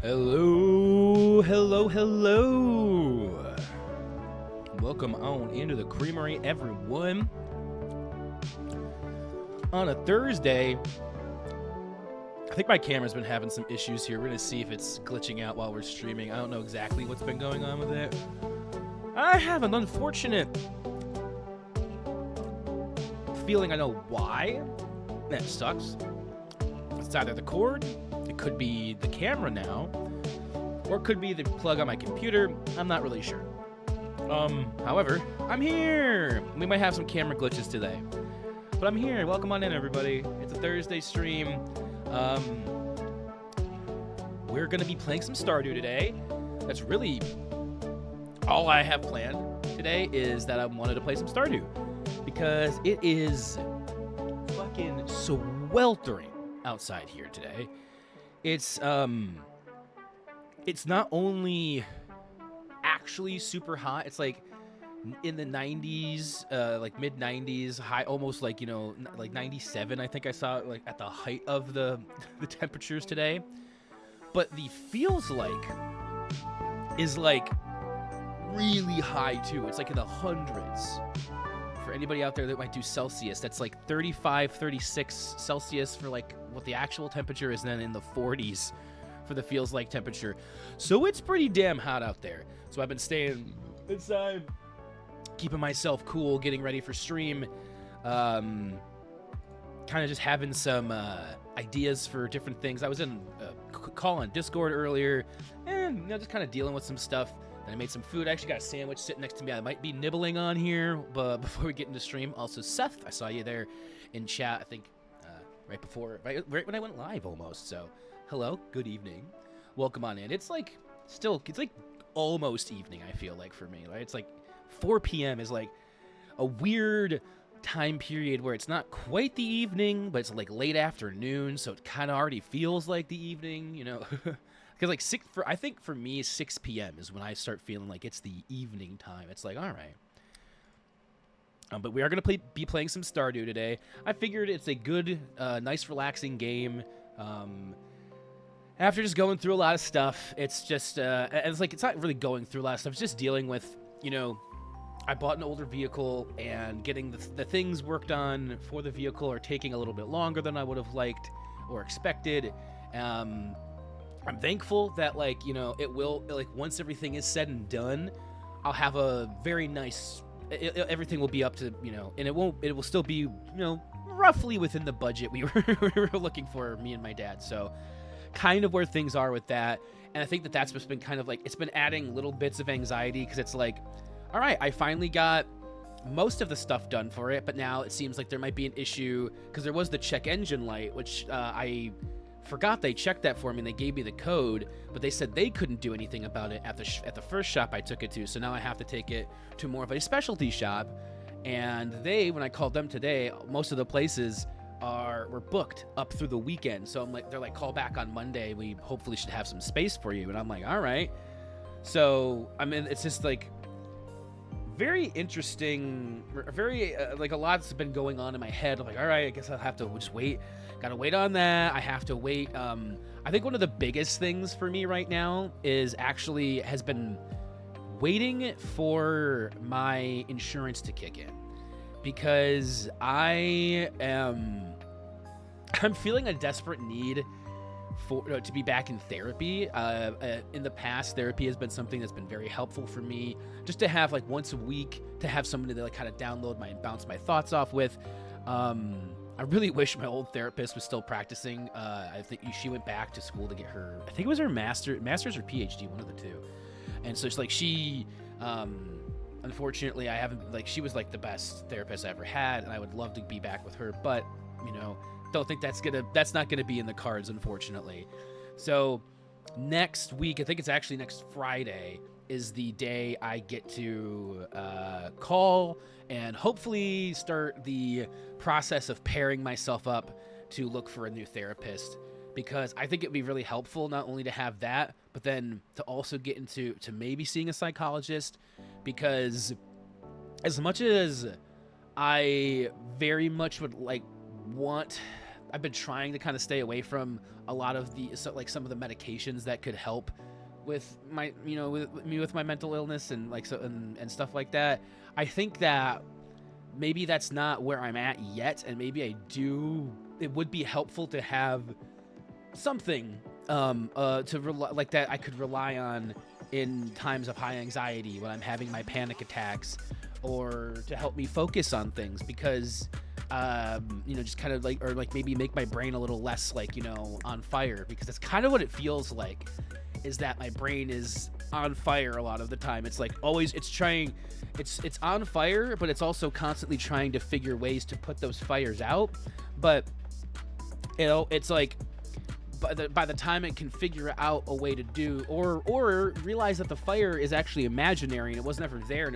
Hello, hello, hello. Welcome on into the creamery, everyone. On a Thursday, I think my camera's been having some issues here. We're going to see if it's glitching out while we're streaming. I don't know exactly what's been going on with it. I have an unfortunate feeling I know why. That sucks. It's either the cord, it could be the camera now, or it could be the plug on my computer. I'm not really sure. However, I'm here. We might have some camera glitches today, but I'm here. Welcome on in, everybody. It's a Thursday stream. We're gonna be playing some Stardew today. That's really all I have planned today, is that I wanted to play some Stardew because it is fucking sweltering outside here today. It's not only actually super hot, it's like in the 90s, like mid 90s, high, almost like, you know, like 97. I think I saw it like at the height of the temperatures today. But the feels like is like really high too. It's like in the hundreds. For anybody out there that might do Celsius, that's like 35, 36 Celsius for like what the actual temperature is, and then in the 40s for the feels like temperature. So it's pretty damn hot out there. So I've been staying inside, keeping myself cool, getting ready for stream, kind of just having some ideas for different things. I was in a call on Discord earlier, and you know, just kind of dealing with some stuff. And I made some food. I actually got a sandwich sitting next to me I might be nibbling on here, but before we get into stream. Also, Seth, I saw you there in chat, I think right when I went live almost. So hello, good evening, welcome on in. It's like almost evening, I feel like, for me, right? It's like 4 p.m. is like a weird time period where it's not quite the evening, but it's like late afternoon, so it kind of already feels like the evening, you know. Because like I think for me 6 p.m. is when I start feeling like it's the evening time. It's like, all right. But we are going to be playing some Stardew today. I figured it's a good, nice, relaxing game. After just going through a lot of stuff, it's just, it's not really going through a lot of stuff. It's just dealing with, you know, I bought an older vehicle, and getting the things worked on for the vehicle are taking a little bit longer than I would have liked or expected. I'm thankful that, like, you know, it will, like, once everything is said and done, I'll have a very nice, everything will be up to, you know, and it will still be, you know, roughly within the budget we were looking for, me and my dad. So kind of where things are with that. And I think that that's what's been kind of like, it's been adding little bits of anxiety, because it's like, all right, I finally got most of the stuff done for it, but now it seems like there might be an issue, because there was the check engine light, which I forgot they checked that for me, and they gave me the code, but they said they couldn't do anything about it at the first shop I took it to. So now I have to take it to more of a specialty shop, and when I called them today, most of the places were booked up through the weekend. So they're like, call back on Monday, we hopefully should have some space for you. And I'm like, all right. So I mean, it's just like very interesting, very like a lot's been going on in my head. I'm like, all right, I guess I'll have to just wait. Gotta wait on that. I have to wait. I think one of the biggest things for me right now has been waiting for my insurance to kick in, because I'm feeling a desperate need to be back in therapy. In the past, therapy has been something that's been very helpful for me, just to have like once a week, to have somebody to like kind of bounce my thoughts off with. I really wish my old therapist was still practicing. I think she went back to school to get her, I think it was her master's or PhD, one of the two. And so it's like unfortunately, I haven't, like, she was like the best therapist I ever had, and I would love to be back with her, but, you know, don't think that's not gonna be in the cards, unfortunately. So next week, I think it's actually next Friday, is the day I get to call and hopefully start the process of pairing myself up to look for a new therapist, because I think it'd be really helpful not only to have that, but then to also get into maybe seeing a psychologist, because as much as I very much would like want I've been trying to kind of stay away from a lot of the like some of the medications that could help with my with my mental illness and like and stuff like that. I think that maybe that's not where I'm at yet, and maybe it would be helpful to have something like that I could rely on in times of high anxiety when I'm having my panic attacks, or to help me focus on things, because just kind of like, or like maybe make my brain a little less like, on fire, because that's kind of what it feels like, is that my brain is on fire a lot of the time. It's like always it's on fire, but it's also constantly trying to figure ways to put those fires out. But it's like by the time it can figure out a way to do, or realize that the fire is actually imaginary and it wasn't ever there, and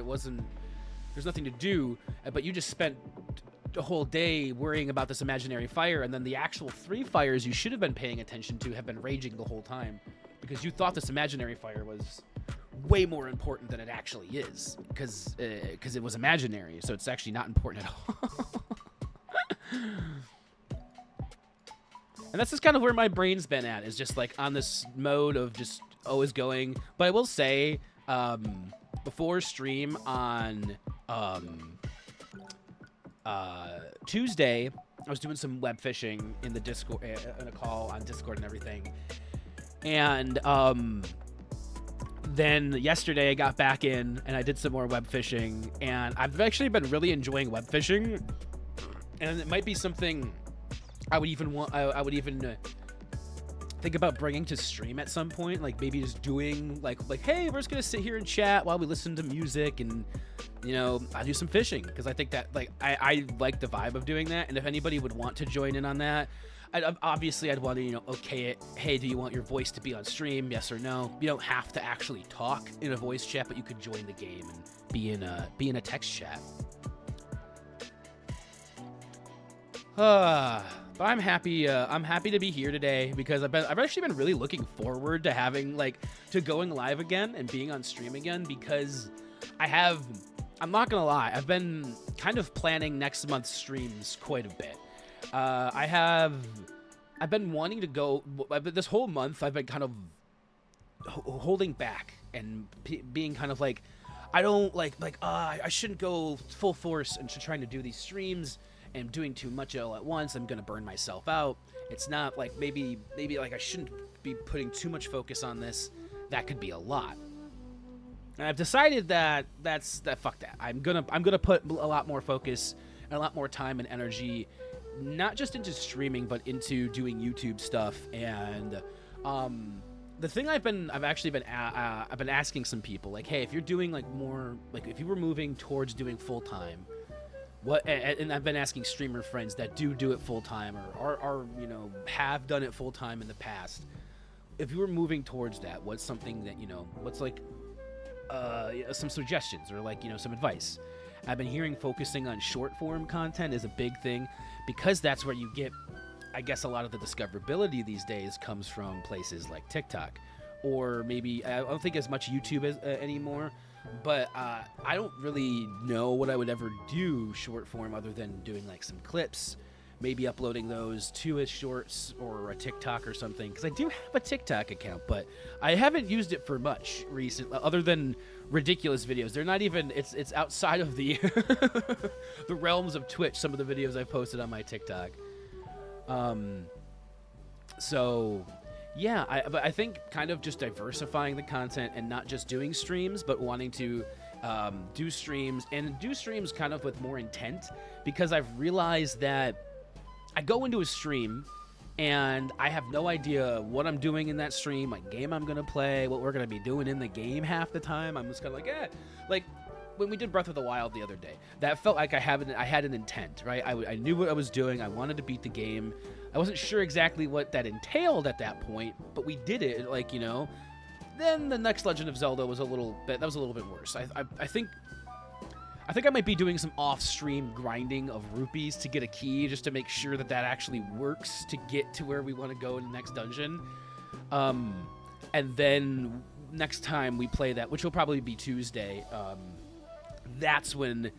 there's nothing to do, but you just spent a whole day worrying about this imaginary fire, and then the actual 3 fires you should have been paying attention to have been raging the whole time, because you thought this imaginary fire was way more important than it actually is, because it was imaginary, so it's actually not important at all. And that's just kind of where my brain's been at, is just like on this mode of just always going. But I will say, before stream on Tuesday, I was doing some web fishing in the Discord, in a call on Discord and everything. And then yesterday I got back in and I did some more web fishing, and I've actually been really enjoying web fishing. And it might be something I would even think about bringing to stream at some point, like maybe just doing like, hey, we're just gonna sit here and chat while we listen to music, and I do some fishing, because I think that like I like the vibe of doing that. And if anybody would want to join in on that, I'd want to okay it. Hey, do you want your voice to be on stream? Yes or no. You don't have to actually talk in a voice chat, but you could join the game and be in a text chat. But I'm happy to be here today, because I've actually been really looking forward to having to going live again and being on stream again, because I'm not gonna lie, I've been kind of planning next month's streams quite a bit. I've been wanting to go this whole month. I've been kind of holding back and being kind of like, I don't I shouldn't go full force into trying to do these streams and doing too much all at once. I'm gonna burn myself out. It's not like maybe I shouldn't be putting too much focus on this. That could be a lot. And I've decided that fuck that. I'm gonna put a lot more focus and a lot more time and energy, not just into streaming, but into doing YouTube stuff. And the thing I've been asking some people, like, hey, if you're doing more, if you were moving towards doing full time, what? And I've been asking streamer friends that do it full time, or are have done it full time in the past. If you were moving towards that, what's something that what's some suggestions, or some advice? I've been hearing focusing on short form content is a big thing, because that's where you get, I guess, a lot of the discoverability these days comes from places like TikTok, or maybe I don't think as much YouTube anymore. But I don't really know what I would ever do short form other than doing some clips, maybe uploading those to a shorts or a TikTok or something, because I do have a TikTok account, but I haven't used it for much recently, other than ridiculous videos. They're not even, it's outside of the the realms of Twitch, some of the videos I've posted on my TikTok. So yeah, I think kind of just diversifying the content and not just doing streams, but wanting to do streams kind of with more intent, because I've realized that I go into a stream and I have no idea what I'm doing in that stream, what game I'm going to play, what we're going to be doing in the game half the time. I'm just kind of like when we did Breath of the Wild the other day, that felt like I had an intent, right? I knew what I was doing. I wanted to beat the game. I wasn't sure exactly what that entailed at that point, but we did it, Then the next Legend of Zelda was a little bit worse. I think I might be doing some off-stream grinding of rupees to get a key, just to make sure that actually works to get to where we want to go in the next dungeon. And then next time we play that, which will probably be Tuesday, that's when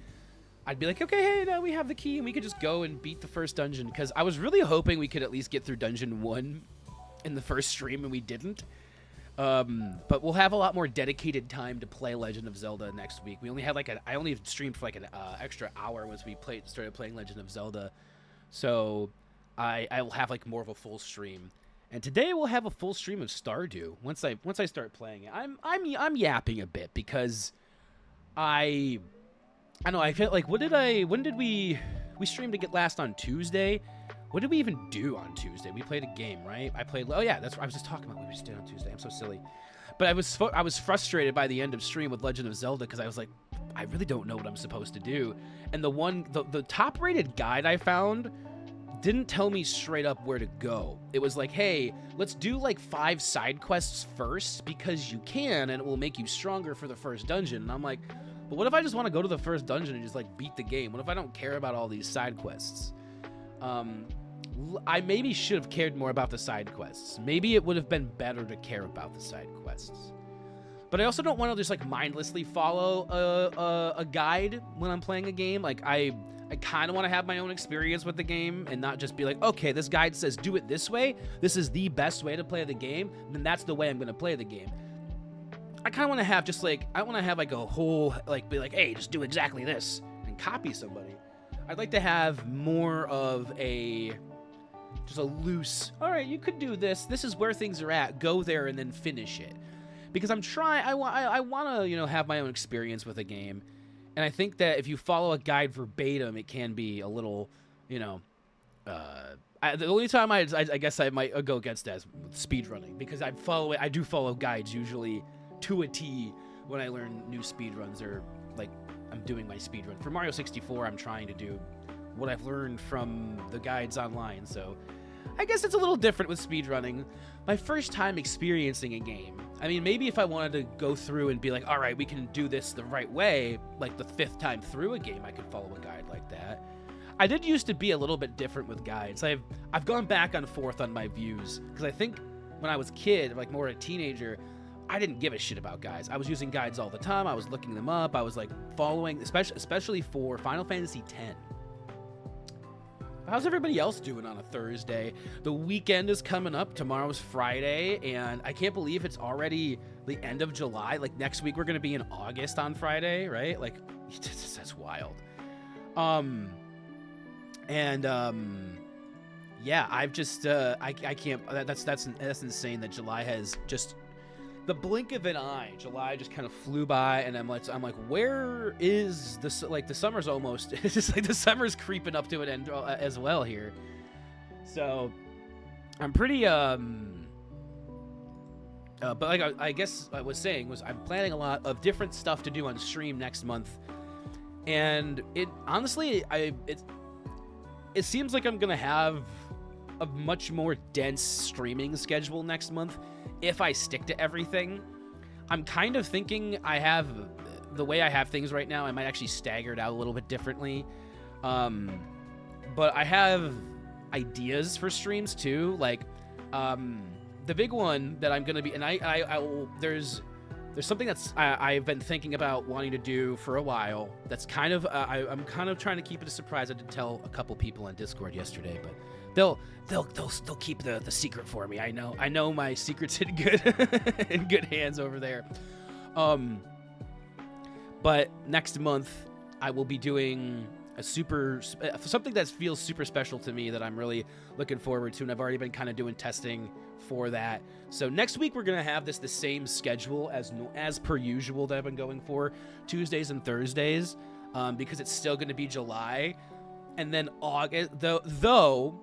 I'd be like, okay, hey, now we have the key and we could just go and beat the first dungeon, because I was really hoping we could at least get through dungeon 1 in the first stream, and we didn't. But we'll have a lot more dedicated time to play Legend of Zelda next week. We only had I only streamed for like an extra hour once we started playing Legend of Zelda, so I will have like more of a full stream. And today we'll have a full stream of Stardew once I start playing it. I'm yapping a bit because I know, I feel like when did we streamed last on Tuesday? What did we even do on Tuesday? We played a game, right? Oh yeah, that's what I was just talking about. What we just did on Tuesday. I'm so silly. But I was frustrated by the end of stream with Legend of Zelda, because I was like, I really don't know what I'm supposed to do. And the top rated guide I found didn't tell me straight up where to go. It was like, hey, let's do like 5 side quests first, because you can, and it will make you stronger for the first dungeon. And I'm like, but what if I just want to go to the first dungeon and just like beat the game? What if I don't care about all these side quests? I maybe should have cared more about the side quests. Maybe it would have been better to care about the side quests. But I also don't want to just like mindlessly follow a guide when I'm playing a game. Like I kind of want to have my own experience with the game and not just be like, okay, this guide says do it this way. This is the best way to play the game. Then that's the way I'm going to play the game. I kind of want to have just like, I want to have like a whole, like be like, hey, just do exactly this and copy somebody. I'd like to have more of just a loose, all right, you could do this. This is where things are at. Go there and then finish it. Because I want to, you know, have my own experience with a game. And I think that if you follow a guide verbatim, it can be a little, you know, the only time I guess I might go against that is speedrunning, because I do follow guides usually to a T when I learn new speedruns, or like I'm doing my speedrun. For Mario 64, I'm trying to do what I've learned from the guides online, so I guess it's a little different with speedrunning. My first time experiencing a game, I mean, maybe if I wanted to go through and be like, all right, we can do this the right way, like the 5th time through a game, I could follow a guide like that. I did used to be a little bit different with guides. I've gone back and forth on my views, because I think when I was a kid, like more a teenager, I didn't give a shit about guides. I was using guides all the time. I was looking them up. I was like following, especially for Final Fantasy X. How's everybody else doing on a Thursday? The weekend is coming up. Tomorrow's Friday, and I can't believe it's already the end of July. Like next week we're gonna be in August on Friday, right? Like that's wild. Yeah, I've just I can't. That's insane that July has just the blink of an eye. July just kind of flew by, and I'm like, where is this? Like the summer's almost. It's just like the summer's creeping up to an end as well here. So I'm pretty but like I guess I was saying was I'm planning a lot of different stuff to do on stream next month, and it honestly it seems like I'm gonna have a much more dense streaming schedule next month if I stick to everything. I'm kind of thinking the way I have things right now, I might actually stagger it out a little bit differently. But I have ideas for streams too. Like, the big one that I'm gonna be, and there's something that's I've been thinking about wanting to do for a while. That's kind of I'm kind of trying to keep it a surprise. I did tell a couple people on Discord yesterday, but they'll keep the secret for me. I know my secret's in good hands over there. But next month I will be doing something that feels super special to me that I'm really looking forward to, and I've already been kind of doing testing for that. So next week we're gonna have the same schedule as per usual that I've been going for, Tuesdays and Thursdays, because it's still gonna be July, and then August. Though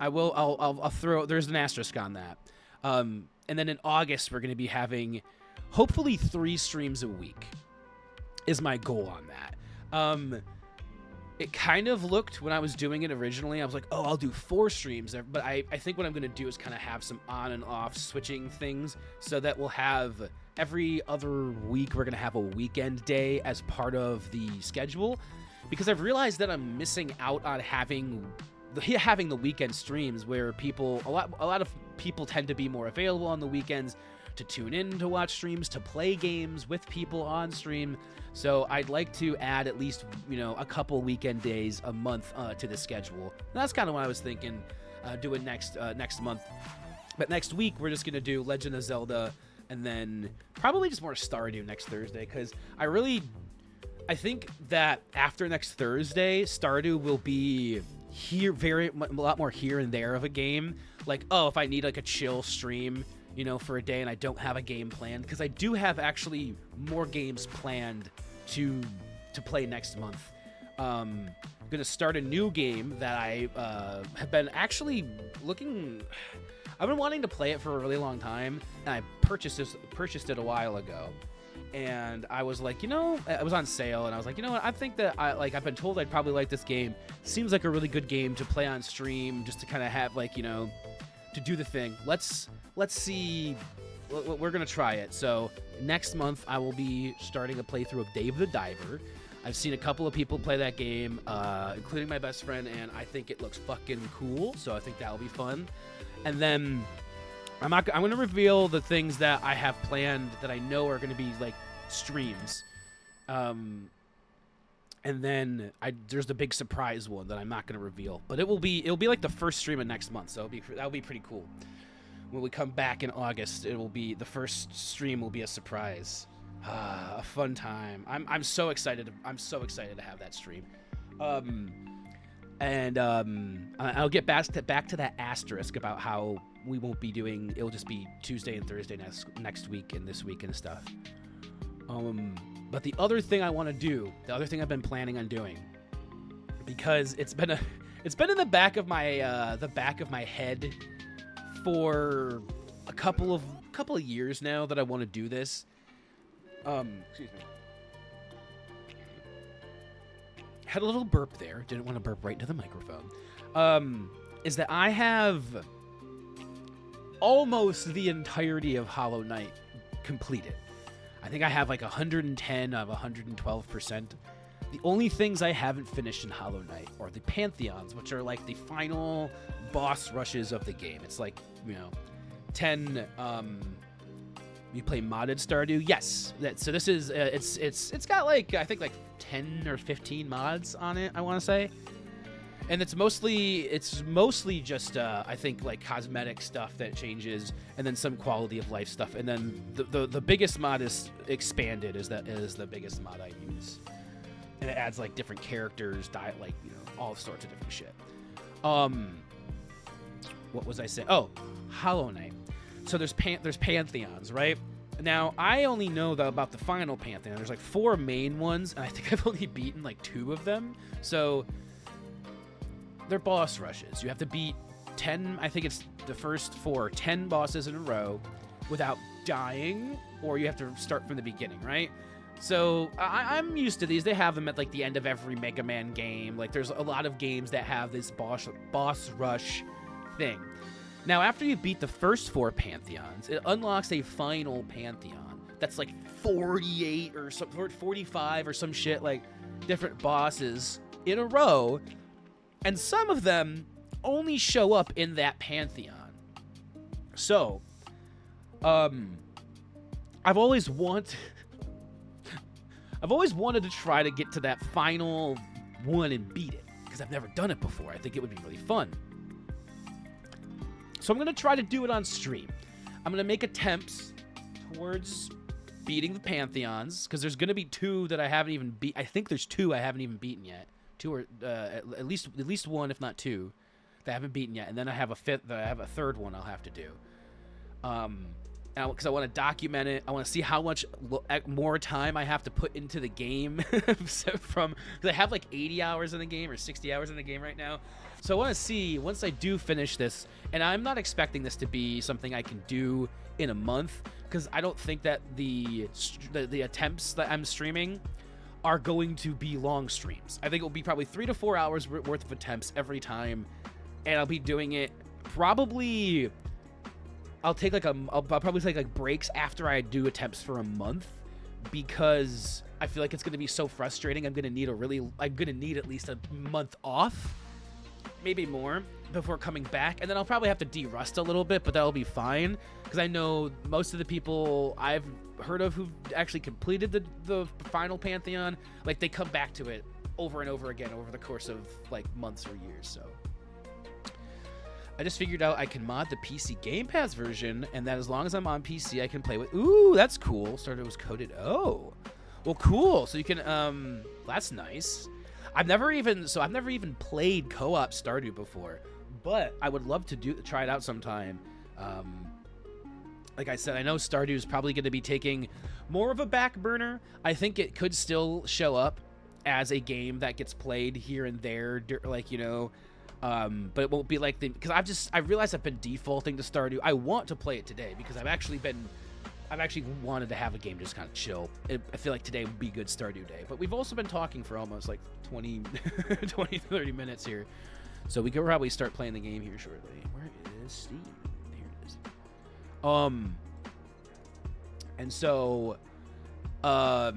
I'll throw, there's an asterisk on that. And then in August we're gonna be having hopefully 3 streams a week is my goal on that. It kind of looked, when I was doing it originally, I was like, oh, I'll do 4 streams. But I think what I'm going to do is kind of have some on and off switching things, so that we'll have every other week, we're going to have a weekend day as part of the schedule. Because I've realized that I'm missing out on having the weekend streams where a lot of people tend to be more available on the weekends to tune in to watch streams, to play games with people on stream. So I'd like to add at least, a couple weekend days a month to the schedule. And that's kind of what I was thinking doing next month. But next week, we're just going to do Legend of Zelda and then probably just more Stardew next Thursday, because I think that after next Thursday, Stardew will be a lot more here and there of a game. Like, if I need like a chill stream, for a day and I don't have a game planned, because I do have actually more games planned to play next month. I'm gonna start a new game that I have been actually I've been wanting to play it for a really long time, and I purchased it a while ago. And I was like, it was on sale, and I was like, what? I think that I've been told I'd probably like this game. Seems like a really good game to play on stream, just to kind of have to do the thing. Let's see. We're gonna try it. So next month I will be starting a playthrough of Dave the Diver. I've seen a couple of people play that game, including my best friend, and I think it looks fucking cool. So I think that'll be fun. And then I'm going to reveal the things that I have planned that I know are going to be like streams. And then there's the big surprise one that I'm not going to reveal, but it'll be like the first stream of next month. So that'll be pretty cool. When we come back in August, the first stream will be a surprise. A fun time. I'm so excited. I'm so excited to have that stream. I'll get back to that asterisk about how we won't be doing. It'll just be Tuesday and Thursday next week and this week and stuff. But the other thing I want to do, the other thing I've been planning on doing, because it's been in the back of my head for a couple of years now that I want to do this. Excuse me. Had a little burp there. Didn't want to burp right into the microphone. Is that I have almost the entirety of Hollow Knight completed. I think I have like 110 of 112%. The only things I haven't finished in Hollow Knight are the Pantheons, which are like the final boss rushes of the game. It's like, 10... You play modded Stardew? Yes. So this is it's got like I think like 10 or 15 mods on it, I want to say. And it's mostly just I think like cosmetic stuff that changes, and then some quality of life stuff. And then the biggest mod is Expanded is the biggest mod I use. And it adds like different characters, all sorts of different shit. What was I saying? Oh, Hollow Knight. So there's Pantheons, right? Now, I only know about the final Pantheon. There's like 4 main ones, and I think I've only beaten like 2 of them. So they're boss rushes. You have to beat 10, I think it's the first 10 bosses in a row without dying, or you have to start from the beginning, right? So I'm used to these. They have them at like the end of every Mega Man game. Like there's a lot of games that have this boss rush thing. Now, after you beat the first 4 Pantheons, it unlocks a final Pantheon that's like 48 or 45 or some shit, like different bosses in a row, and some of them only show up in that Pantheon. So, I've always wanted to try to get to that final one and beat it, because I've never done it before. I think it would be really fun. So I'm going to try to do it on stream. I'm going to make attempts towards beating the Pantheons, because there's going to be 2 that I haven't even beat. I think there's 2 I haven't even beaten yet. 2 or at least 1, if not 2, that I haven't beaten yet. And then I have a 3rd one I'll have to do. Because I want to document it. I want to see how much more time I have to put into the game. Because I have like 80 hours in the game or 60 hours in the game right now. So I want to see, once I do finish this, and I'm not expecting this to be something I can do in a month, because I don't think that the attempts that I'm streaming are going to be long streams. I think it will be probably 3 to 4 hours worth of attempts every time, and I'll be doing it probably... I'll probably take like breaks after I do attempts for a month, because I feel like it's going to be so frustrating. I'm going to need at least a month off, maybe more. before coming back, and then I'll probably have to de-rust a little bit, but that'll be fine because I know most of the people I've heard of who've actually completed the final Pantheon, like they come back to it over and over again over the course of like months or years. So I just figured out I can mod the PC Game Pass version, and that as long as I'm on PC, I can play with. Ooh, that's cool. Stardew was coded. Oh, well, cool. So you can that's nice. I've never even played co-op Stardew before, but I would love to try it out sometime. Like I said, I know Stardew is probably going to be taking more of a back burner. I think it could still show up as a game that gets played here and there, like, you know, but it won't be like because I realized I've been defaulting to Stardew. I want to play it today because I've actually wanted to have a game just kind of chill. I feel like today would be a good Stardew day, but we've also been talking for almost like 20 30 minutes here, so we could probably start playing the game here shortly. Where is Steam? Here it is. And so I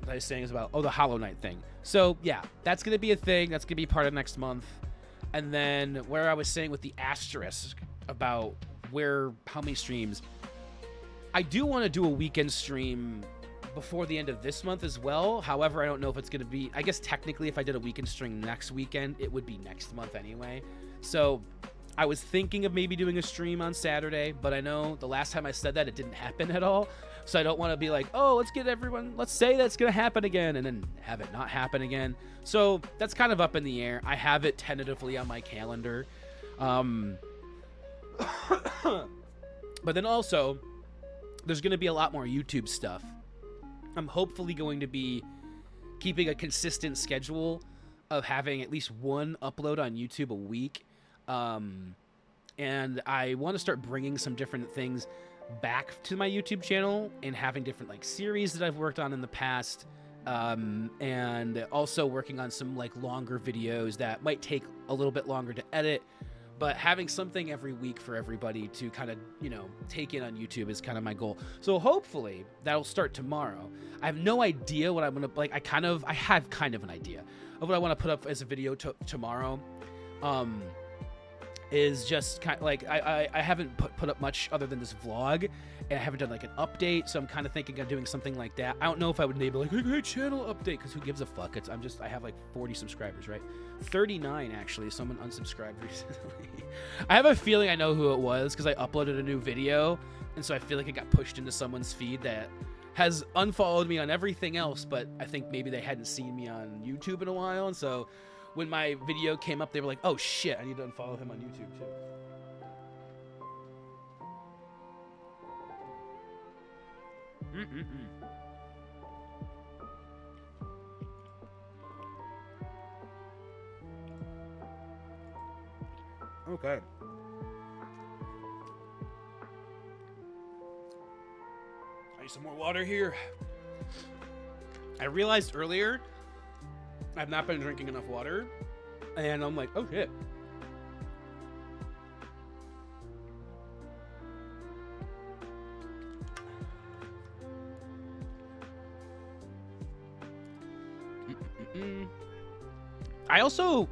was saying is about the Hollow Knight thing. So yeah, that's gonna be a thing. That's gonna be part of next month. And then where I was saying with the asterisk about how many streams, I do want to do a weekend stream before the end of this month as well. However, I don't know if it's going to be, I guess technically if I did a weekend stream next weekend, it would be next month anyway. So I was thinking of maybe doing a stream on Saturday, but I know the last time I said that, it didn't happen at all. So I don't want to be like, oh, let's say that's going to happen again, and then have it not happen again. So that's kind of up in the air. I have it tentatively on my calendar. But then also, there's going to be a lot more YouTube stuff. I'm hopefully going to be keeping a consistent schedule of having at least one upload on YouTube a week. And I want to start bringing some different things back to my YouTube channel and having different like series that I've worked on in the past. And also working on some like longer videos that might take a little bit longer to edit, but having something every week for everybody to kind of, you know, take in on YouTube is kind of my goal. So hopefully that'll start tomorrow. I have no idea what I'm going to, like, I have kind of an idea of what I want to put up as a video tomorrow. Is just kind of like, I haven't put up much other than this vlog, and I haven't done like an update. So I'm kind of thinking of doing something like that. I don't know if I would name it like, hey, channel update, because who gives a fuck? I have like 40 subscribers, right? 39 actually. Someone unsubscribed recently. I have a feeling I know who it was because I uploaded a new video, and so I feel like it got pushed into someone's feed that has unfollowed me on everything else, but I think maybe they hadn't seen me on YouTube in a while, and so when my video came up, they were like, oh shit, I need to unfollow him on YouTube too. Okay. I need some more water here. I realized earlier I've not been drinking enough water, and I'm like, oh shit. I also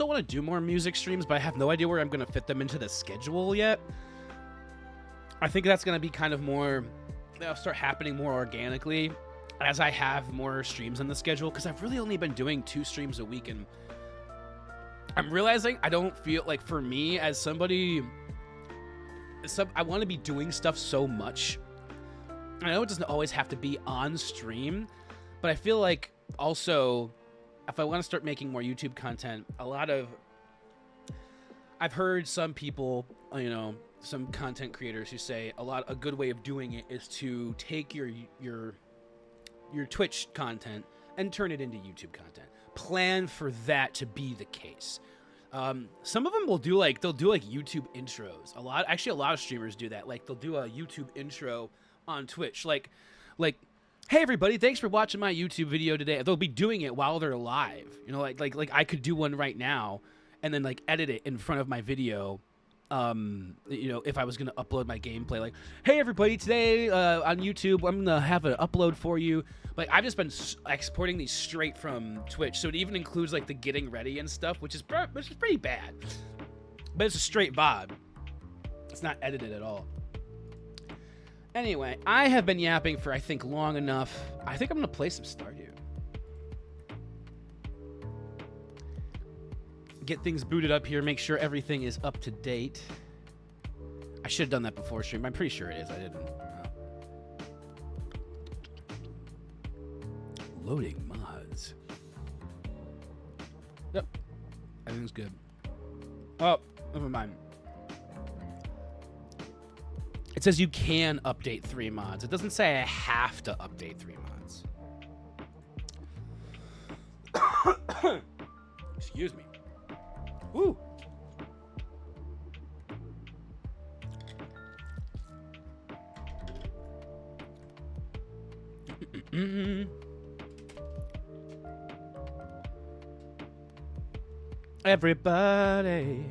want to do more music streams, but I have no idea where I'm going to fit them into the schedule yet. I think that's going to be kind of more, they'll start happening more organically as I have more streams on the schedule, because I've really only been doing 2 streams a week, and I'm realizing I don't feel like, for me as somebody, I want to be doing stuff so much. I know it doesn't always have to be on stream, but I feel like also if I want to start making more YouTube content, I've heard some people, you know, some content creators who say a good way of doing it is to take your Twitch content and turn it into YouTube content. Plan for that to be the case. Some of them they'll do like YouTube intros. A lot of streamers do that. Like they'll do a YouTube intro on Twitch. Like, hey everybody, thanks for watching my YouTube video today. They'll be doing it while they're live. You know, like I could do one right now and then like edit it in front of my video You know, if I was gonna upload my gameplay, like, hey everybody, today on YouTube I'm gonna have an upload for you. Like, I've just been exporting these straight from Twitch, so it even includes like the getting ready and stuff, which is pretty bad, but it's a straight VOD. It's not edited at all. Anyway, I have been yapping for, I think, long enough. I think I'm gonna play some Stardew. Get things booted up here, make sure everything is up to date. I should have done that before stream. I'm pretty sure it is. I didn't. Loading mods. Yep. Everything's good. Oh, never mind. It says you can update 3 mods. It doesn't say I have to update 3 mods. Excuse me. Ooh. Everybody.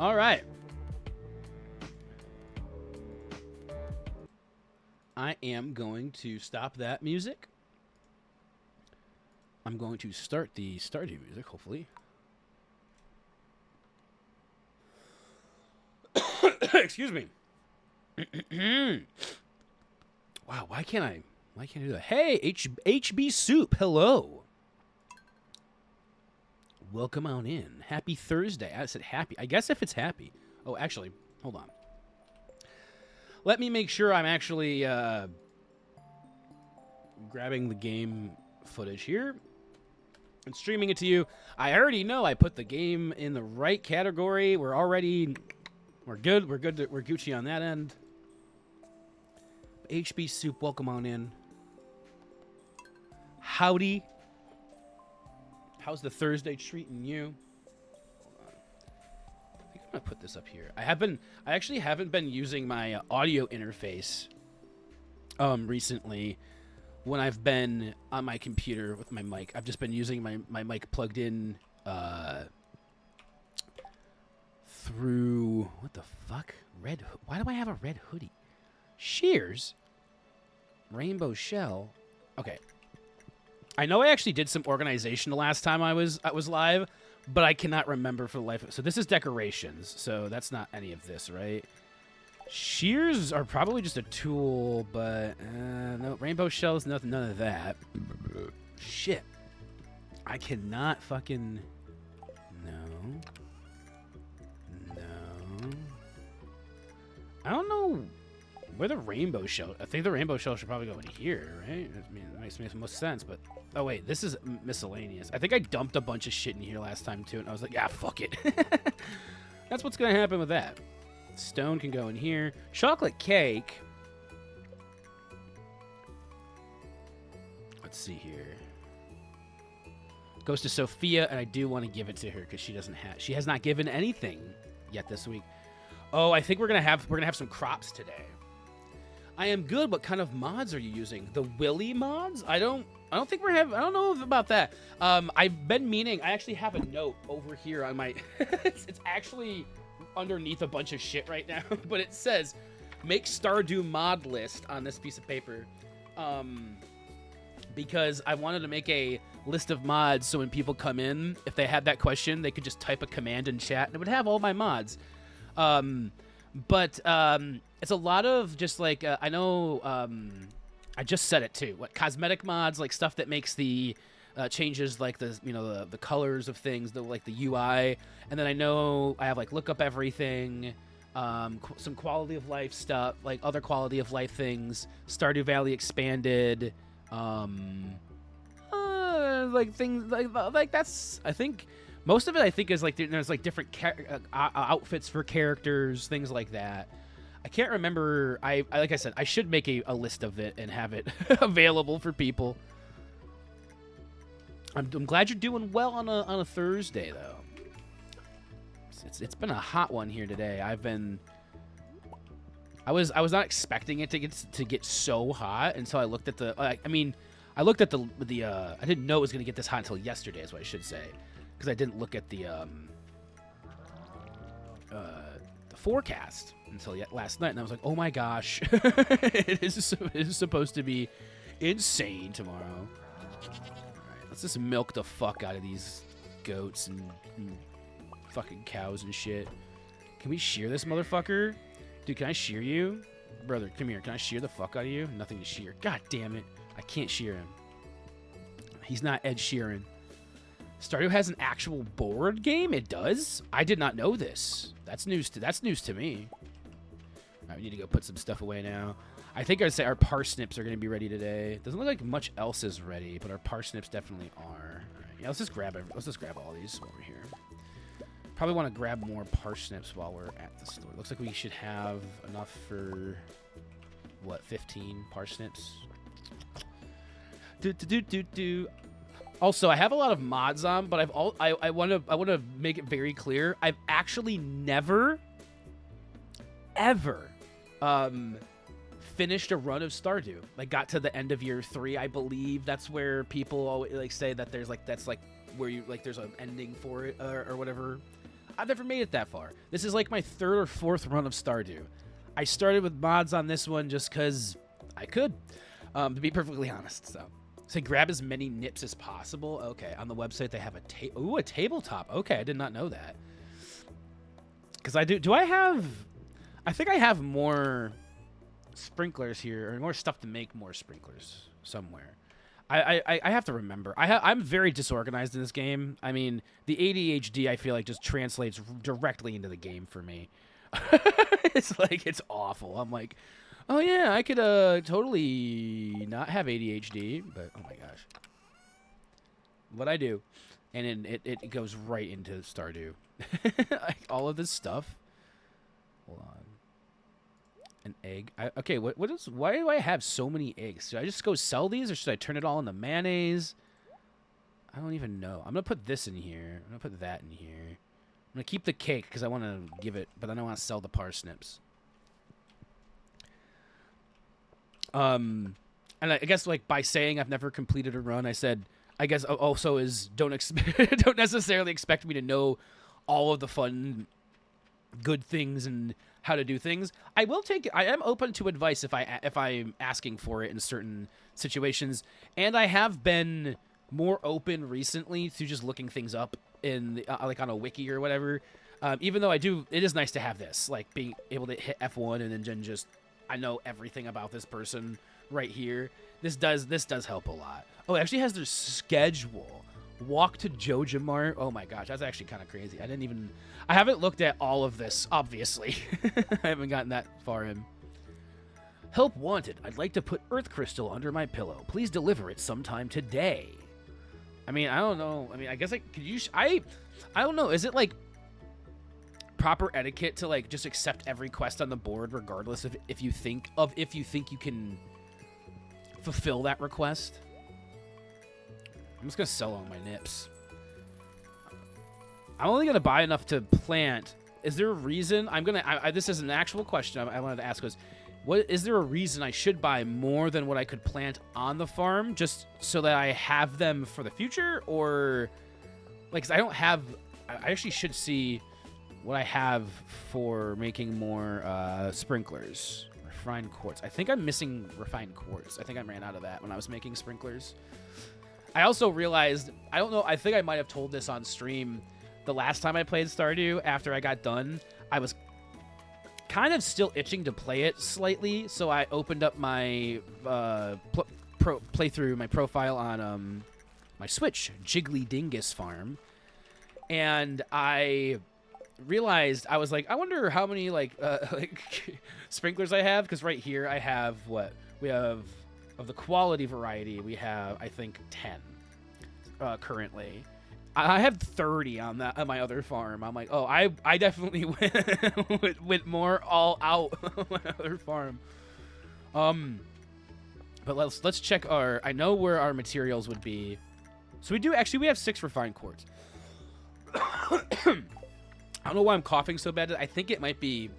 All right. I am going to stop that music. I'm going to start the Stardew music, hopefully. Excuse me. Wow, why can't I do that? Hey, HB Soup, hello. Welcome on in. Happy Thursday. I said happy. I guess if it's happy. Oh, actually, hold on. Let me make sure I'm actually grabbing the game footage here and streaming it to you. I already know I put the game in the right category. We're good. We're Gucci on that end. HB Soup, welcome on in. Howdy. How's the Thursday treating you? Hold on. I think I'm gonna put this up here. I actually haven't been using my audio interface recently when I've been on my computer with my mic. I've just been using my mic plugged in through, what the fuck? Why do I have a red hoodie? Shears? Rainbow Shell? Okay. I know I actually did some organization the last time I was live, but I cannot remember for the life of it. So this is decorations, so that's not any of this, right? Shears are probably just a tool, but no, rainbow shells, nothing, none of that. Shit. I cannot fucking... No. I don't know where the rainbow shell... I think the rainbow shell should probably go in here, right? I mean, it makes the most sense, but... Oh, wait, this is miscellaneous. I think I dumped a bunch of shit in here last time, too, and I was like, yeah, fuck it. That's what's going to happen with that. Stone can go in here. Chocolate cake. Let's see here. Goes to Sophia, and I do want to give it to her because she has not given anything yet this week. Oh, I think we're gonna have some crops today. I am good. What kind of mods are you using? The Willy mods? I don't know about that. I've been meaning. I actually have a note over here on my. It's actually underneath a bunch of shit right now, but it says, "Make Stardew mod list" on this piece of paper. Because I wanted to make a list of mods so when people come in, if they had that question, they could just type a command in chat and it would have all my mods. But it's a lot of just like, I know, I just said it too. What cosmetic mods, like stuff that makes the changes, like the colors of things, like the UI. And then I know I have like look up everything, some quality of life stuff, like other quality of life things, Stardew Valley expanded, like things like that's, I think most of it I think is like there's like different outfits for characters, things like that. I can't remember. I like I said, I should make a list of it and have it available for people. I'm glad you're doing well on a Thursday though. It's been a hot one here today. I was not expecting it to get so hot until I looked at the. I looked at the I didn't know it was gonna get this hot until yesterday, is what I should say, because I didn't look at the the forecast until last night, and I was like, oh my gosh, it is supposed to be insane tomorrow. All right, let's just milk the fuck out of these goats and fucking cows and shit. Can we shear this motherfucker? Dude, can I shear you? Brother, come here. Can I shear the fuck out of you? Nothing to shear. God damn it. I can't shear him. He's not Ed Sheeran. Stardew has an actual board game? It does? I did not know this. That's news to me. All right, we need to go put some stuff away now. I think I'd say our parsnips are going to be ready today. Doesn't look like much else is ready, but our parsnips definitely are. All right, yeah, let's just grab all these while we're here. Probably want to grab more parsnips while we're at the store. Looks like we should have enough for what, 15 parsnips? Also, I have a lot of mods on, but I want to make it very clear. I've actually never ever finished a run of Stardew. Like, got to the end of year 3, I believe. That's where people always like say that there's like where you like there's an ending for it or whatever. I've never made it that far. This is like my 3rd or 4th run of Stardew. I started with mods on this one just because I could, to be perfectly honest. So grab as many nips as possible. Okay, on the website they have a tabletop. Okay, I did not know that. Because I think I have more sprinklers here, or more stuff to make more sprinklers somewhere. I have to remember. I'm very disorganized in this game. I mean, the ADHD I feel like just translates directly into the game for me. It's like, it's awful. I'm like, oh yeah, I could totally not have ADHD, but oh my gosh. What I do. And then it goes right into Stardew. Like, all of this stuff. Hold on. An egg. Okay, why do I have so many eggs? Should I just go sell these, or should I turn it all into mayonnaise? I don't even know. I'm gonna put this in here. I'm gonna put that in here. I'm gonna keep the cake because I want to give it, but then I want to sell the parsnips. And I guess, like, by saying I've never completed a run, I said, I guess also is don't necessarily expect me to know all of the fun, good things and how to do things. I am open to advice if I'm asking for it in certain situations, and I have been more open recently to just looking things up in like on a wiki or whatever. Even though it is nice to have this, like being able to hit F1 and then just I know everything about this person right here. This does help a lot. Oh, it actually has their schedule. Walk to Jojamart. Oh my gosh, that's actually kind of crazy. I haven't looked at all of this, obviously. I haven't gotten that far in. Help wanted. I'd like to put earth crystal under my pillow. Please deliver it sometime today. I mean, I don't know. I mean, I guess I don't know. Is it like proper etiquette to like just accept every quest on the board regardless of if you think you can fulfill that request? I'm just gonna sell all my nips. I'm only gonna buy enough to plant. Is there a reason this is an actual question I wanted to ask was, is there a reason I should buy more than what I could plant on the farm just so that I have them for the future? Or like, 'cause I actually should see what I have for making more sprinklers. Refined quartz. I think I'm missing refined quartz. I think I ran out of that when I was making sprinklers. I also realized, I don't know, I think I might have told this on stream the last time I played Stardew. After I got done, I was kind of still itching to play it slightly, so I opened up my playthrough, my profile on my Switch, Jiggly Dingus Farm, and I realized, I was like, I wonder how many like sprinklers I have, because right here I have we have of the quality variety. We have, I think, 10 currently. I have 30 on my other farm. I'm like, oh, I definitely went more all out on my other farm. But let's check I know where our materials would be. So we have 6 refined quartz. I don't know why I'm coughing so bad. I think it might be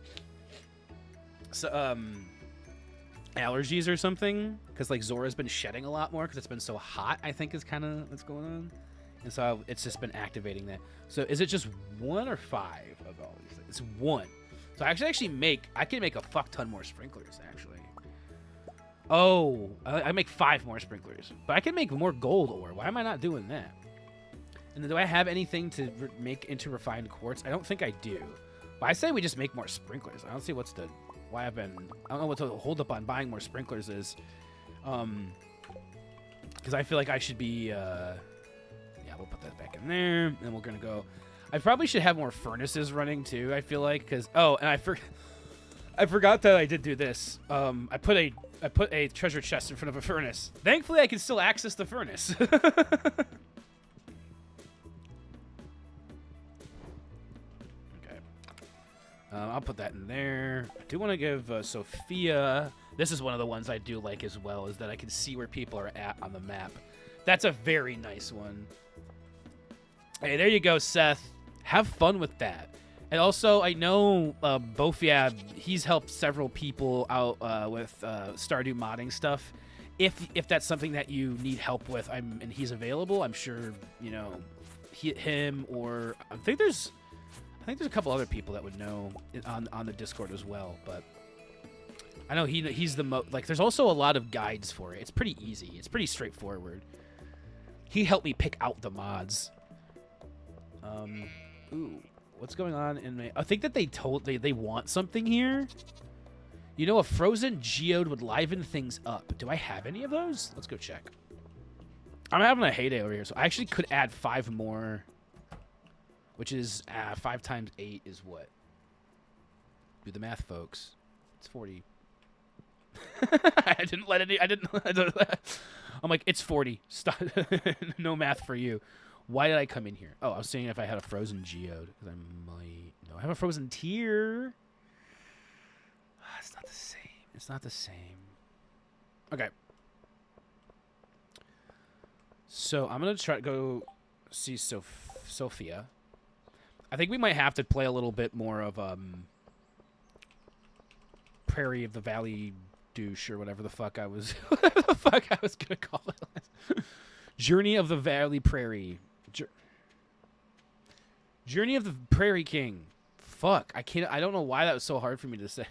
allergies or something, because like Zora's been shedding a lot more because it's been so hot. I think is kind of what's going on. And so it's just been activating that. So is it just 1 or 5 of all these things? It's 1. So I I can make a fuck ton more sprinklers, actually. Oh, I make 5 more sprinklers. But I can make more gold ore. Why am I not doing that? And then do I have anything to make into refined quartz? I don't think I do. But I say we just make more sprinklers. I don't see I don't know what the holdup on buying more sprinklers is. Because I feel like I should be, yeah, we'll put that back in there. And we're going to go. I probably should have more furnaces running too, I feel like. Because, oh, and I forgot that I did do this. I put a treasure chest in front of a furnace. Thankfully, I can still access the furnace. I'll put that in there. I do want to give Sophia... This is one of the ones I do like as well, is that I can see where people are at on the map. That's a very nice one. Hey, there you go, Seth. Have fun with that. And also, I know Bofiab, he's helped several people out with Stardew modding stuff. If that's something that you need help with, and he's available, I'm sure, you know, him or... I think there's a couple other people that would know on the Discord as well, but I know he's the most, like, there's also a lot of guides for it. It's pretty easy. It's pretty straightforward. He helped me pick out the mods. Ooh, what's going on in my... I think that they want something here. You know, a frozen geode would liven things up. Do I have any of those? Let's go check. I'm having a heyday over here, so I actually could add 5 more... Which is 5 times 8 is what? Do the math, folks. It's 40. I'm like, it's 40. Stop. No math for you. Why did I come in here? Oh, I was saying if I had a frozen geode, because I might. No, I have a frozen tier. It's not the same. It's not the same. Okay. So I'm gonna try to go see Sophia. I think we might have to play a little bit more of Prairie of the Valley douche or whatever the fuck I was gonna call it. Journey of the Valley Prairie. Journey of the Prairie King. Fuck, I don't know why that was so hard for me to say.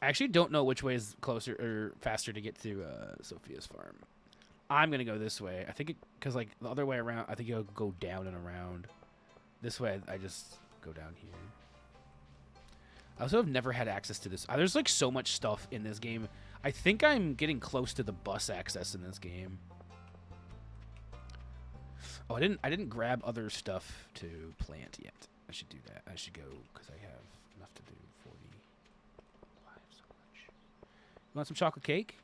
I actually don't know which way is closer or faster to get to Sophia's farm. I'm going to go this way. I think because, like, the other way around, I think you'll go down and around. This way, I just go down here. I also have never had access to this. There's, like, so much stuff in this game. I think I'm getting close to the bus access in this game. Oh, I didn't grab other stuff to plant yet. I should do that. I should go because I have enough to do 40. I have so much. You want some chocolate cake?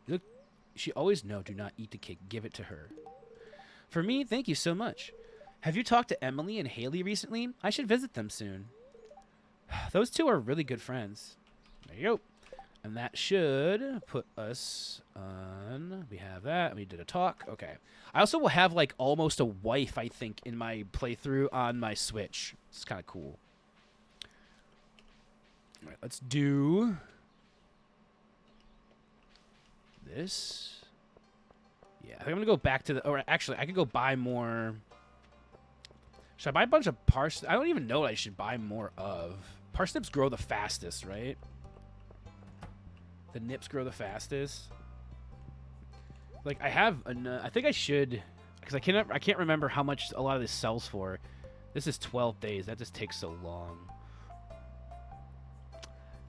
Look. She always, no, do not eat the cake. Give it to her. For me, thank you so much. Have you talked to Emily and Haley recently? I should visit them soon. Those two are really good friends. There you go. And that should put us on... We have that. We did a talk. Okay. I also will have, like, almost a wife, I think, in my playthrough on my Switch. It's kind of cool. All right, let's do... this. Yeah, I think I'm gonna go back to the... Or actually, I could go buy more... Should I buy a bunch of parsnips? I don't even know what I should buy more of. Parsnips grow the fastest, right? The nips grow the fastest. Like, I have... I think I should... Because I can't remember how much a lot of this sells for. This is 12 days. That just takes so long.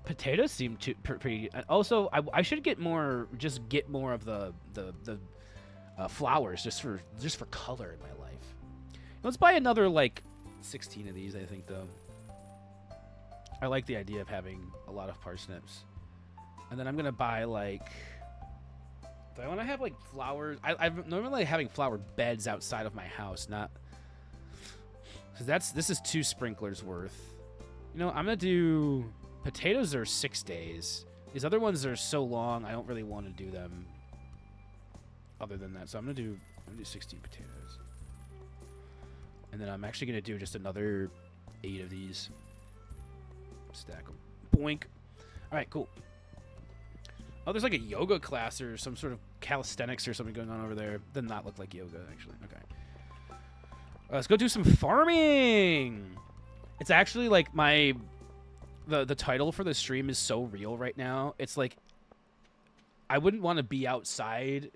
Potatoes seem pretty. Also, I should get more. Just get more of the flowers just for color in my life. Let's buy another like 16 of these. I think though. I like the idea of having a lot of parsnips, and then I'm gonna buy like. Do I want to have like flowers? I'm normally having flower beds outside of my house, not. Because this is 2 sprinklers worth. You know, I'm gonna do. Potatoes are 6 days. These other ones are so long, I don't really want to do them other than that. So I'm going to do 16 potatoes. And then I'm actually going to do just another 8 of these. Stack them. Boink. All right, cool. Oh, there's like a yoga class or some sort of calisthenics or something going on over there. Does not look like yoga, actually. Okay. Let's go do some farming. It's actually like the title for the stream is so real right now. It's like I wouldn't want to be outside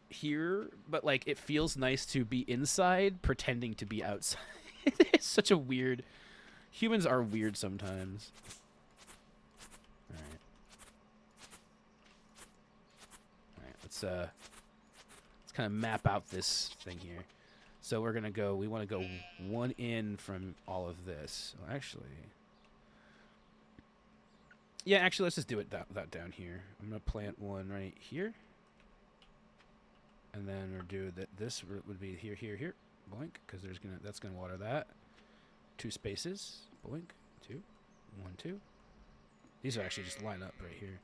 here, but like it feels nice to be inside pretending to be outside. It's such a weird. Humans are weird sometimes. All right. All right. Let's kind of map out this thing here. So we're gonna go. We want to go one in from all of this. Well, actually, yeah. Actually, let's just do it that down here. I'm gonna plant one right here, and then we'll do that. This would be here, here, here. Boink, because that's gonna water that. 2 spaces. Boink. 2. 1, 2. These are actually just line up right here.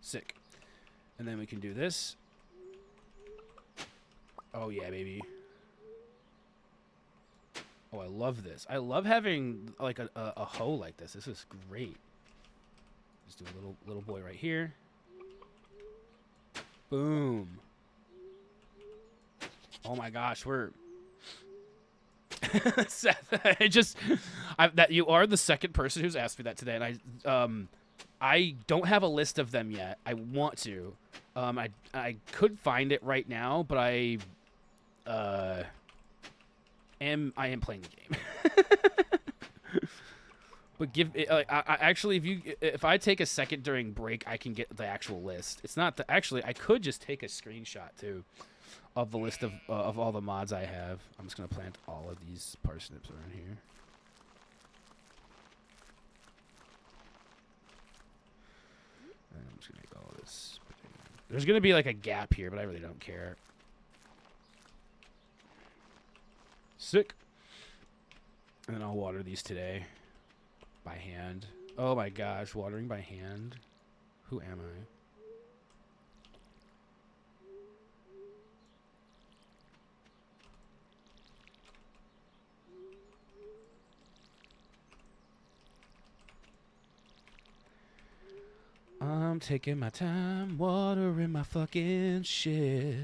Sick. And then we can do this. Oh, yeah, baby. Oh, I love this. I love having, like, a hoe like this. This is great. Just do a little boy right here. Boom. Oh, my gosh. We're... Seth, that you are the second person who's asked me that today, and I don't have a list of them yet. I want to. I could find it right now, but I am playing the game. But actually, if I take a second during break, I can get the actual list. It's not actually I could just take a screenshot too of the list of all the mods I have. I'm just gonna plant all of these parsnips around here. And I'm just gonna make all this. There's gonna be like a gap here, but I really don't care. Sick. And then I'll water these today by hand. Oh my gosh, watering by hand. Who am I? I'm taking my time, watering my fucking shit.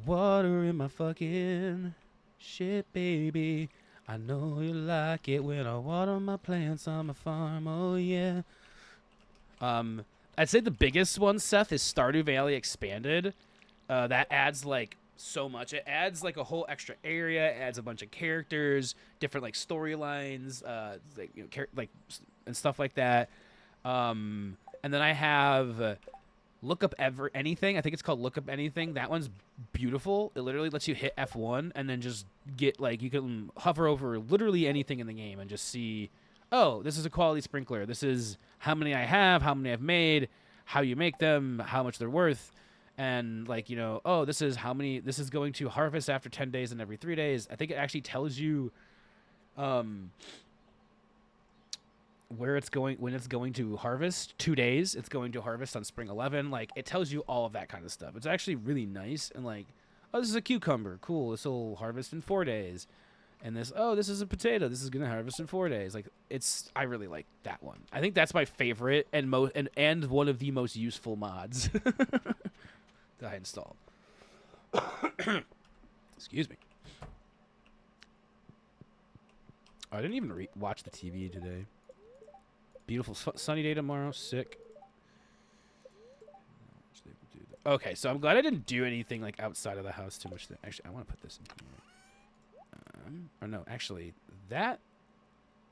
Watering my fucking shit, baby. I know you like it when I water my plants on my farm, oh yeah. I'd say the biggest one, Seth, is Stardew Valley Expanded. That adds, like, so much. It adds, like, a whole extra area. It adds a bunch of characters, different, like, storylines, like, you know, and stuff like that. And then I have Look Up Anything. I think it's called Look Up Anything. That one's beautiful. It literally lets you hit F1 and then just get, like, you can hover over literally anything in the game and just see, oh, this is a quality sprinkler. This is how many I have, how many I've made, how you make them, how much they're worth. And, like, you know, oh, this is going to harvest after 10 days and every 3 days. I think it actually tells you where it's going, when it's going to harvest. 2 days it's going to harvest on spring 11. Like, it tells you all of that kind of stuff. It's actually really nice. And, like, oh, this is a cucumber, cool, this will harvest in 4 days. And this, oh, this is a potato, this is gonna harvest in 4 days. Like, I really like that one. I think that's my favorite and one of the most useful mods that I installed. Excuse me. I didn't even watch the TV today. Beautiful sunny day tomorrow. Sick. Okay, so I'm glad I didn't do anything, like, outside of the house too much. Actually, I want to put this in here. Or no, actually,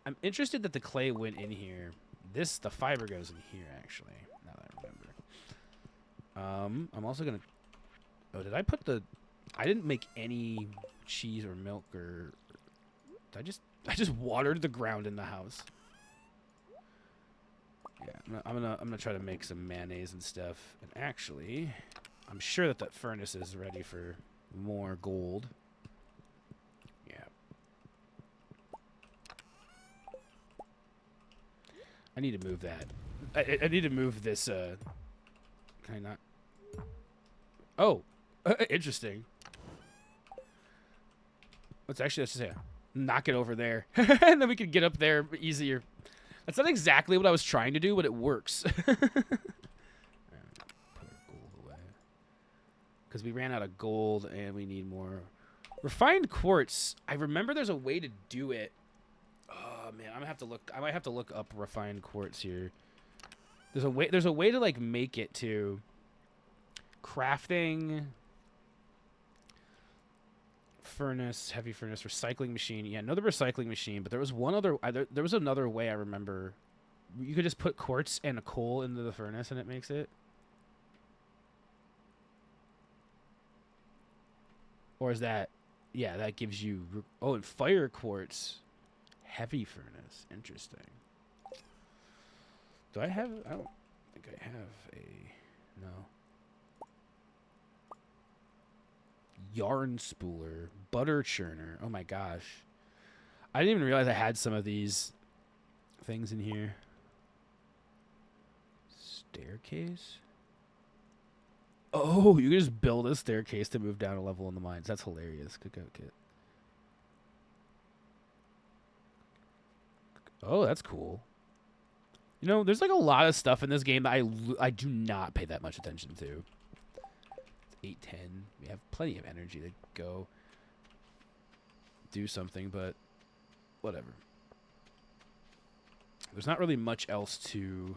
I'm interested that the clay went in here. The fiber goes in here, actually, now that I remember. I'm also going to... Oh, did I put I didn't make any cheese or milk or... I just watered the ground in the house. Yeah, I'm gonna try to make some mayonnaise and stuff. And actually, I'm sure that furnace is ready for more gold. Yeah. I need to move that. I need to move this. Can I not? Oh, interesting. Let's say Knock it over there. And then we can get up there easier. That's not exactly what I was trying to do, but it works. Put our gold away. Because we ran out of gold and we need more. Refined quartz. I remember there's a way to do it. Oh man, I'm gonna have to look. I might have to look up refined quartz here. There's a way to like make it to crafting, furnace, heavy furnace, recycling machine. Yeah, another recycling machine. But there was one other. There was another way I remember. You could just put quartz and a coal into the furnace and it makes it. Or is that? Yeah, that gives you. Oh, and fire quartz, heavy furnace. Interesting. Do I have? I don't think I have a. No. Yarn spooler, butter churner. Oh my gosh. I didn't even realize I had some of these things in here. Staircase? Oh, you can just build a staircase to move down a level in the mines. That's hilarious. Cookout kit. Oh, that's cool. You know, there's like a lot of stuff in this game that I do not pay that much attention to. 8:10. We have plenty of energy to go do something, but whatever. There's not really much else to.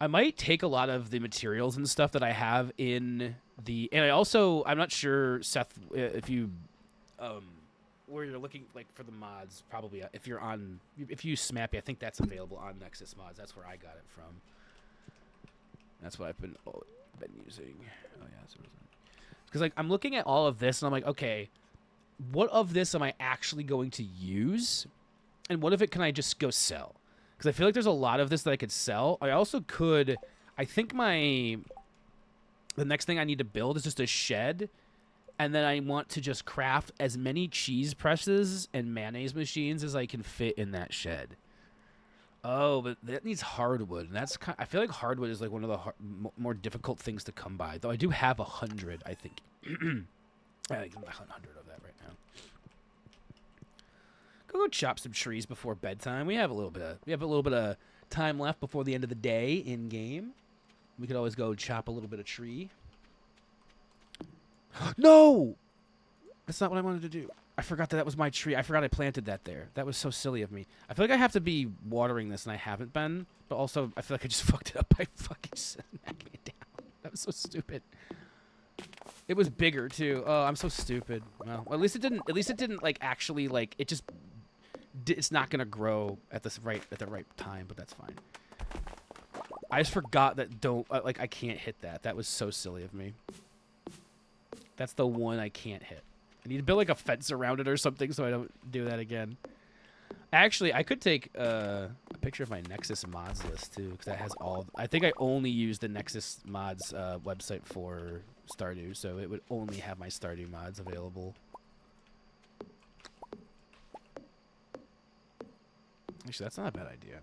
I might take a lot of the materials and stuff that I have in the, and I'm not sure, Seth, if you, where you're looking like for the mods, probably if you use Smappy, I think that's available on Nexus Mods. That's where I got it from. That's what I've been using. Oh yeah, because like I'm looking at all of this and I'm like, okay, what of this am I actually going to use, and what of it can I just go sell? Because I feel like there's a lot of this that I could sell. I also could. I think the next thing I need to build is just a shed, and then I want to just craft as many cheese presses and mayonnaise machines as I can fit in that shed. Oh, but that needs hardwood, and that's I feel like hardwood is like one of the more difficult things to come by. Though I do have 100, I think. I think I'm 100 of that right now. Go chop some trees before bedtime. We have a little bit of time left before the end of the day in game. We could always go chop a little bit of tree. No, that's not what I wanted to do. I forgot that was my tree. I forgot I planted that there. That was so silly of me. I feel like I have to be watering this, and I haven't been. But also, I feel like I just fucked it up by fucking smacking it down. That was so stupid. It was bigger too. Oh, I'm so stupid. Well, at least it didn't. At least it didn't like actually like it just. It's not gonna grow at the right time, but that's fine. I just forgot that like I can't hit that. That was so silly of me. That's the one I can't hit. I need to build like a fence around it or something so I don't do that again. Actually, I could take a picture of my Nexus mods list too, because that has all. I think I only use the Nexus mods website for Stardew, so it would only have my Stardew mods available. Actually, that's not a bad idea.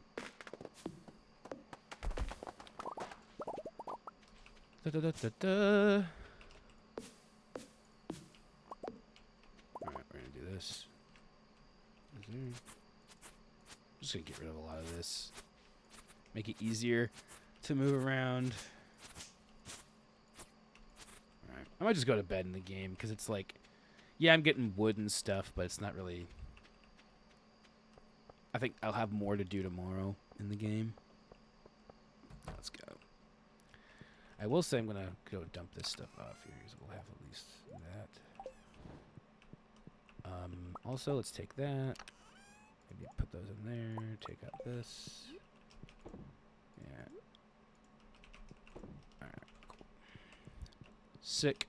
Alright, we're gonna do this. I'm just gonna get rid of a lot of this. Make it easier to move around. Alright, I might just go to bed in the game, because it's like, yeah, I'm getting wood and stuff, but it's not really. I think I'll have more to do tomorrow in the game. Let's go. I will say I'm going to go dump this stuff off here, because we'll have at least that. Also, let's take that. Maybe put those in there. Take out this. Yeah. Alright, cool. Sick.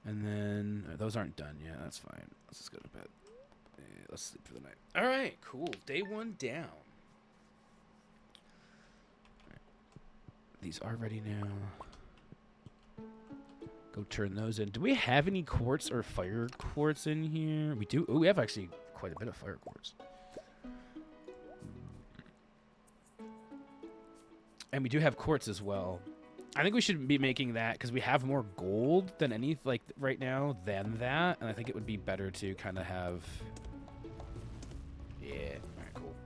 And then, those aren't done yet. That's fine. Let's just go to bed. Let's sleep for the night. All right, cool. Day one down. Right. These are ready now. Go turn those in. Do we have any quartz or fire quartz in here? We do. Oh, we have actually quite a bit of fire quartz. And we do have quartz as well. I think we should be making that because we have more gold than any, like, right now than that. And I think it would be better to kind of have... Yeah. All right, cool.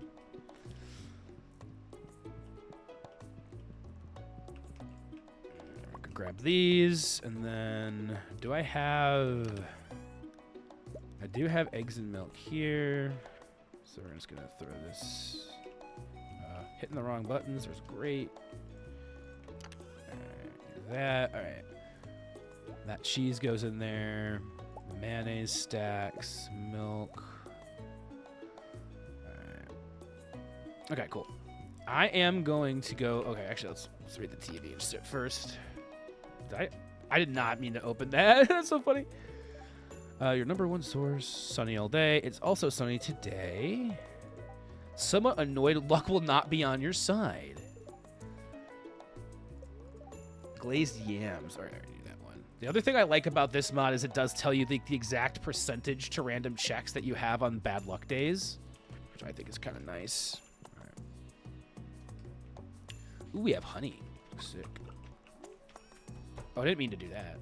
I could grab these. And then... Do I have... I do have eggs and milk here. So we're just going to throw this... hitting the wrong buttons. There's great. That. All right. That cheese goes in there. Mayonnaise stacks. Milk. All right. Okay, cool. I am going to go. Okay, actually, let's read the TV just at first. I did not mean to open that. That's so funny. Your number one source, sunny all day. It's also sunny today. Somewhat annoyed, luck will not be on your side. Glazed yams. All right, I already knew that one. The other thing I like about this mod is it does tell you the exact percentage to random checks that you have on bad luck days, which I think is kind of nice. All right. Ooh, we have honey. Sick. Oh, I didn't mean to do that.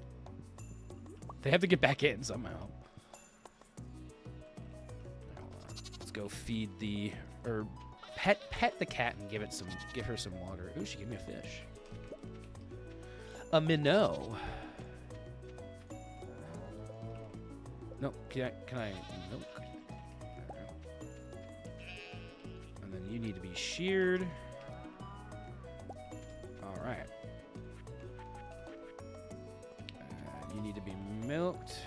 They have to get back in somehow. Let's go feed the... Or pet the cat and give her some water. Ooh, she gave me a fish. A minnow. No, can I milk? And then you need to be sheared. All right. You need to be milked.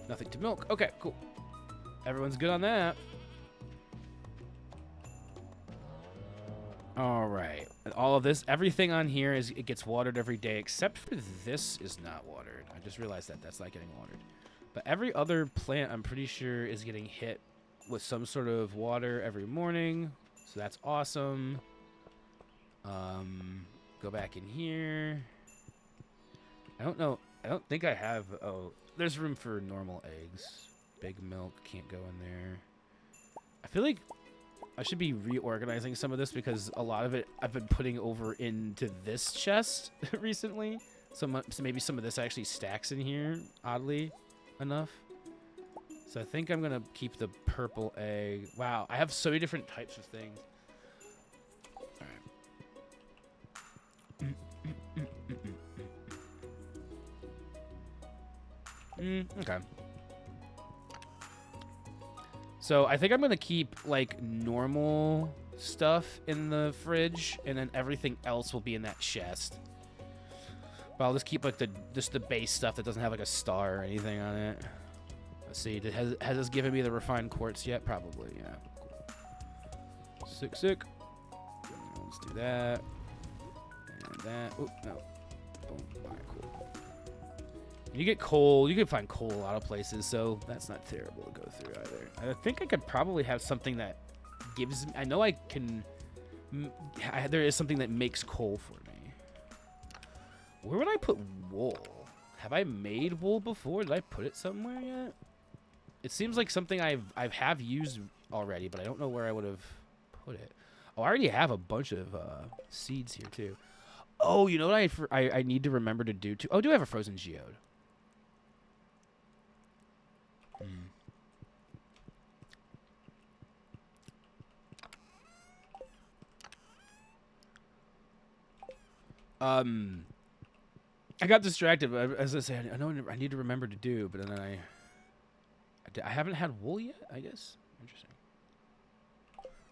Nothing to milk. Okay, cool. Everyone's good on that. All right. And all of this, everything on here it gets watered every day, except for this is not watered. I just realized that's not getting watered. But every other plant, I'm pretty sure, is getting hit with some sort of water every morning. So that's awesome. Go back in here. I don't know. I don't think I have... Oh, there's room for normal eggs. Big milk can't go in there. I feel like I should be reorganizing some of this because a lot of it I've been putting over into this chest recently. So maybe some of this actually stacks in here, oddly enough. So I think I'm going to keep the purple egg. Wow, I have so many different types of things. Okay. So I think I'm gonna keep like normal stuff in the fridge, and then everything else will be in that chest. But I'll just keep like the base stuff that doesn't have like a star or anything on it. Let's see. Has this given me the refined quartz yet? Probably. Yeah. Cool. Sick. Let's do that. And that. Oh no. Boom. All right, cool. You get coal. You can find coal a lot of places, so that's not terrible to go through either. I think I could probably have something that gives... I know I can... there is something that makes coal for me. Where would I put wool? Have I made wool before? Did I put it somewhere yet? It seems like something I have used already, but I don't know where I would have put it. Oh, I already have a bunch of seeds here, too. Oh, you know what I need to remember to do, too? Oh, do I have a frozen geode? I got distracted. As I said, I know I need to remember to do, but then I haven't had wool yet, I guess. Interesting.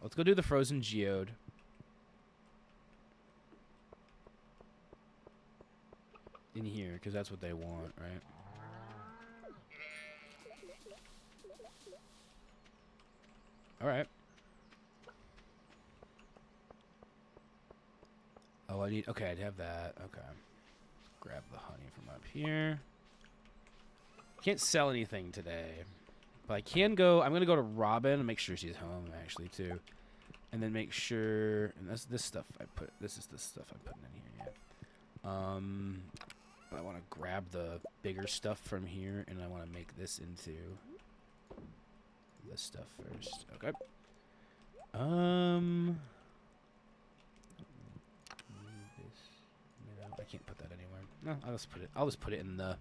Let's go do the frozen geode. In here, because that's what they want, right? All right. Oh, okay, I'd have that. Okay. Grab the honey from up here. Can't sell anything today. But I can go, I'm going to go to Robin and make sure she's home, actually, too. And then make sure, and this is the stuff I put in here, yeah. I want to grab the bigger stuff from here, and I want to make this into this stuff first. Okay. can't put that anywhere. No, I'll just put it in the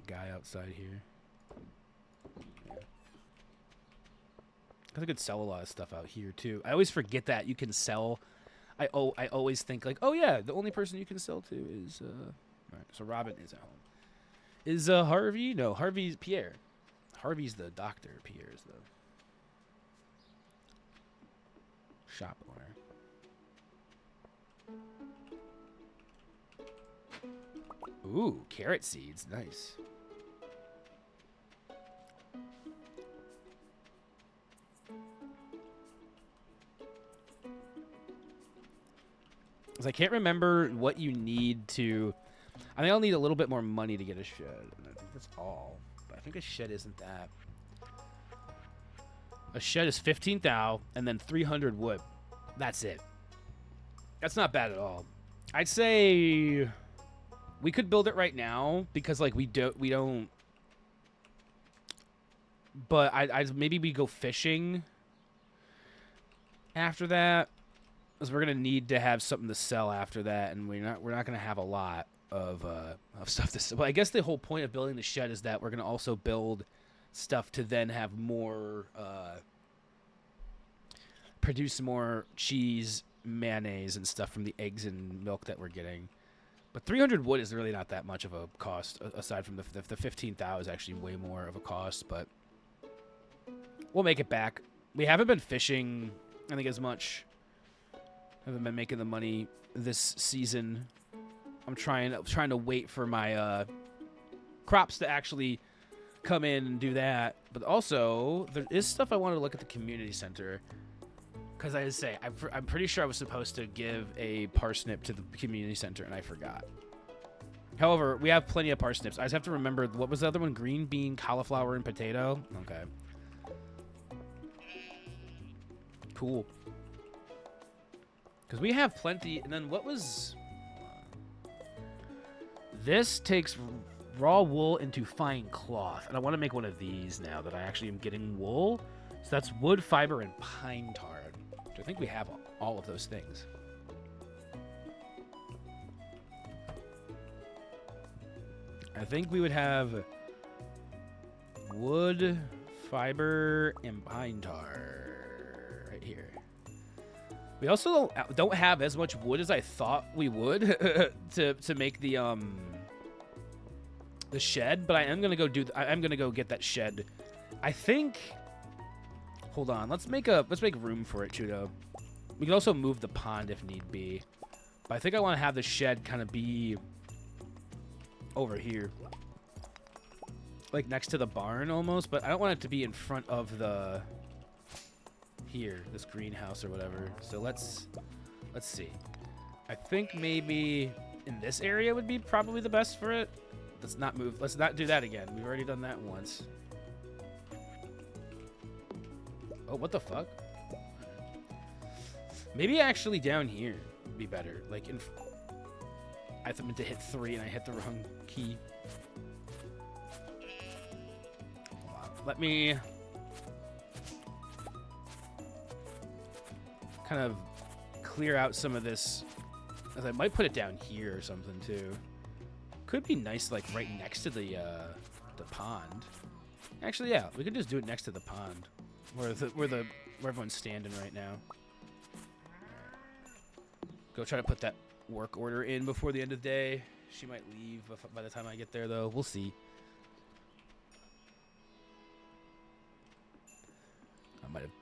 guy outside here. Yeah. I could sell a lot of stuff out here too. I always forget that you can sell. I always think like, oh yeah, the only person you can sell to is all right. So Robin is at home. Is Harvey? No, Harvey's Pierre. Harvey's the doctor. Pierre's the shop owner. Ooh, carrot seeds. Nice. I can't remember what you need to... I think I'll need a little bit more money to get a shed. And I think that's all. But I think a shed isn't that. A shed is 15 thou and then 300 wood. That's it. That's not bad at all. I'd say we could build it right now because like we don't. But I maybe we go fishing after that. Because we're gonna need to have something to sell after that, and we're not gonna have a lot of stuff to sell. Well, I guess the whole point of building the shed is that we're gonna also build stuff to then have more produce more cheese, mayonnaise, and stuff from the eggs and milk that we're getting. But 300 wood is really not that much of a cost, aside from the 15,000 is actually way more of a cost. But we'll make it back. We haven't been fishing, I think, as much. Haven't been making the money this season. I'm trying to wait for my crops to actually come in and do that. But also, there is stuff I want to look at the community center. Because I say, I'm pretty sure I was supposed to give a parsnip to the community center, and I forgot. However, we have plenty of parsnips. I just have to remember, what was the other one? Green bean, cauliflower, and potato? Okay. Cool. Because we have plenty, and then what was... This takes raw wool into fine cloth, and I want to make one of these now that I actually am getting wool. So that's wood, fiber, and pine tar. Which I think we have all of those things. I think we would have wood, fiber, and pine tar right here. We also don't have as much wood as I thought we would to make the shed, but I am gonna go I'm gonna go get that shed. I think. Hold on, let's make room for it, Chudo. We can also move the pond if need be, but I think I want to have the shed kind of be over here, like next to the barn almost. But I don't want it to be in front of the. Here, this greenhouse or whatever. So let's see. I think maybe in this area would be probably the best for it. Let's not move. Let's not do that again. We've already done that once. Oh, what the fuck? Maybe actually down here would be better. Like I meant to hit 3 and I hit the wrong key. Hold on. Let me kind of clear out some of this, as I might put it down here or something too. Could be nice, like right next to the pond. Actually, yeah, we could just do it next to the pond, where everyone's standing right now. Go try to put that work order in before the end of the day. She might leave by the time I get there, though. We'll see.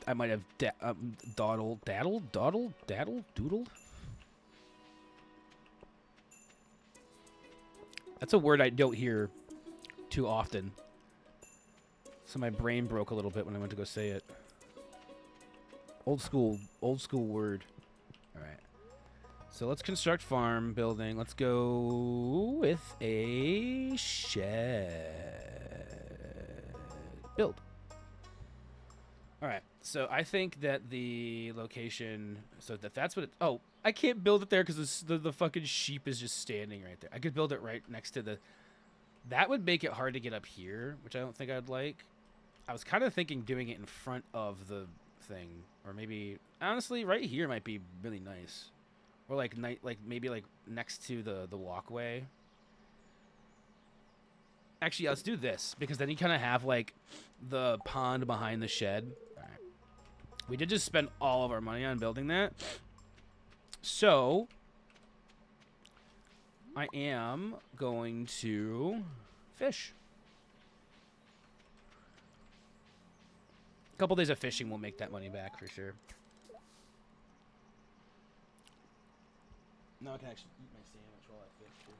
I might have doodled. That's a word I don't hear too often. So my brain broke a little bit when I went to go say it. Old school word. All right. So let's construct farm building. Let's go with a shed. Build. All right, so I think that the location, so that's what it, oh, I can't build it there because the fucking sheep is just standing right there. I could build it right next to the, that would make it hard to get up here, which I don't think I'd like. I was kind of thinking doing it in front of the thing, or maybe, honestly, right here might be really nice. or like maybe like next to the walkway. Actually, let's do this because then you kind of have like the pond behind the shed. All right. We did just spend all of our money on building that, so I am going to fish. A couple days of fishing will make that money back for sure. Now I can actually eat my sandwich while I fish too.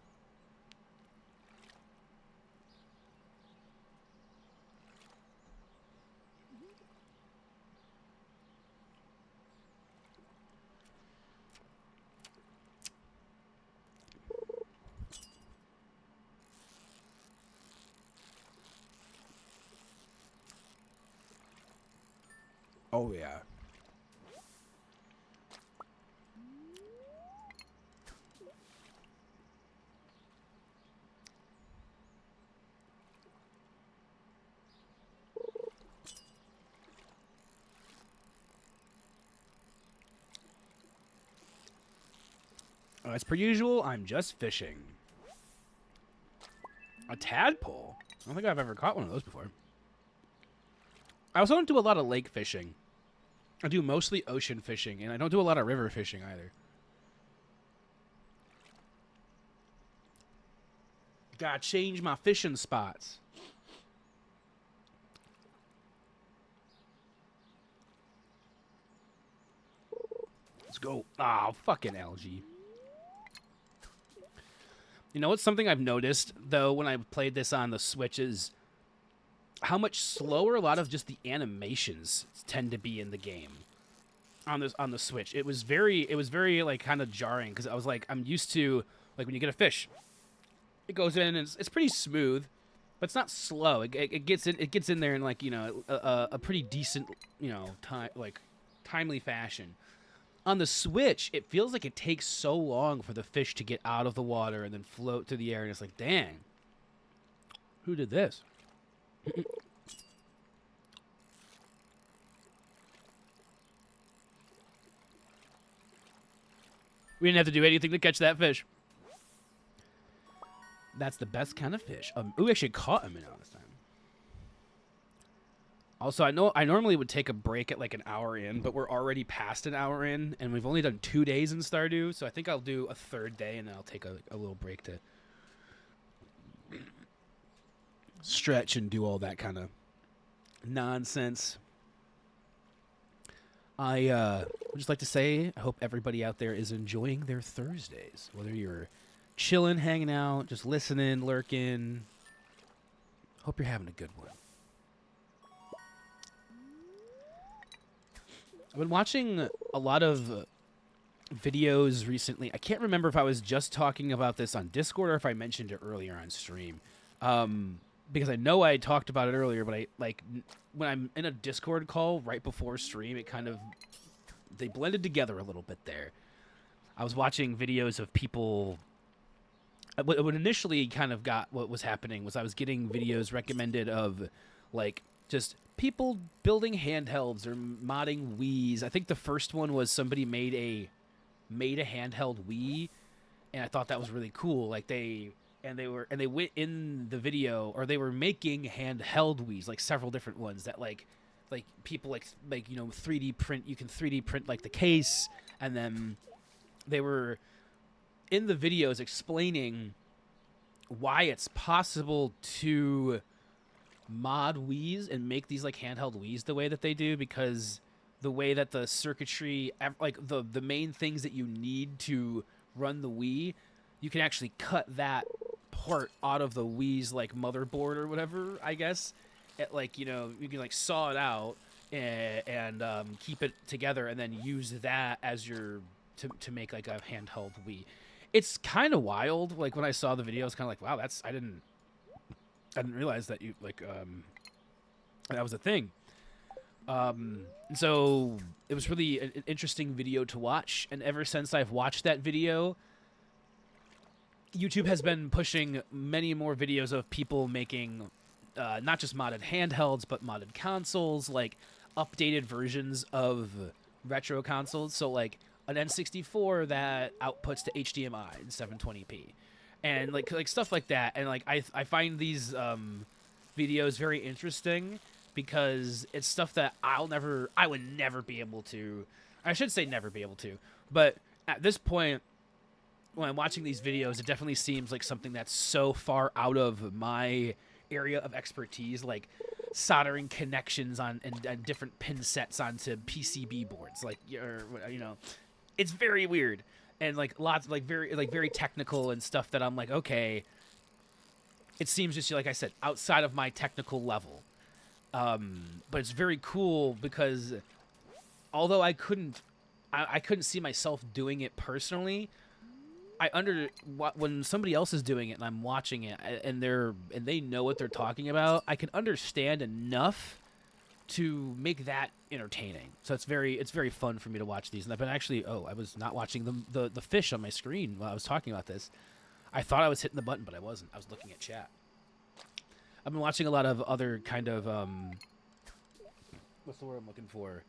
Oh yeah. As per usual, I'm just fishing. A tadpole? I don't think I've ever caught one of those before. I also don't do a lot of lake fishing. I do mostly ocean fishing, and I don't do a lot of river fishing either. Gotta change my fishing spots. Let's go. Ah, fucking algae. You know what's something I've noticed, though, when I played this on the Switch is how much slower a lot of just the animations tend to be in the game on the Switch. It was very like kind of jarring because I was like, I'm used to like when you get a fish, it goes in and it's pretty smooth, but it's not slow. It gets in there in like, you know, a pretty decent, you know, timely fashion. On the Switch, it feels like it takes so long for the fish to get out of the water and then float through the air, and it's like, dang, who did this? We didn't have to do anything to catch that fish. That's the best kind of fish. We actually caught him in this time. Also, I know I normally would take a break at like an hour in, but we're already past an hour in, and we've only done 2 days in Stardew, so I think I'll do a third day, and then I'll take a little break to stretch and do all that kind of nonsense. I would just like to say I hope everybody out there is enjoying their Thursdays, whether you're chilling, hanging out, just listening, lurking. Hope you're having a good one. I've been watching a lot of videos recently. I can't remember if I was just talking about this on Discord or if I mentioned it earlier on stream. Because I know I talked about it earlier, but I like when I'm in a Discord call right before stream, it kind of they blended together a little bit there. I was watching videos of people. What initially kind of got what was happening was I was getting videos recommended of like just people building handhelds or modding Wiis. I think the first one was somebody made a handheld Wii, and I thought that was really cool. Like they went in the video, or they were making handheld Wiis, like several different ones that like people like you know 3D print. You can 3D print like the case, and then they were in the videos explaining why it's possible to mod Wiis and make these like handheld Wiis the way that they do, because the way that the circuitry, like the main things that you need to run the Wii, you can actually cut that part out of the Wii's like motherboard or whatever, I guess. Like, you know, you can like saw it out and keep it together and then use that as your to make like a handheld Wii. It's kind of wild. Like when I saw the video, I was kind of like, wow, that's I didn't realize that you like that was a thing. So it was really an interesting video to watch, and ever since I've watched that video, YouTube has been pushing many more videos of people making not just modded handhelds, but modded consoles, like updated versions of retro consoles. So like an N64 that outputs to HDMI in 720p, and like stuff like that. And like I find these videos very interesting because it's stuff that I would never be able to. I should say never be able to, but at this point, when I'm watching these videos, it definitely seems like something that's so far out of my area of expertise, like soldering connections on and different pin sets onto PCB boards, like it's very weird and like lots like very technical and stuff that I'm like, okay, it seems just like I said outside of my technical level, but it's very cool because although I couldn't see myself doing it personally. When somebody else is doing it and I'm watching it and they know what they're talking about, I can understand enough to make that entertaining. So it's very fun for me to watch these. And I've been I was not watching the fish on my screen while I was talking about this. I thought I was hitting the button, but I wasn't. I was looking at chat. I've been watching a lot of other kind of what's the word I'm looking for?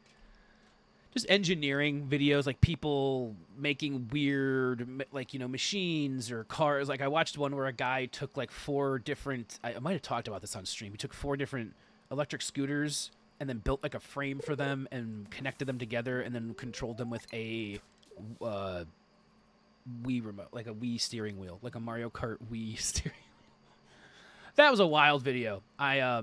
Just engineering videos, like people making weird, like, machines or cars. Like I watched one where a guy took like 4 different, I might have talked about this on stream. He took 4 different electric scooters and then built like a frame for them and connected them together and then controlled them with a Wii remote, like a Wii steering wheel, like a Mario Kart Wii steering wheel. That was a wild video. That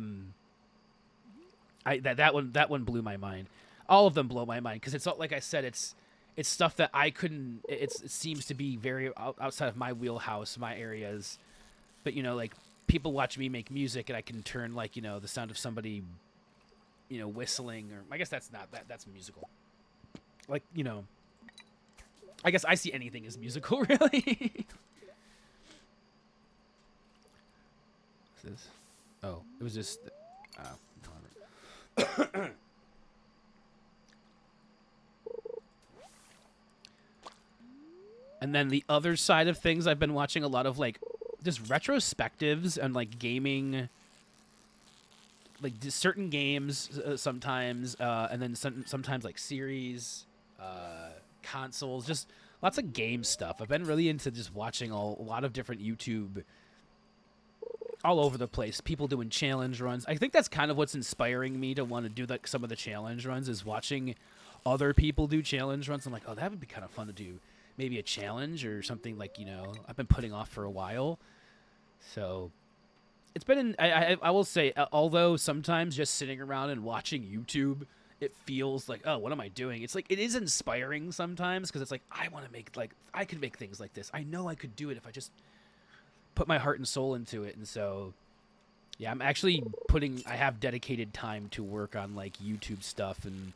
one blew my mind. All of them blow my mind because it's like I said, it's stuff that I couldn't. It seems to be very outside of my wheelhouse, my areas. But like people watch me make music, and I can turn like the sound of somebody, whistling, or I guess that's not that's musical. Like I guess I see anything as musical, really. What's this? Oh, it was just. And then the other side of things, I've been watching a lot of like just retrospectives and like gaming, like certain games sometimes, and then sometimes like series, consoles, just lots of game stuff. I've been really into just watching a lot of different YouTube all over the place. People doing challenge runs. I think that's kind of what's inspiring me to want to do like some of the challenge runs is watching other people do challenge runs. I'm like, oh, that would be kind of fun to do. Maybe a challenge or something like, I've been putting off for a while. So it's been, I will say, although sometimes just sitting around and watching YouTube, it feels like, oh, what am I doing? It's like, it is inspiring sometimes because it's like, I want to make, like, I could make things like this. I know I could do it if I just put my heart and soul into it. And so, yeah, I'm actually I have dedicated time to work on like YouTube stuff and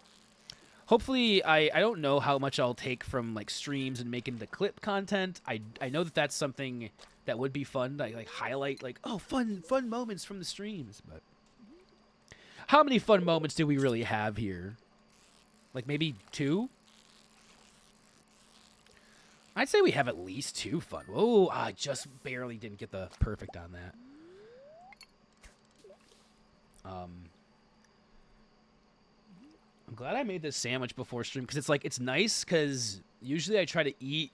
hopefully, I don't know how much I'll take from like streams and making the clip content. I know that that's something that would be fun. Like highlight like fun moments from the streams. But how many fun moments do we really have here? Like maybe 2. I'd say we have at least 2 fun. Oh, I just barely didn't get the perfect on that. I'm glad I made this sandwich before stream because it's nice because usually I try to eat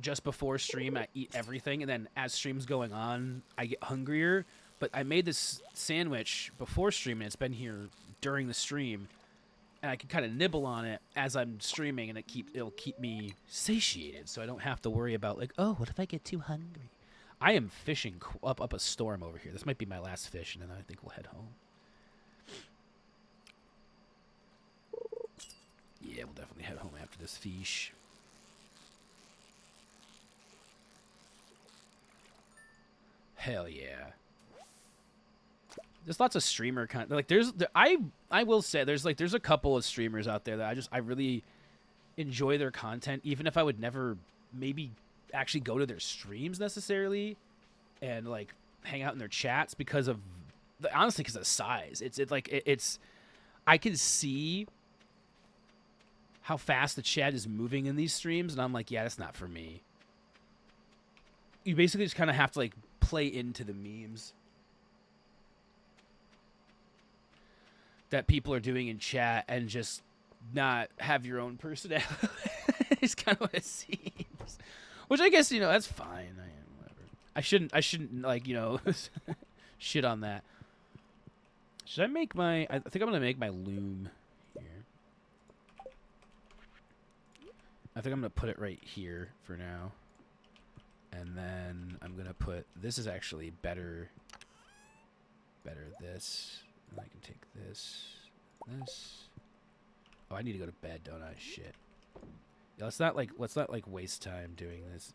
just before stream. I eat everything, and then as stream's going on, I get hungrier. But I made this sandwich before stream, and it's been here during the stream, and I can kind of nibble on it as I'm streaming, and it'll keep me satiated, so I don't have to worry about like, oh, what if I get too hungry? I am fishing up a storm over here. This might be my last fish, and then I think we'll head home. Yeah, we'll definitely head home after this fish. Hell yeah. There's lots of streamer content. Like I will say there's a couple of streamers out there that I really enjoy their content, even if I would never maybe actually go to their streams necessarily and like hang out in their chats because of honestly because of size. It's I can see how fast the chat is moving in these streams, and I'm like, yeah, that's not for me. You basically just kind of have to like play into the memes that people are doing in chat and just not have your own personality. It's kind of what it seems. Which I guess, that's fine. Whatever. I shouldn't like, shit on that. Should I make my... I think I'm going to make my loom here. I think I'm going to put it right here for now. And then I'm going to put... This is actually better this. And I can take this. Oh, I need to go to bed, don't I? Shit. Yeah, let's not waste time doing this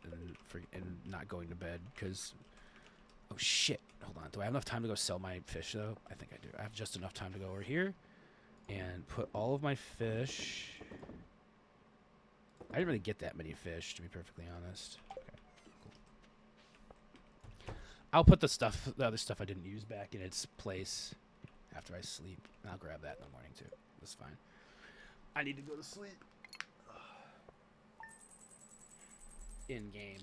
and not going to bed, because... Oh, shit. Hold on. Do I have enough time to go sell my fish, though? I think I do. I have just enough time to go over here and put all of my fish... I didn't really get that many fish, to be perfectly honest. Okay, cool. I'll put the other stuff I didn't use back in its place after I sleep. And I'll grab that in the morning, too. That's fine. I need to go to sleep. In-game.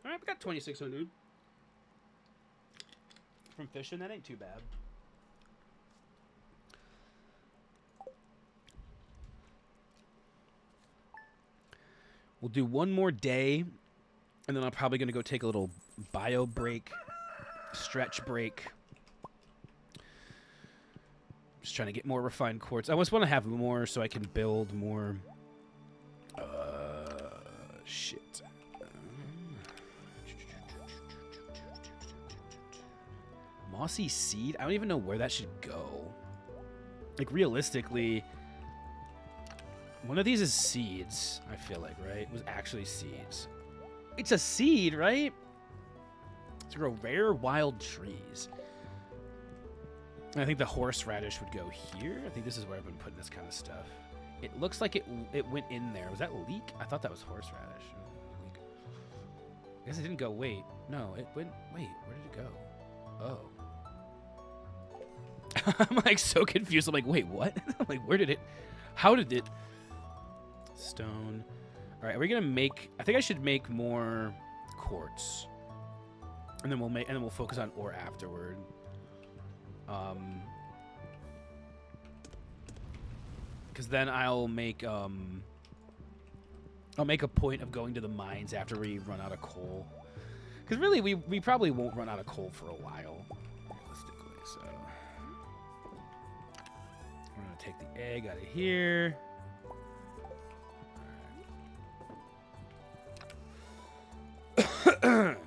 Alright, we got 2,600. From fishing, that ain't too bad. We'll do one more day, and then I'm probably going to go take a little bio break, stretch break. Just trying to get more refined quartz. I just want to have more so I can build more. Shit. Mossy seed? I don't even know where that should go. Like, realistically, one of these is seeds, I feel like, right? It was actually seeds. It's a seed, right? To grow rare wild trees. And I think the horseradish would go here. I think this is where I've been putting this kind of stuff. It looks like it went in there. Was that leek? I thought that was horseradish. Leek. I guess it didn't go. Wait. No, it went... Wait, where did it go? Oh. I'm like so confused. I'm like, wait, what? I'm like, where did it... How did it... Stone. All right, are we gonna make... I think I should make more quartz. And then we'll focus on ore afterward. Because then I'll make a point of going to the mines after we run out of coal. Because really, we probably won't run out of coal for a while, realistically. So we're gonna take the egg out of here.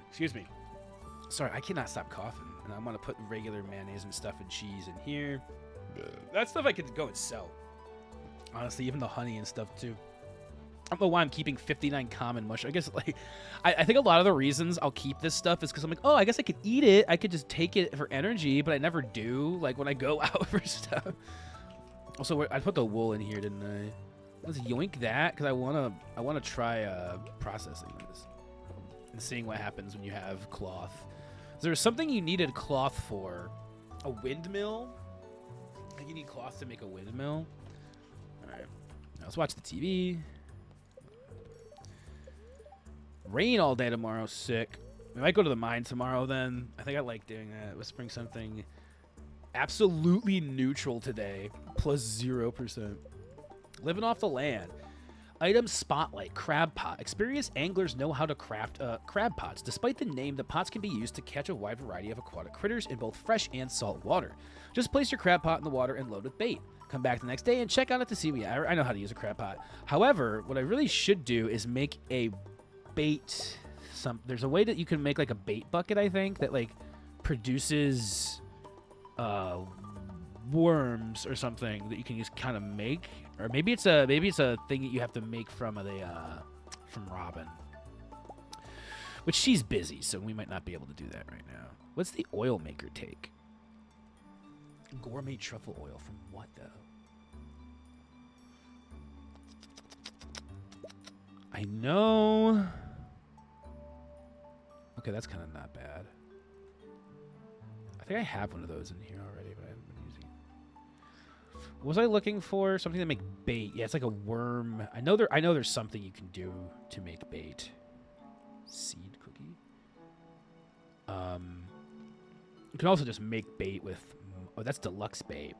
Excuse me. Sorry, I cannot stop coughing. And I'm going to put regular mayonnaise and stuff and cheese in here. That stuff I could go and sell. Honestly, even the honey and stuff, too. I don't know why I'm keeping 59 common mush. I guess, like, I think a lot of the reasons I'll keep this stuff is because I'm like, oh, I guess I could eat it. I could just take it for energy, but I never do, like, when I go out for stuff. Also, I put the wool in here, didn't I? Let's yoink that, because I wanna try processing this. And seeing what happens when you have cloth. There was something you needed cloth for. A windmill? I think you need cloth to make a windmill. Alright. Now let's watch the TV. Rain all day tomorrow. Sick. We might go to the mine tomorrow then. I think I like doing that. Let's bring something absolutely neutral today. Plus 0%. Living off the land. Item Spotlight, Crab Pot. Experienced anglers know how to craft crab pots. Despite the name, the pots can be used to catch a wide variety of aquatic critters in both fresh and salt water. Just place your crab pot in the water and load with bait. Come back the next day and check on it to see me. I know how to use a crab pot. However, what I really should do is make a bait. There's a way that you can make like a bait bucket, I think, that like produces worms or something that you can just kind of make. Or maybe it's a thing that you have to make from Robin. Which she's busy, so we might not be able to do that right now. What's the oil maker take? Gourmet truffle oil from what though? I know. Okay, that's kind of not bad. I think I have one of those in here already, but I haven't been using it. What was I looking for? Something to make bait. Yeah, it's like a worm. I know there's something you can do to make bait. Seed cookie. You can also just make bait with... Oh, that's deluxe bait.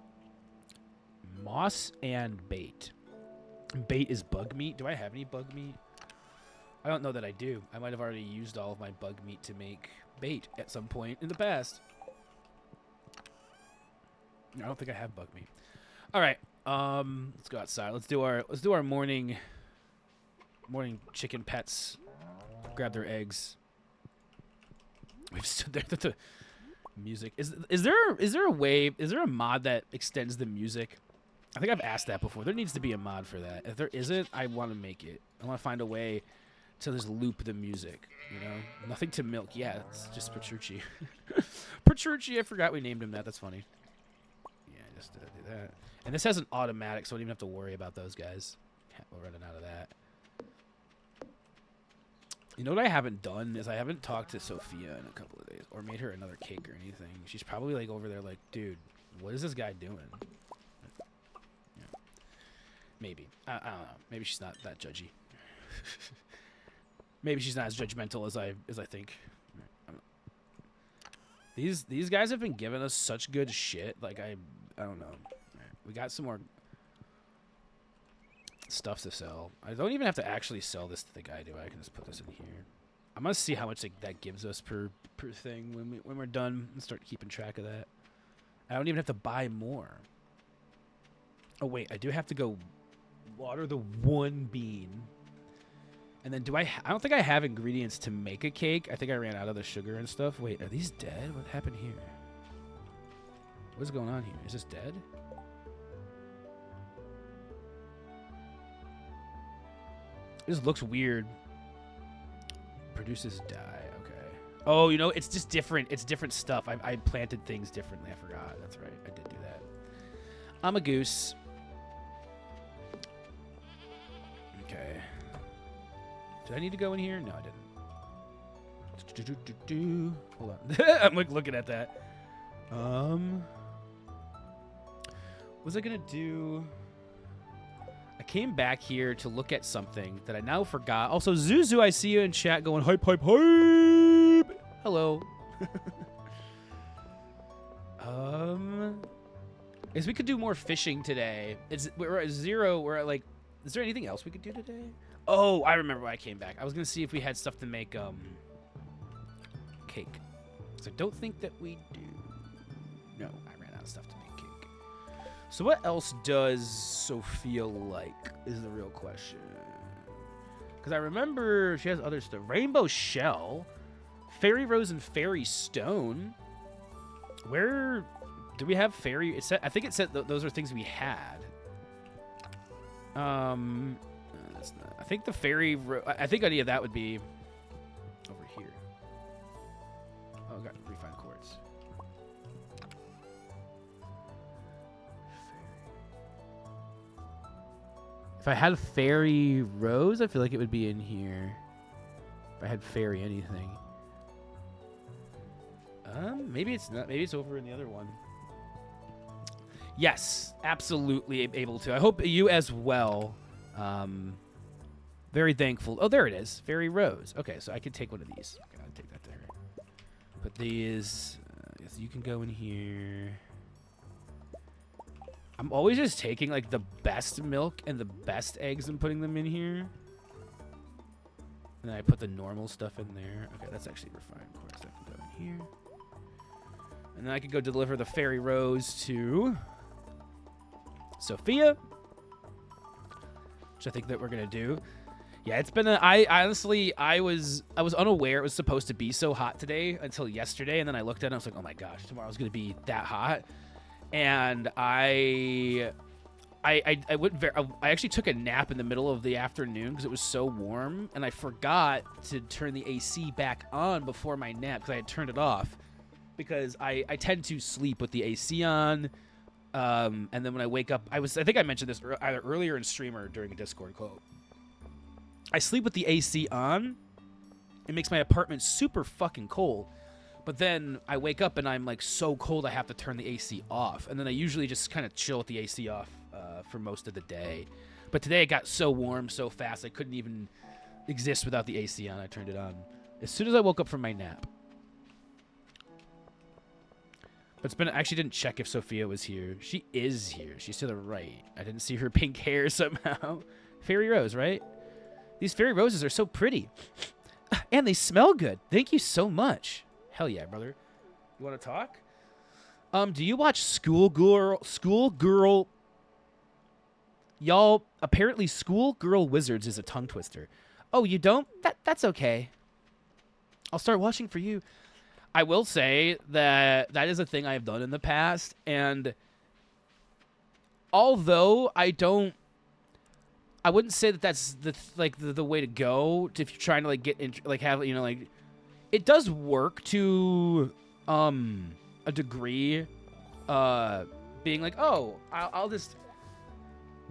Moss and bait. Bait is bug meat. Do I have any bug meat? I don't know that I do. I might have already used all of my bug meat to make bait at some point in the past. I don't think I have bug meat. All right. Let's go outside. Let's do our morning chicken pets. Grab their eggs. We've stood there. The music is there a way? Is there a mod that extends the music? I think I've asked that before. There needs to be a mod for that. If there isn't, I want to make it. I want to find a way to just loop the music. You know, nothing to milk. Yeah, it's just Petrucci. Petrucci. I forgot we named him that. That's funny. Yeah, just do that. And this has an automatic, so I don't even have to worry about those guys. We're running out of that. You know what I haven't done is I haven't talked to Sophia in a couple of days or made her another cake or anything. She's probably like over there like, dude, what is this guy doing? Yeah. Maybe. I don't know. Maybe she's not that judgy. Maybe she's not as judgmental as I think. These guys have been giving us such good shit. Like I don't know. We got some more stuff to sell. I don't even have to actually sell this to the guy, do I? I can just put this in here. I'm gonna see how much that gives us per thing when we're done and start keeping track of that. I don't even have to buy more. Oh wait, I do have to go water the one bean. And then I don't think I have ingredients to make a cake. I think I ran out of the sugar and stuff. Wait, are these dead? What happened here? What's going on here? Is this dead? This looks weird. Produces dye. Okay. Oh, you know, it's just different. It's different stuff. I planted things differently. I forgot. That's right. I did do that. I'm a goose. Okay. Did I need to go in here? No, I didn't. Hold on. I'm like looking at that. What was I gonna do? I came back here to look at something that I now forgot. Also, Zuzu, I see you in chat going hype, hype, hype. Hello. Guess we could do more fishing today. We're at 0. We're at like. Is there anything else we could do today? Oh, I remember why I came back. I was gonna see if we had stuff to make cake. So I don't think that we do. No, I ran out of stuff to make cake. So what else does Sophia like is the real question. Because I remember she has other stuff. Rainbow Shell, Fairy Rose and Fairy Stone. Where do we have Fairy? It said, I think it said those are things we had. That's not, I think the Fairy... I think any of that would be over here. Oh, got refined quartz. If I had Fairy Rose, I feel like it would be in here. If I had Fairy anything. Maybe it's not. Maybe it's over in the other one. Yes, absolutely able to. I hope you as well. Very thankful. Oh, there it is. Fairy Rose. Okay, so I can take one of these. Okay, I'll take that there. Put these. Yes, you can go in here. I'm always just taking like the best milk and the best eggs and putting them in here. And then I put the normal stuff in there. Okay, that's actually refined quartz. That can go in here. And then I could go deliver the Fairy Rose to Sophia, which I think that we're gonna do. Yeah, it's been I was unaware it was supposed to be so hot today until yesterday, and then I looked at it and I was like, oh my gosh, tomorrow's gonna be that hot. And I actually took a nap in the middle of the afternoon because it was so warm, and I forgot to turn the AC back on before my nap because I had turned it off. Because I tend to sleep with the AC on, and then when I wake up, I think I mentioned this either earlier in stream or during a Discord call. I sleep with the AC on. It makes my apartment super fucking cold. But then I wake up and I'm like so cold I have to turn the AC off. And then I usually just kind of chill with the AC off for most of the day. But today it got so warm so fast I couldn't even exist without the AC on. I turned it on as soon as I woke up from my nap. It's been, I actually didn't check if Sophia was here. She is here. She's to the right. I didn't see her pink hair somehow. Fairy rose, right? These fairy roses are so pretty. And they smell good. Thank you so much. Hell yeah, brother. You want to talk? Do you watch Schoolgirl? Y'all, apparently Schoolgirl Wizards is a tongue twister. Oh, you don't? That's okay. I'll start watching for you. I will say that that is a thing I have done in the past, and although I wouldn't say that that's the way to go if you're trying to like get have like it does work to a degree, being like, oh, I'll just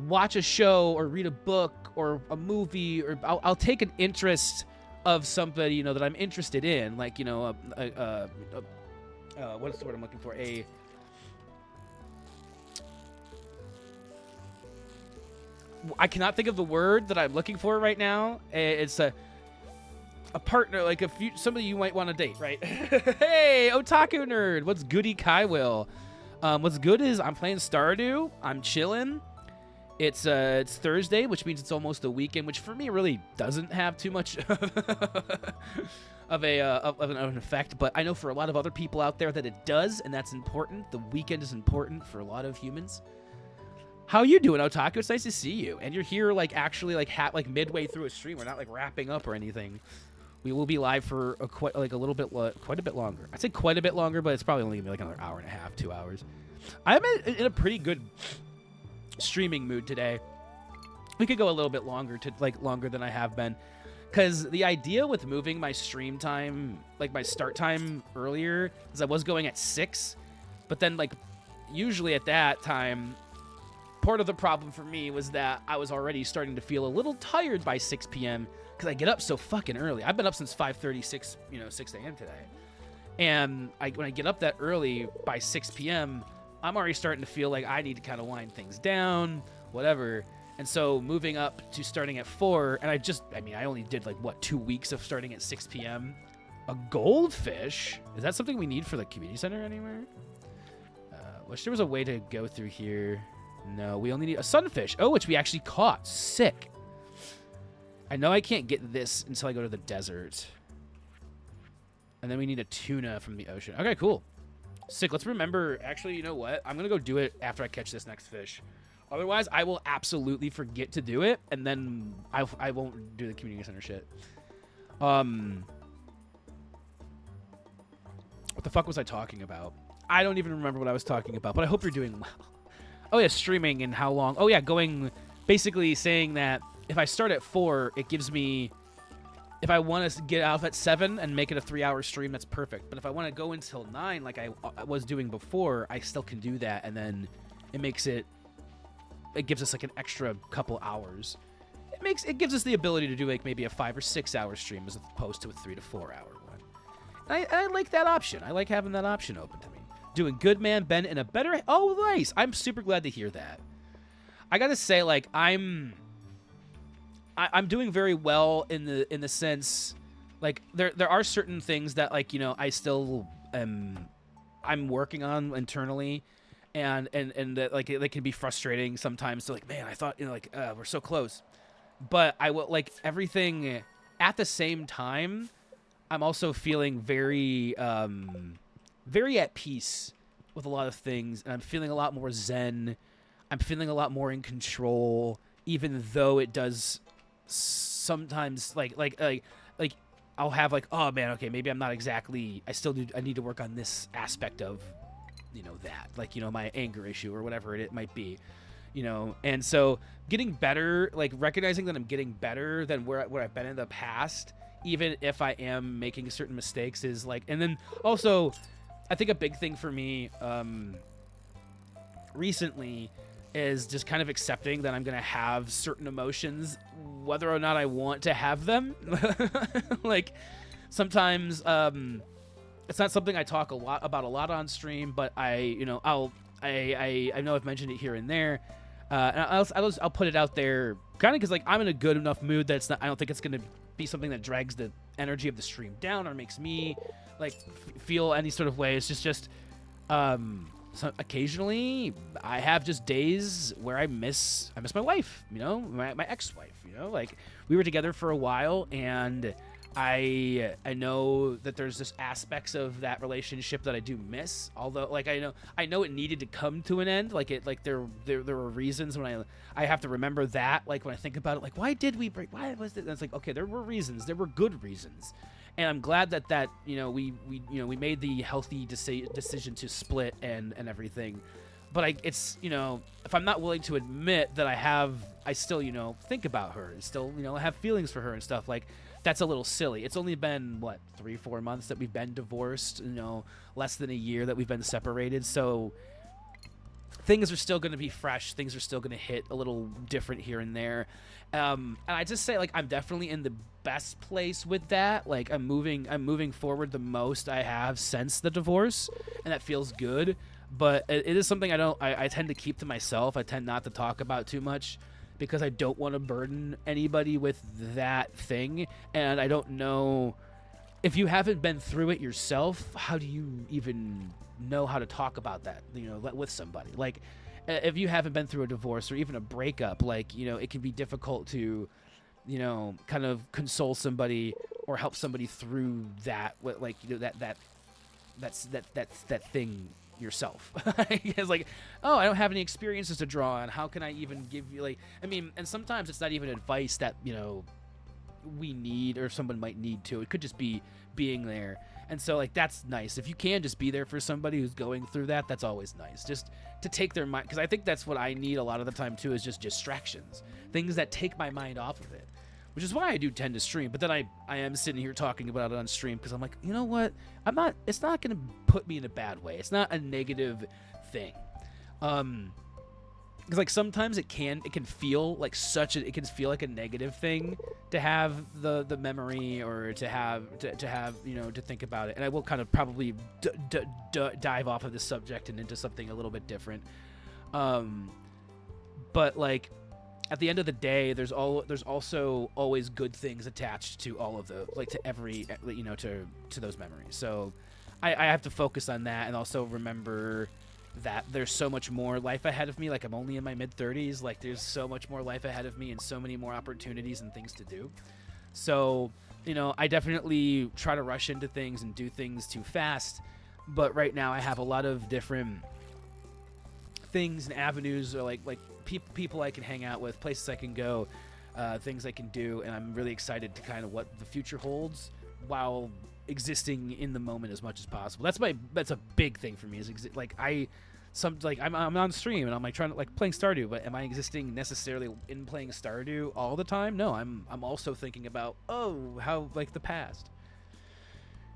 watch a show or read a book or a movie, or I'll take an interest of somebody, that I'm interested in, like, what's the word I'm looking for? I cannot think of the word that I'm looking for right now. It's a partner, like somebody you might want to date, right? Hey, Otaku Nerd, what's goody, Kai Will? What's good is I'm playing Stardew. I'm chilling. It's Thursday, which means it's almost the weekend, which for me really doesn't have too much of an effect. But I know for a lot of other people out there that it does, and that's important. The weekend is important for a lot of humans. How you doing, Otaku? It's nice to see you. And you're here, like, actually, like midway through a stream. We're not like wrapping up or anything. We will be live for quite a bit longer. I'd say quite a bit longer, but it's probably only gonna be like another hour and a half, 2 hours. I'm in a pretty good streaming mood today. We could go a little bit longer longer than I have been, because the idea with moving my stream time, like my start time earlier, is I was going at 6, but then like usually at that time, part of the problem for me was that I was already starting to feel a little tired by 6 p.m. because I get up so fucking early. I've been up since 5:30, 6 a.m. today, and when I get up that early by 6 p.m. I'm already starting to feel like I need to kind of wind things down, whatever. And so moving up to starting at 4, and I only did 2 weeks of starting at 6 p.m. A goldfish? Is that something we need for the community center anywhere? Wish there was a way to go through here. No, we only need a sunfish. Oh, which we actually caught. Sick. I know I can't get this until I go to the desert. And then we need a tuna from the ocean. Okay, cool. Sick. Let's remember. Actually, you know what? I'm going to go do it after I catch this next fish. Otherwise, I will absolutely forget to do it, and then I won't do the community center shit. What the fuck was I talking about? I don't even remember what I was talking about, but I hope you're doing well. Oh, yeah, streaming and how long. Oh, yeah, basically saying that if I start at 4, it gives me... If I want to get out at 7 and make it a 3-hour stream, that's perfect. But if I want to go until 9, like I was doing before, I still can do that. And then it makes it... It gives us like an extra couple hours. It gives us the ability to do like maybe a 5 or 6 hour stream as opposed to a 3 to 4 hour one. And I like that option. I like having that option open to me. Doing good, man. Ben in a better... Oh, nice. I'm super glad to hear that. I gotta say, like, I'm doing very well in the sense, like, there are certain things that, like, I still I'm working on internally, and that, like, they can be frustrating sometimes. So, like, man, I thought, we're so close, but I will, like, everything at the same time. I'm also feeling very very at peace with a lot of things, and I'm feeling a lot more zen. I'm feeling a lot more in control, even though it does sometimes like I'll have like, oh man, okay, maybe I'm not exactly, I need to work on this aspect of that, like my anger issue or whatever it might be, and so getting better, like recognizing that I'm getting better than where I've been in the past, even if I am making certain mistakes, is like, and then also I think a big thing for me recently is just kind of accepting that I'm going to have certain emotions, whether or not I want to have them. Like, sometimes it's not something I talk about a lot on stream, but I know I've mentioned it here and there. And I'll put it out there kind of because, like, I'm in a good enough mood that I don't think it's going to be something that drags the energy of the stream down or makes me, like, feel any sort of way. It's just So occasionally I have just days where I miss my wife, my ex-wife, like we were together for a while, and I know that there's just aspects of that relationship that I do miss. Although, like, I know it needed to come to an end. Like there were reasons when I have to remember that. Like when I think about it, like why did we break? Why was it? And it's like, okay, there were reasons. There were good reasons, and I'm glad that we made the healthy decision to split and everything. But it's if I'm not willing to admit that I still think about her and still have feelings for her and stuff, like that's a little silly. It's only been what 3-4 months that we've been divorced, less than a year that we've been separated, so things are still going to be fresh. Things are still going to hit a little different here and there. And I just say, like, I'm definitely in the best place with that. Like, I'm moving forward the most I have since the divorce, and that feels good. But it is something I tend to keep to myself. I tend not to talk about too much because I don't want to burden anybody with that thing. And I don't know, if you haven't been through it yourself, how do you even know how to talk about that, with somebody? Like, if you haven't been through a divorce or even a breakup, like, it can be difficult to, kind of console somebody or help somebody through that, like, that thing yourself. It's like, oh, I don't have any experiences to draw on. How can I even give you, like, I mean, and sometimes it's not even advice that, we need or someone might need to. It could just be being there. And so, like, that's nice. If you can just be there for somebody who's going through that, that's always nice. Just to take their mind, because I think that's what I need a lot of the time too, is just distractions, things that take my mind off of it, which is why I do tend to stream. But then I am sitting here talking about it on stream because I'm like, you know what? It's not going to put me in a bad way. It's not a negative thing. Because, like, sometimes it can feel like a negative thing to have the memory, or to have to think about it. And I will kind of probably dive off of this subject and into something a little bit different. But, like, at the end of the day, there's also always good things attached to all of the, like, to every to those memories. So I have to focus on that, and also remember that there's so much more life ahead of me. Like, I'm only in my mid-30s. Like, there's so much more life ahead of me and so many more opportunities and things to do. So, I definitely try to rush into things and do things too fast. But right now I have a lot of different things and avenues, or like people I can hang out with, places I can go, things I can do. And I'm really excited to kind of what the future holds while existing in the moment as much as possible. That's a big thing for me, is I'm on stream and I'm like trying to, like, playing Stardew, but am I existing necessarily in playing Stardew all the time? No, I'm also thinking about, how, like, the past.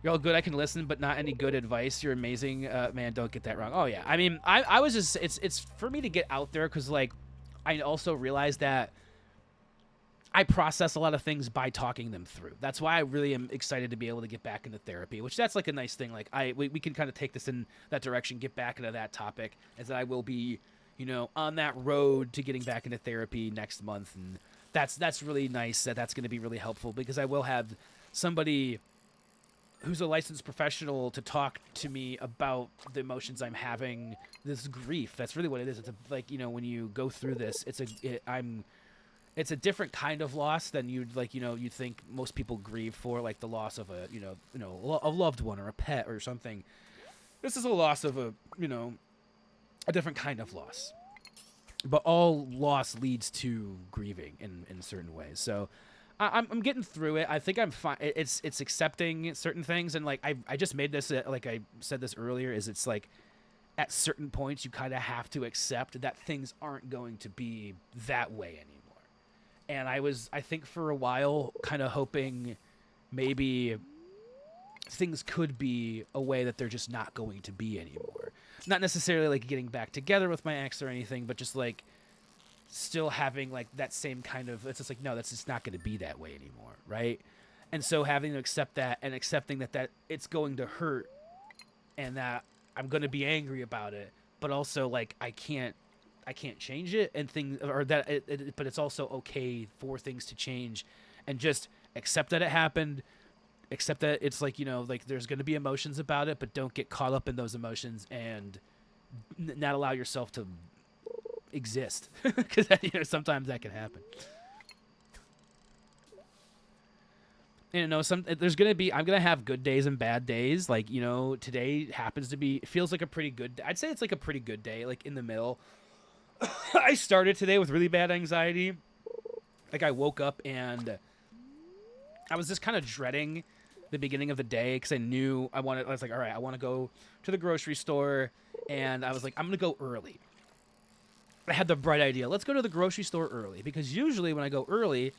You're all good. I can listen, but not any good advice. You're amazing, man. Don't get that wrong. Oh yeah, I mean, I was just, it's for me to get out there, because, like, I also realized that I process a lot of things by talking them through. That's why I really am excited to be able to get back into therapy, which that's, like, a nice thing. Like, we can kind of take this in that direction, get back into that topic, as that I will be, on that road to getting back into therapy next month. And that's really nice. That's going to be really helpful, because I will have somebody who's a licensed professional to talk to me about the emotions I'm having, this grief. That's really what it is. It's like, when you go through this, it's a different kind of loss than you'd think most people grieve for, like the loss of a loved one or a pet or something. This is a loss of a different kind of loss. But all loss leads to grieving in certain ways. So I'm getting through it. I think I'm fine. It's accepting certain things, and, like, I just made this, like I said this earlier, is it's like, at certain points you kind of have to accept that things aren't going to be that way anymore. And I think for a while kind of hoping maybe things could be a way that they're just not going to be anymore. Not necessarily, like, getting back together with my ex or anything, but just, like, still having, like, that same kind of, it's just like, no, that's just not going to be that way anymore, right? And so having to accept that, and accepting that it's going to hurt, and that I'm going to be angry about it, but also, like, I can't change it, and things, or that but it's also okay for things to change, and just accept that it happened, Except that it's like, like there's going to be emotions about it, but don't get caught up in those emotions and not allow yourself to exist, because sometimes that can happen. There's gonna be, I'm gonna have good days and bad days. Like, today happens to be, it feels like a pretty good, I'd say it's like a pretty good day, like in the middle. I started today with really bad anxiety. Like, I woke up and I was just kind of dreading the beginning of the day, because I was like, all right, I want to go to the grocery store, and I was like, I'm gonna go early. I had the bright idea, let's go to the grocery store early, because usually when I go early,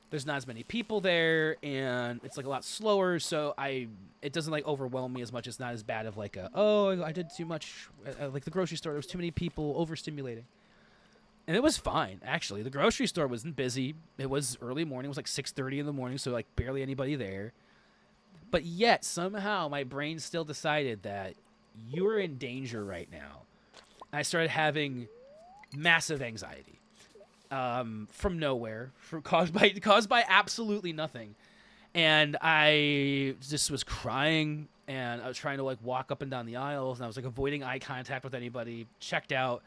there's not as many people there, and it's like a lot slower, so it doesn't like overwhelm me as much. It's not as bad of like I did too much, like the grocery store, there was too many people, overstimulating. And it was fine, actually. The grocery store wasn't busy. It was early morning. It was like 6:30 in the morning, so like barely anybody there. But yet, somehow, my brain still decided that you're in danger right now. And I started having massive anxiety, from nowhere, caused by absolutely nothing. And I just was crying, and I was trying to like walk up and down the aisles, and I was like avoiding eye contact with anybody. Checked out,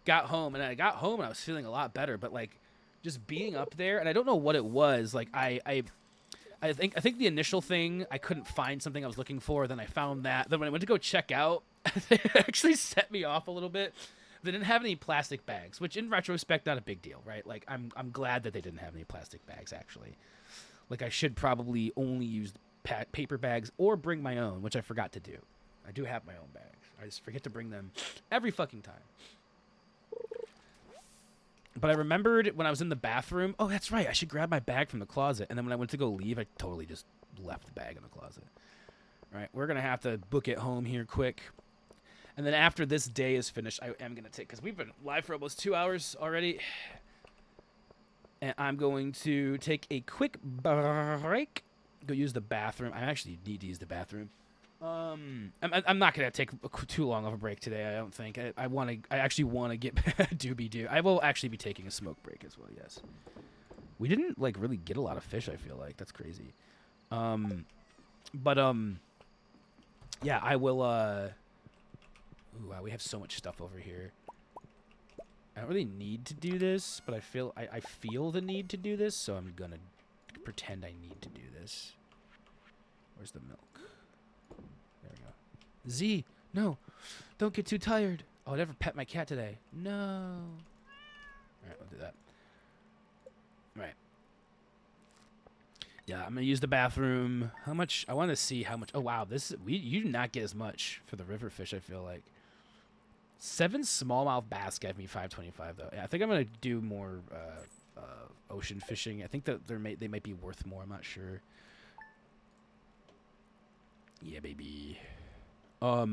got home, and I got home and I was feeling a lot better. But like, just being up there, and I don't know what it was. Like I think the initial thing, I couldn't find something I was looking for. Then I found that. Then when I went to go check out, it actually set me off a little bit. They didn't have any plastic bags, which in retrospect, not a big deal, right? Like, I'm glad that they didn't have any plastic bags, actually. Like, I should probably only use paper bags or bring my own, which I forgot to do. I do have my own bags. I just forget to bring them every fucking time. But I remembered when I was in the bathroom, oh, that's right, I should grab my bag from the closet. And then when I went to go leave, I totally just left the bag in the closet. All right, we're going to have to book it home here quick. And then after this day is finished, I am going to take, because we've been live for almost 2 hours already. And I'm going to take a quick break, go use the bathroom. I actually need to use the bathroom. I'm not gonna take too long of a break today. I don't think. I actually want to get doobie doo. I will actually be taking a smoke break as well. Yes. We didn't like really get a lot of fish. I feel like that's crazy. But yeah, I will. Ooh, wow, we have so much stuff over here. I don't really need to do this, but I feel the need to do this, so I'm gonna pretend I need to do this. Where's the milk? There we go. Z, no, don't get too tired. Oh, I never pet my cat today. No. All right, we'll do that. All right. Yeah, I'm gonna use the bathroom. How much? I want to see how much. Oh wow, you do not get as much for the river fish. I feel like 7 smallmouth bass gave me 525 though. Yeah, I think I'm gonna do more ocean fishing. I think that they might be worth more. I'm not sure. Yeah, baby. Yeah,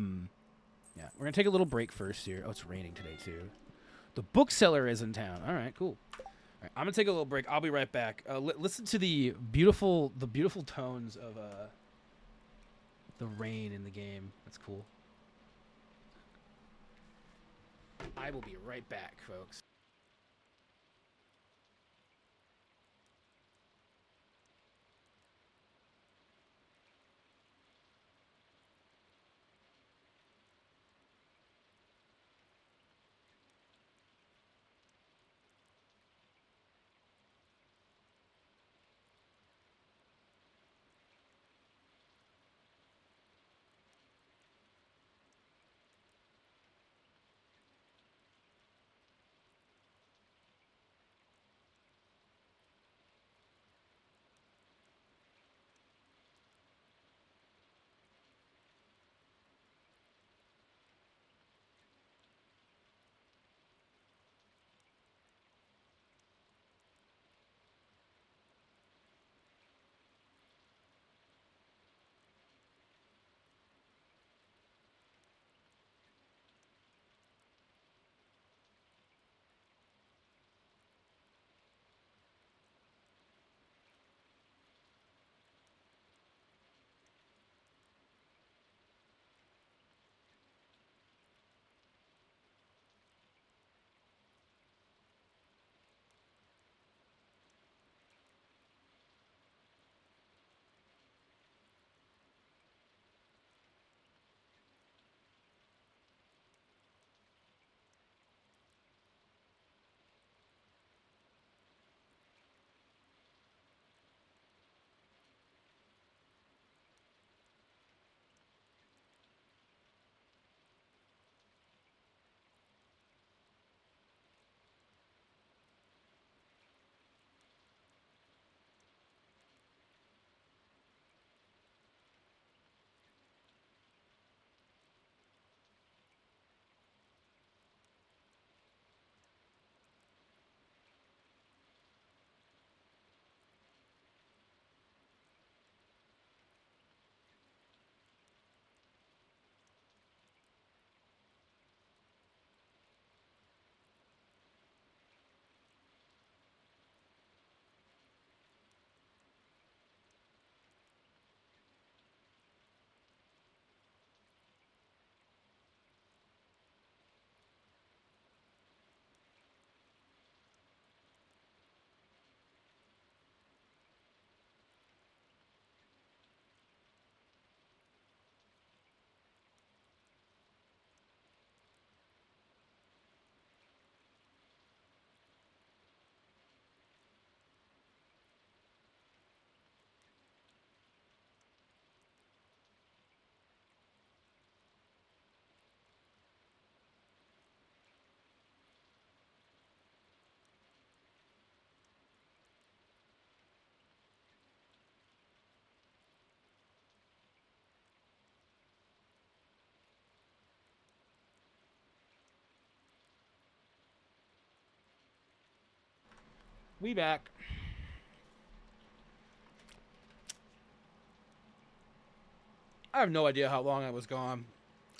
we're gonna take a little break first here. Oh, it's raining today too. The bookseller is in town. All right, cool. All right, I'm gonna take a little break. I'll be right back. Listen to the beautiful tones of the rain in the game. That's cool. I will be right back, folks. We back. I have no idea how long I was gone.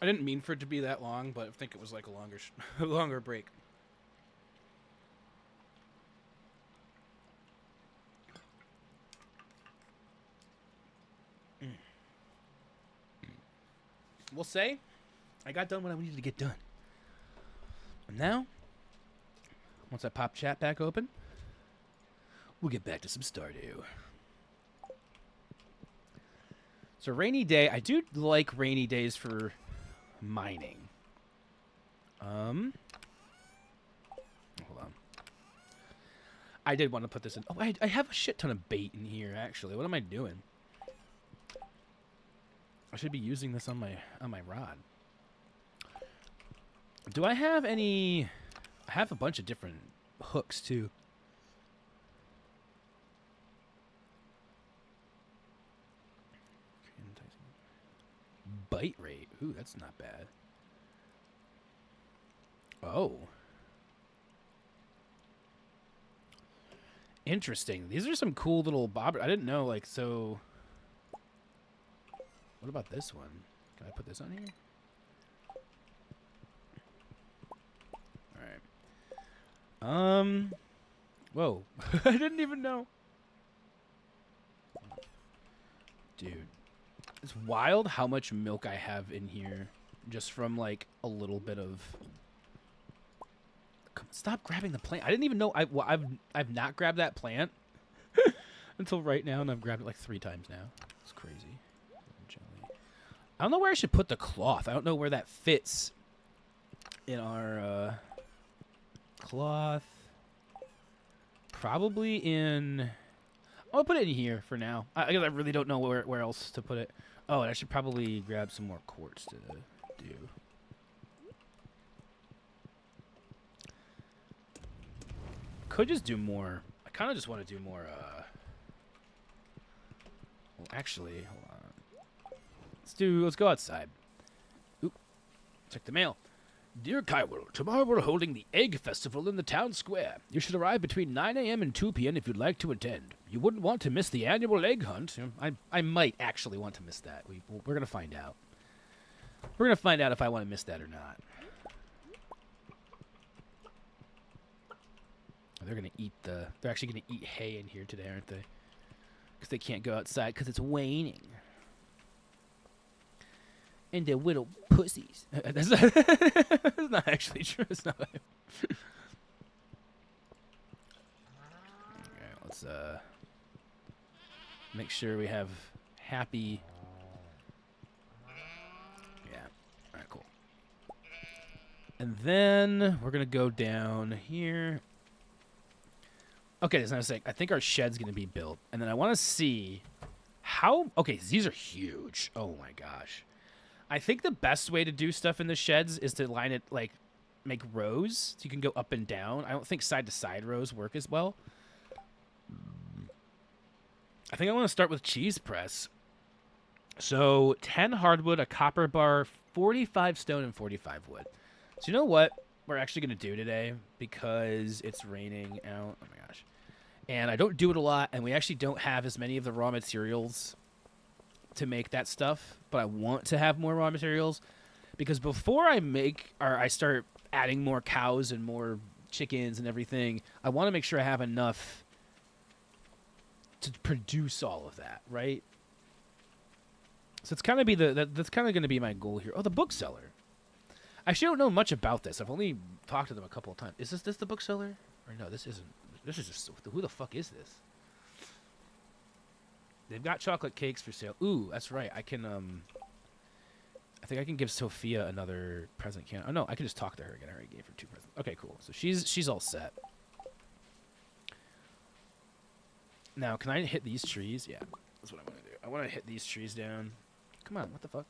I didn't mean for it to be that long, but I think it was like a longer, longer break. We'll say I got done what I needed to get done. And now, once I pop chat back open, we'll get back to some Stardew. So rainy day, I do like rainy days for mining. Hold on. I did want to put this in. Oh, I have a shit ton of bait in here, actually. What am I doing? I should be using this on my rod. Do I have any... I have a bunch of different hooks, too. Bite rate. Ooh, that's not bad. Oh. Interesting. These are some cool little bobbers. I didn't know, like, so... What about this one? Can I put this on here? Alright. Whoa. I didn't even know. Dude. It's wild how much milk I have in here. Just from, like, a little bit of... Stop grabbing the plant. I didn't even know... I've not grabbed that plant until right now, and I've grabbed it like 3 times now. It's crazy. I don't know where I should put the cloth. I don't know where that fits in our cloth. Probably in... I'll put it in here for now. I guess I really don't know where else to put it. Oh, and I should probably grab some more quartz to do. Could just do more. I kind of just want to do more, well, actually, hold on. Let's go outside. Oop. Check the mail. Dear Kywell, tomorrow we're holding the Egg Festival in the town square. You should arrive between 9 a.m. and 2 p.m. if you'd like to attend. You wouldn't want to miss the annual egg hunt. I might actually want to miss that. We're going to find out. We're going to find out if I want to miss that or not. They're going to eat they're actually going to eat hay in here today, aren't they? Because they can't go outside because it's waning. And they're little pussies. That's not actually true. It's not. Okay, let's make sure we have happy. Yeah. All right, cool. And then we're gonna go down here. Okay, that's what I was saying. I think our shed's gonna be built, and then I want to see how. Okay, these are huge. Oh my gosh. I think the best way to do stuff in the sheds is to line it, like, make rows so you can go up and down. I don't think side-to-side rows work as well. I think I want to start with cheese press. So 10 hardwood, a copper bar, 45 stone, and 45 wood. So you know what we're actually going to do today because it's raining out. Oh, my gosh. And I don't do it a lot, and we actually don't have as many of the raw materials to make that stuff, but I want to have more raw materials because before I start adding more cows and more chickens and everything, I want to make sure I have enough to produce all of that, right? So it's kind of that's kind of going to be my goal here. Oh, the bookseller. I actually don't know much about this. I've only talked to them a couple of times. Is this the bookseller? Or no, this isn't. This is just who the fuck is this? They've got chocolate cakes for sale. Ooh, that's right. I can, I think I can give Sophia another present. Oh, no, I can just talk to her again. I already gave her 2 presents. Okay, cool. So she's all set. Now, can I hit these trees? Yeah, that's what I want to do. I want to hit these trees down. Come on, what the fuck?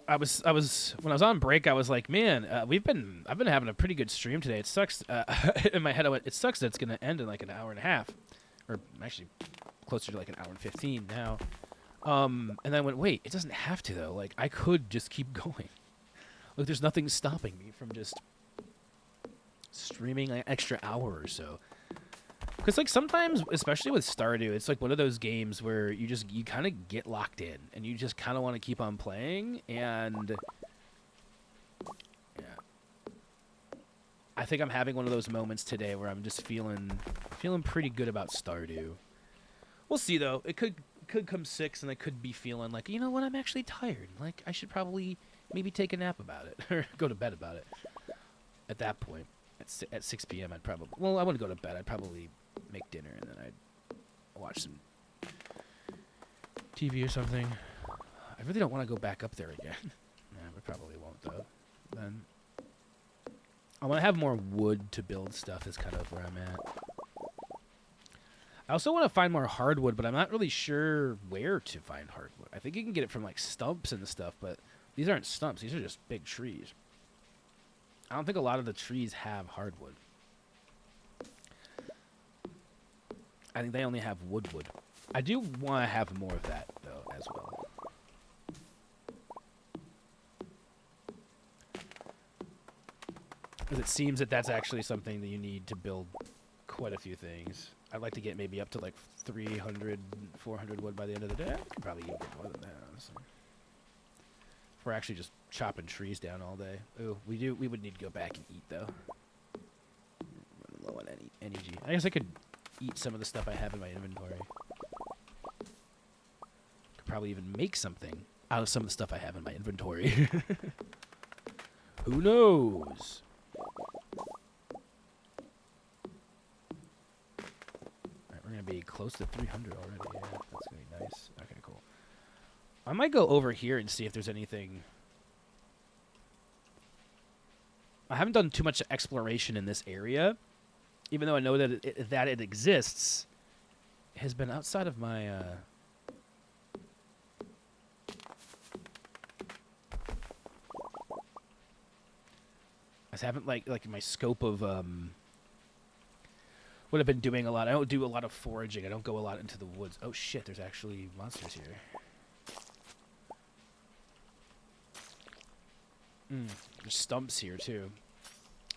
When I was on break, I was like, man, I've been having a pretty good stream today. It sucks. In my head, I went, it sucks that it's gonna end in like an hour and a half, or actually closer to like an hour and 15 now. And then I went, wait, it doesn't have to though. Like I could just keep going. Like there's nothing stopping me from just streaming an extra hour or so. Because, like, sometimes, especially with Stardew, it's like one of those games where you kind of get locked in, and you just kind of want to keep on playing, and yeah. I think I'm having one of those moments today where I'm just feeling pretty good about Stardew. We'll see, though. It could come 6, and I could be feeling like, you know what, I'm actually tired. Like, I should probably maybe take a nap about it, or go to bed about it. At that point, at 6 p.m., I'd probably... Well, I wouldn't go to bed. I'd probably make dinner, and then I'd watch some TV or something. I really don't want to go back up there again. Nah, we probably won't, though. Then I want to have more wood to build stuff is kind of where I'm at. I also want to find more hardwood, but I'm not really sure where to find hardwood. I think you can get it from, like, stumps and stuff, but these aren't stumps. These are just big trees. I don't think a lot of the trees have hardwood. I think they only have wood. I do want to have more of that, though, as well. Because it seems that that's actually something that you need to build quite a few things. I'd like to get maybe up to like 300, 400 wood by the end of the day. I could probably even get more than that, honestly. If we're actually just chopping trees down all day. Ooh, we would need to go back and eat, though. Running low on energy. I guess I could eat some of the stuff I have in my inventory. Could probably even make something out of some of the stuff I have in my inventory. Who knows? Alright, we're gonna be close to 300 already. Yeah, that's gonna be nice. Okay, cool. I might go over here and see if there's anything. I haven't done too much exploration in this area. Even though I know that it exists, it has been outside of my I haven't like my scope of what I've been doing a lot. I don't do a lot of foraging. I don't go a lot into the woods. Oh shit, there's actually monsters here. There's stumps here too.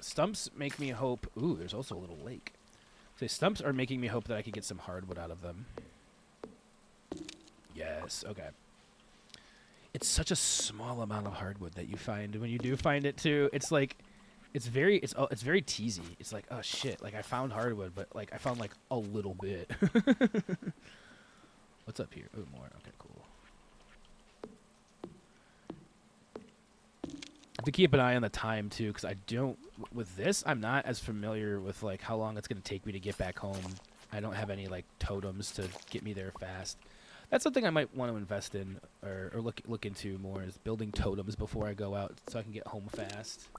Stumps make me hope... Ooh, there's also a little lake. So stumps are making me hope that I could get some hardwood out of them. Yes, okay. It's such a small amount of hardwood that you find. When you do find it too, it's like... It's very teasy. It's like, oh shit, like I found hardwood, but like I found like a little bit. What's up here? Oh, more. Okay, cool. To keep an eye on the time too, because I don't with this I'm not as familiar with like how long it's going to take me to get back home. I don't have any like totems to get me there fast. That's something I might want to invest in or look into more, is building totems before I go out so I can get home fast.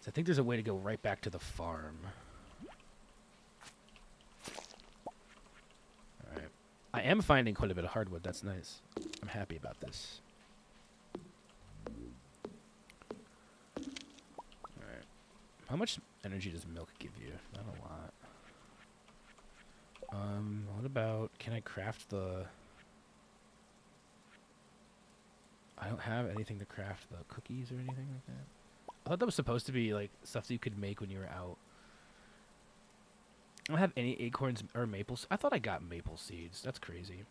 So I think there's a way to go right back to the farm. All right, I am finding quite a bit of hardwood. That's nice. I'm happy about this. How much energy does milk give you? Not a lot. What about... Can I craft the... I don't have anything to craft the cookies or anything like that. I thought that was supposed to be, like, stuff that you could make when you were out. I don't have any acorns or maple... I thought I got maple seeds. That's crazy.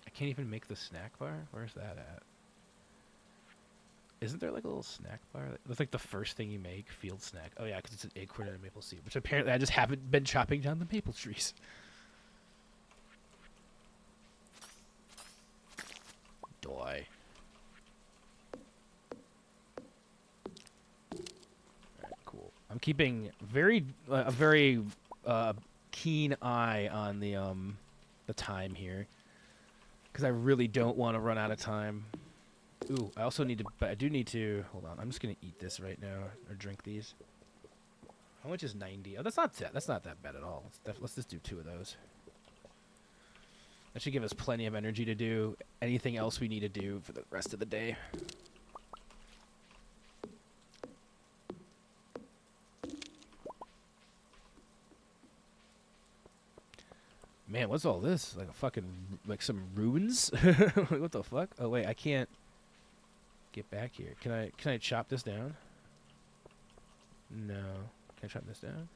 I can't even make the snack bar? Where's that at? Isn't there like a little snack bar? That's like the first thing you make, field snack. Oh yeah, because it's an acorn and a maple seed, which apparently I just haven't been chopping down the maple trees. Die. Alright, cool. I'm keeping a very keen eye on the time here, because I really don't want to run out of time. Ooh, I also need to, but I do need to, hold on, I'm just going to eat this right now, or drink these. How much is 90? Oh, that's not that bad at all. Let's just do 2 of those. That should give us plenty of energy to do anything else we need to do for the rest of the day. Man, what's all this? Like a fucking, like some ruins? What the fuck? Oh wait, I can't. get back here. Can I chop this down? No. Can I chop this down?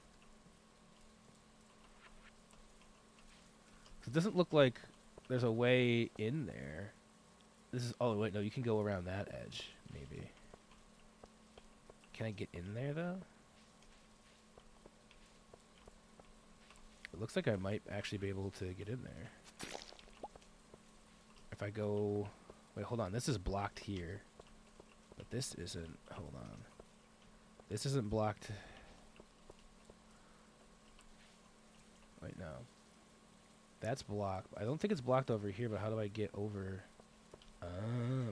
It doesn't look like there's a way in there. This is... Oh, wait, no. You can go around that edge, maybe. Can I get in there, though? It looks like I might actually be able to get in there. If I go... Wait, hold on. This is blocked here. But this isn't... Hold on. This isn't blocked... Wait, no. That's blocked. I don't think it's blocked over here, but how do I get over...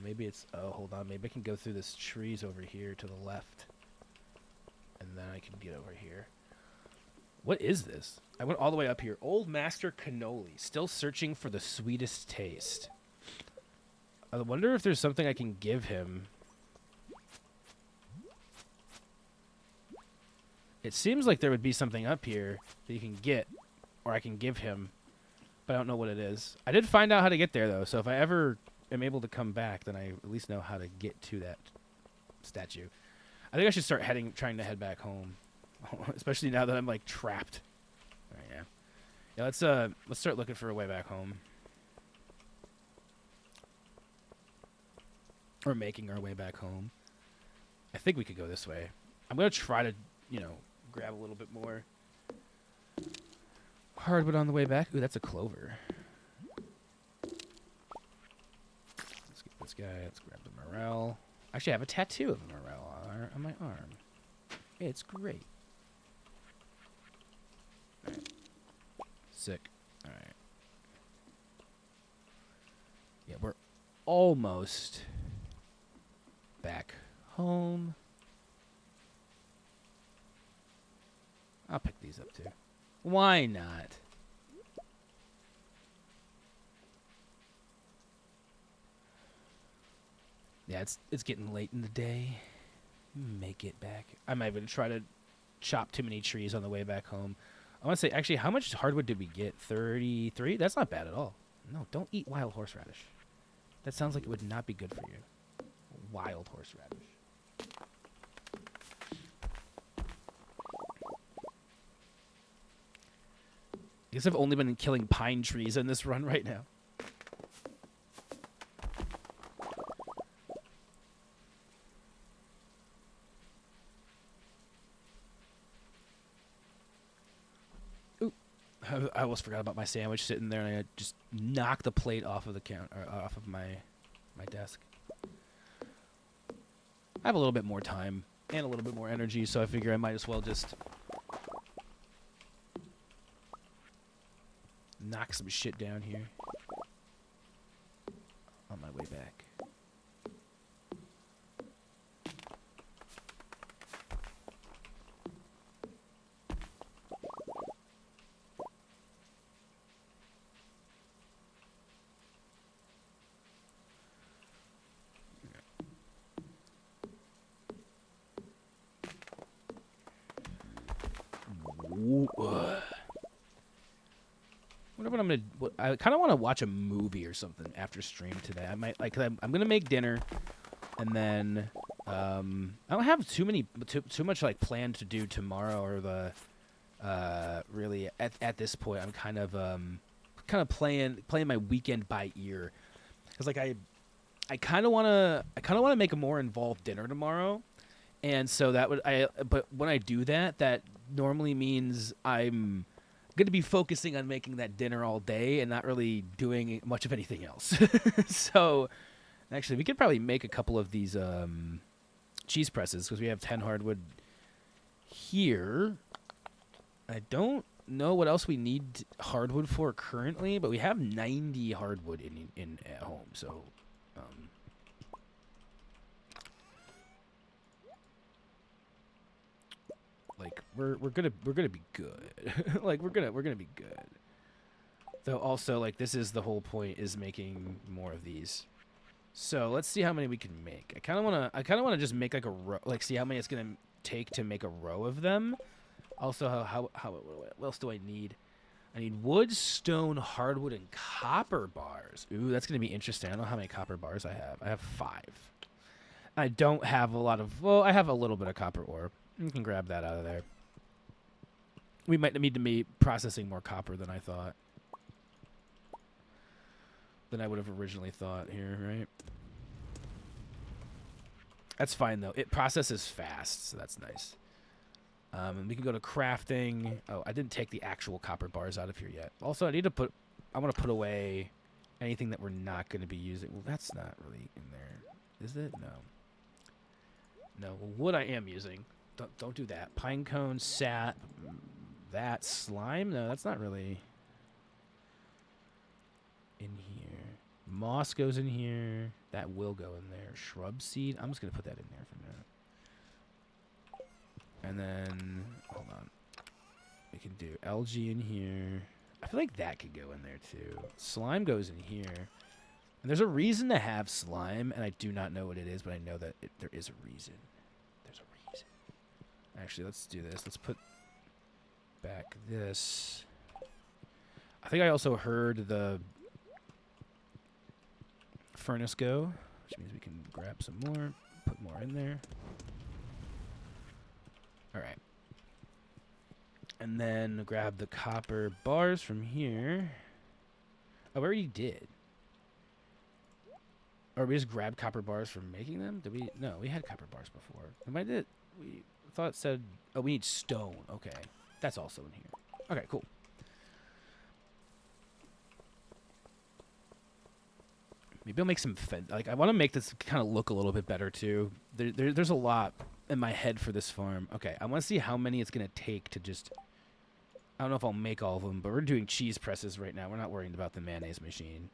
maybe it's... Oh, hold on. Maybe I can go through this trees over here to the left. And then I can get over here. What is this? I went all the way up here. Old Master Cannoli. Still searching for the sweetest taste. I wonder if there's something I can give him. It seems like there would be something up here that you can get. Or I can give him. But I don't know what it is. I did find out how to get there, though. So if I ever am able to come back, then I at least know how to get to that statue. I think I should start trying to head back home. Especially now that I'm, like, trapped. All right, yeah, let's start looking for a way back home. Or making our way back home. I think we could go this way. I'm going to try to, you know, grab a little bit more hardwood on the way back. Ooh, that's a clover. Let's get this guy. Let's grab the morel. Actually, I have a tattoo of a morel on my arm. It's great. All right. Sick. All right. Yeah, we're almost back home. I'll pick these up too. Why not? Yeah, it's getting late in the day. Make it back. I might even try to chop too many trees on the way back home. I want to say, actually, how much hardwood did we get? 33? That's not bad at all. No, don't eat wild horseradish. That sounds like it would not be good for you. Wild horseradish. I guess I've only been killing pine trees in this run right now. Ooh, I almost forgot about my sandwich sitting there, and I just knocked the plate off of the off of my desk. I have a little bit more time and a little bit more energy, so I figure I might as well just knock some shit down here on my way back. Wonder what I'm gonna. I kind of want to watch a movie or something after stream today. I might like. I'm gonna make dinner, and then I don't have too much like planned to do tomorrow or the really at this point. I'm kind of playing my weekend by ear, because like I kind of want to make a more involved dinner tomorrow, and so that would but when I do that, that normally means I'm going to be focusing on making that dinner all day and not really doing much of anything else. So actually we could probably make a couple of these cheese presses, because we have 10 hardwood here. I don't know what else we need hardwood for currently, but we have 90 hardwood in at home. So like we're gonna be good. Like we're gonna be good. Though also, like, this is the whole point, is making more of these. So let's see how many we can make. I kind of wanna just make like a row, like see how many it's gonna take to make a row of them. Also, what else do I need? I need wood, stone, hardwood, and copper bars. Ooh, that's gonna be interesting. I don't know how many copper bars I have. I have 5. I don't have a lot of... Well, I have a little bit of copper ore. You can grab that out of there. We might need to be processing more copper than I thought. Than I would have originally thought here, right? That's fine, though. It processes fast, so that's nice. And we can go to crafting. Oh, I didn't take the actual copper bars out of here yet. Also, I need to put... I want to put away anything that we're not going to be using. Well, that's not really in there. Is it? No. No. Well, wood I am using. Don't do that. Pine cone, sap, that, slime? No, that's not really in here. Moss goes in here. That will go in there. Shrub seed. I'm just going to put that in there for now. And then, hold on. We can do algae in here. I feel like that could go in there too. Slime goes in here. And there's a reason to have slime, and I do not know what it is, but I know that there is a reason. There's a reason. Actually, let's do this. Let's put back this. I think I also heard the furnace go, which means we can grab some more, put more in there. All right. And then grab the copper bars from here. Oh, we already did. Or we just grabbed copper bars from making them? Did we? No, we had copper bars before. We thought it said... Oh, we need stone. Okay. That's also in here. Okay, cool. Maybe I'll make some... I want to make this kind of look a little bit better, too. There's a lot in my head for this farm. Okay, I want to see how many it's going to take to just... I don't know if I'll make all of them, but we're doing cheese presses right now. We're not worrying about the mayonnaise machine.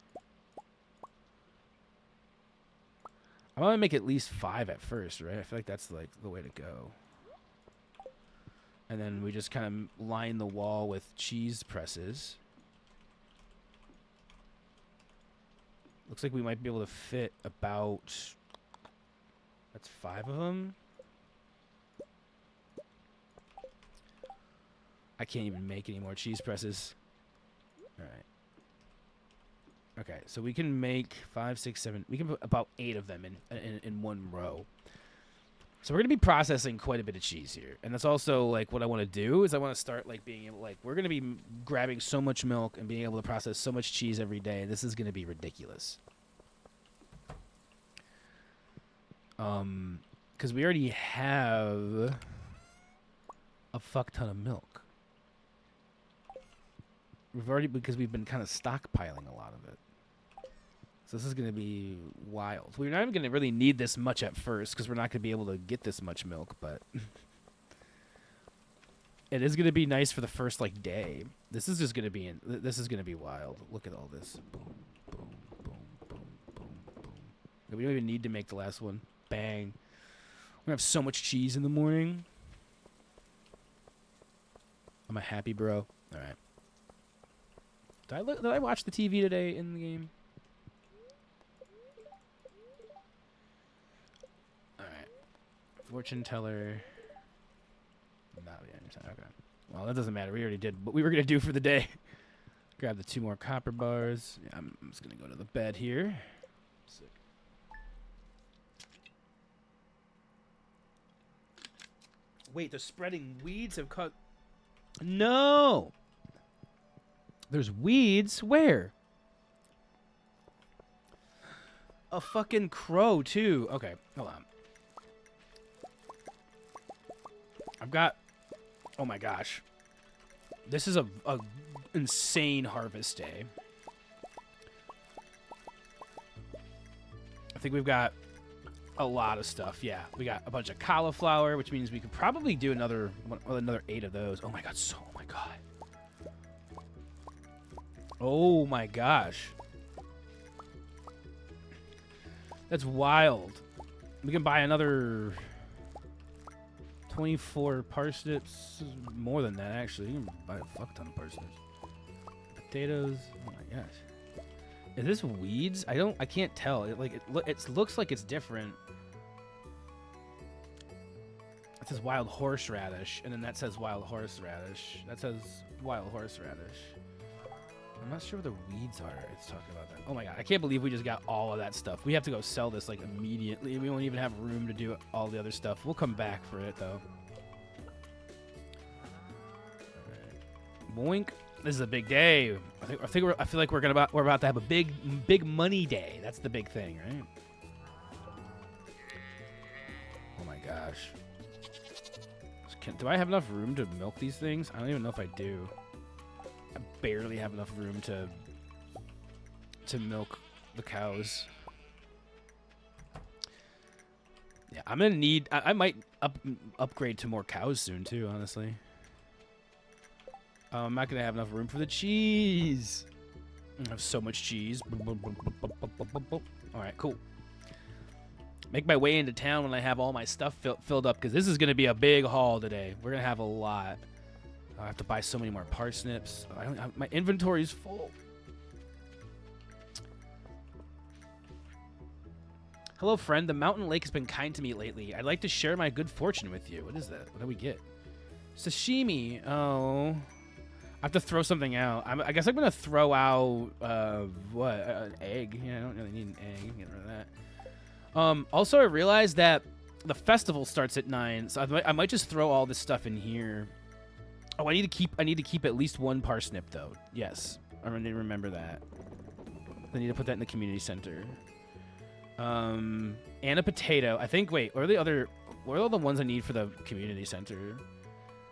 I want to make at least 5 at first, right? I feel like that's like the way to go. And then we just kind of line the wall with cheese presses. Looks like we might be able to fit about... That's 5 of them. I can't even make any more cheese presses. All right. Okay, so we can make 5, 6, 7. We can put about 8 of them in one row. So we're gonna be processing quite a bit of cheese here, and that's also like what I want to do is I want to start like being able we're gonna be grabbing so much milk and being able to process so much cheese every day. This is gonna be ridiculous. Because we already have a fuck ton of milk. Because we've been kind of stockpiling a lot of it. So this is going to be wild. We're not even going to really need this much at first because we're not going to be able to get this much milk, but it is going to be nice for the first like day. This is just going to be this is going to be wild. Look at all this. Boom, boom, boom, boom, boom, boom. We don't even need to make the last one. Bang. We're going to have so much cheese in the morning. I'm a happy bro. All right. Did I watch the TV today in the game? Alright. Fortune teller. Not yet. Okay. Well, that doesn't matter. We already did what we were going to do for the day. Grab the 2 more copper bars. Yeah, I'm just going to go to the bed here. Sick. Wait, the spreading weeds have cut... No! There's weeds? Where? A fucking crow, too. Okay, hold on. I've got... Oh, my gosh. This is a insane harvest day. I think we've got a lot of stuff. Yeah, we got a bunch of cauliflower, which means we could probably do another 8 of those. Oh, my God. Oh, my God. Oh my gosh. That's wild. We can buy another 24 parsnips. More than that, actually. You can buy a fuck ton of parsnips. Potatoes. Oh my gosh. Is this weeds? I can't tell. It looks like it's different. It says wild horseradish, and then that says wild horseradish. That says wild horseradish. I'm not sure what the weeds are. It's talking about that. Oh my god, I can't believe we just got all of that stuff. We have to go sell this like immediately. We won't even have room to do all the other stuff. We'll come back for it though. All right. Boink. This is a big day. I feel like we're about to have a big money day. That's the big thing, right? Oh my gosh. Do I have enough room to milk these things? I don't even know if I do. I barely have enough room to milk the cows. Yeah, I'm gonna need. I might upgrade to more cows soon too. Honestly, I'm not gonna have enough room for the cheese. I have so much cheese. All right, cool. Make my way into town when I have all my stuff filled up, because this is gonna be a big haul today. We're gonna have a lot. I have to buy so many more parsnips. My inventory's full. Hello, friend. The mountain lake has been kind to me lately. I'd like to share my good fortune with you. What is that? What do we get? Sashimi. Oh. I have to throw something out. I guess I'm going to throw out, what? An egg. Yeah, I don't really need an egg. Get rid of that. Also, I realized that the festival starts at 9, so I might just throw all this stuff in here. Oh, I need to keep at least one parsnip though. Yes, I need to remember that. I need to put that in the community center. And a potato. I think. Wait, what are all the ones I need for the community center?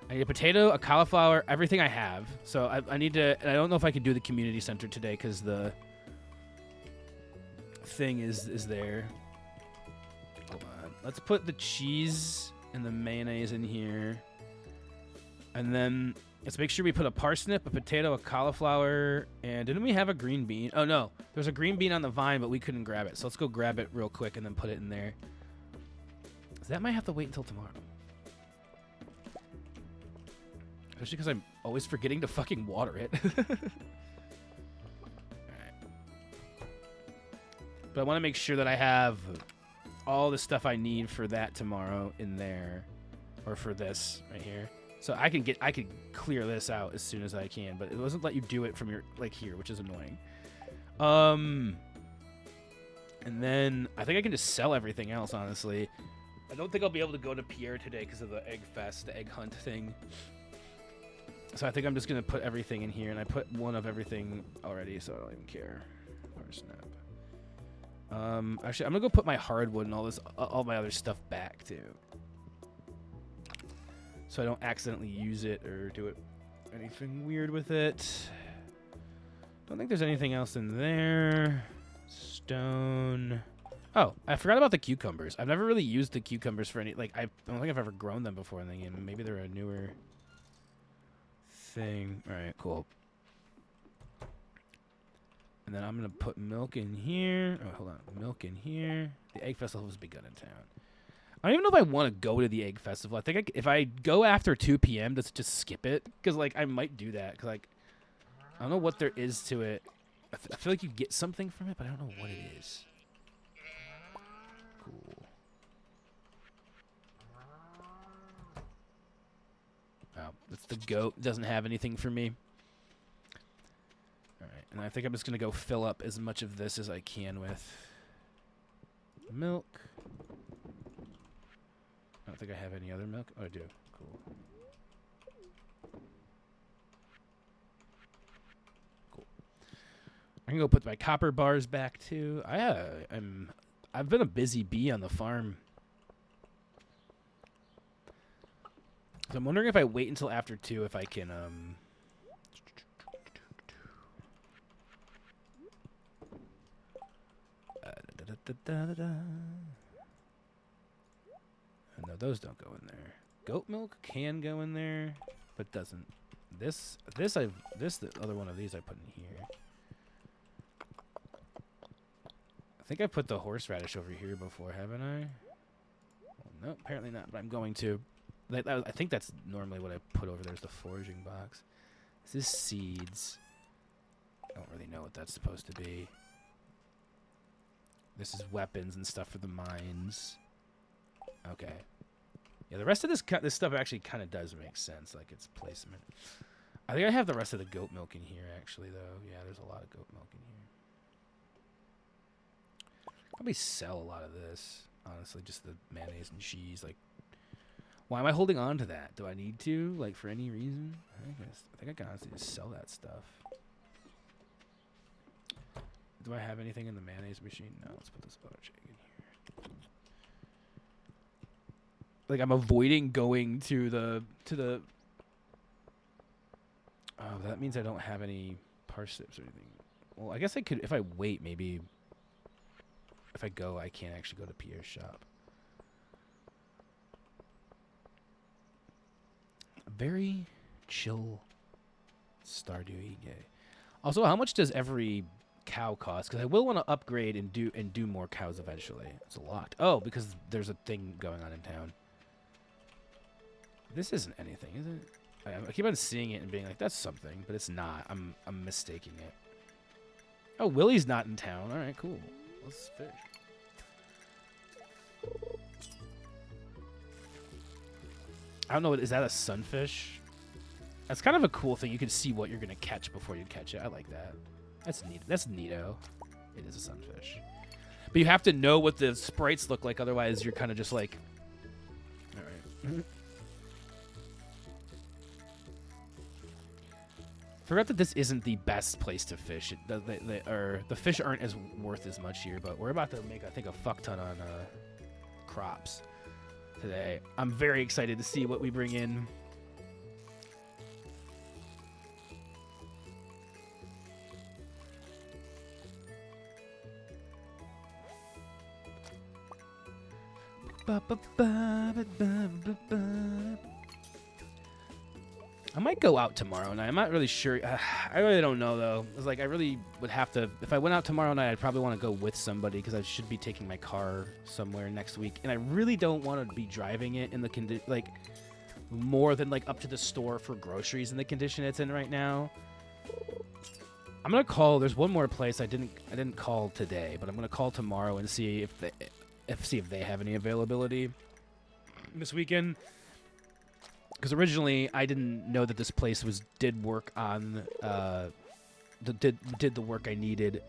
I need a potato, a cauliflower, everything I have. So I need to. And I don't know if I can do the community center today because the thing is there. Hold on. Let's put the cheese and the mayonnaise in here. And then let's make sure we put a parsnip, a potato, a cauliflower, and didn't we have a green bean? Oh, no. There's a green bean on the vine, but we couldn't grab it. So let's go grab it real quick and then put it in there. So that might have to wait until tomorrow. Especially because I'm always forgetting to fucking water it. Alright. But I want to make sure that I have all the stuff I need for that tomorrow in there. Or for this right here. So I can clear this out as soon as I can, but it doesn't let you do it from your here, which is annoying. And then I think I can just sell everything else, honestly. I don't think I'll be able to go to Pierre today because of the egg fest, the egg hunt thing. So I think I'm just gonna put everything in here, and I put one of everything already, so I don't even care. Parsnip. Actually, I'm gonna go put my hardwood and all my other stuff back too. So I don't accidentally use it or do it anything weird with it. Don't think there's anything else in there. Stone. Oh, I forgot about the cucumbers. I've never really used the cucumbers for any, I don't think I've ever grown them before in the game. Maybe they're a newer thing. All right, cool. And then I'm going to put milk in here. Oh, hold on. Milk in here. The egg festival has begun in town. I don't even know if I want to go to the egg festival. I think if I go after 2 p.m., let's just skip it. Because, I might do that. Because, I don't know what there is to it. I feel like you get something from it, but I don't know what it is. Cool. Oh, that's the goat. Doesn't have anything for me. All right, and I think I'm just going to go fill up as much of this as I can with milk. I don't think I have any other milk. Oh, I do. Cool. Cool. I can go put my copper bars back too. I've been a busy bee on the farm. So I'm wondering if I wait until after 2 if I can no, those don't go in there. Goat milk can go in there, but doesn't. The other one of these I put in here. I think I put the horseradish over here before, haven't I? Well, no, apparently not, but I'm going to. I think that's normally what I put over there is the foraging box. This is seeds. I don't really know what that's supposed to be. This is weapons and stuff for the mines. Okay. Yeah, the rest of this stuff actually kind of does make sense, like its placement. I think I have the rest of the goat milk in here, actually, though. Yeah, there's a lot of goat milk in here. Probably sell a lot of this, honestly, just the mayonnaise and cheese. Like, why am I holding on to that? Do I need to, like, for any reason? I think I can honestly just sell that stuff. Do I have anything in the mayonnaise machine? No, let's put this butter shake in here. Like, I'm avoiding going to the oh, that means I don't have any parsnips or anything. Well, I guess I could, if I wait, maybe if I go, I can't actually go to Pierre's shop. Very chill Stardew gay. Also, how much does every cow cost? Because I will want to upgrade and do more cows eventually. It's a lot. Oh, because there's a thing going on in town. This isn't anything, is it? I keep on seeing it and being like, that's something, but it's not. I'm mistaking it. Oh, Willie's not in town. All right, cool. Let's fish. I don't know. Is that a sunfish? That's kind of a cool thing. You can see what you're going to catch before you catch it. I like that. That's neat. That's neato. It is a sunfish. But you have to know what the sprites look like. Otherwise, you're kind of just like, all right. Forgot that this isn't the best place to fish. The fish aren't as worth as much here, but we're about to make, I think, a fuck ton on crops today. I'm very excited to see what we bring in. I might go out tomorrow night. I'm not really sure. I really don't know, though. It's like I really would have to. If I went out tomorrow night, I'd probably want to go with somebody because I should be taking my car somewhere next week, and I really don't want to be driving it in the like more than like up to the store for groceries in the condition it's in right now. I'm gonna call. There's one more place I didn't call today, but I'm gonna call tomorrow and see if they have any availability this weekend. Because originally I didn't know that this place did work on did the work I needed,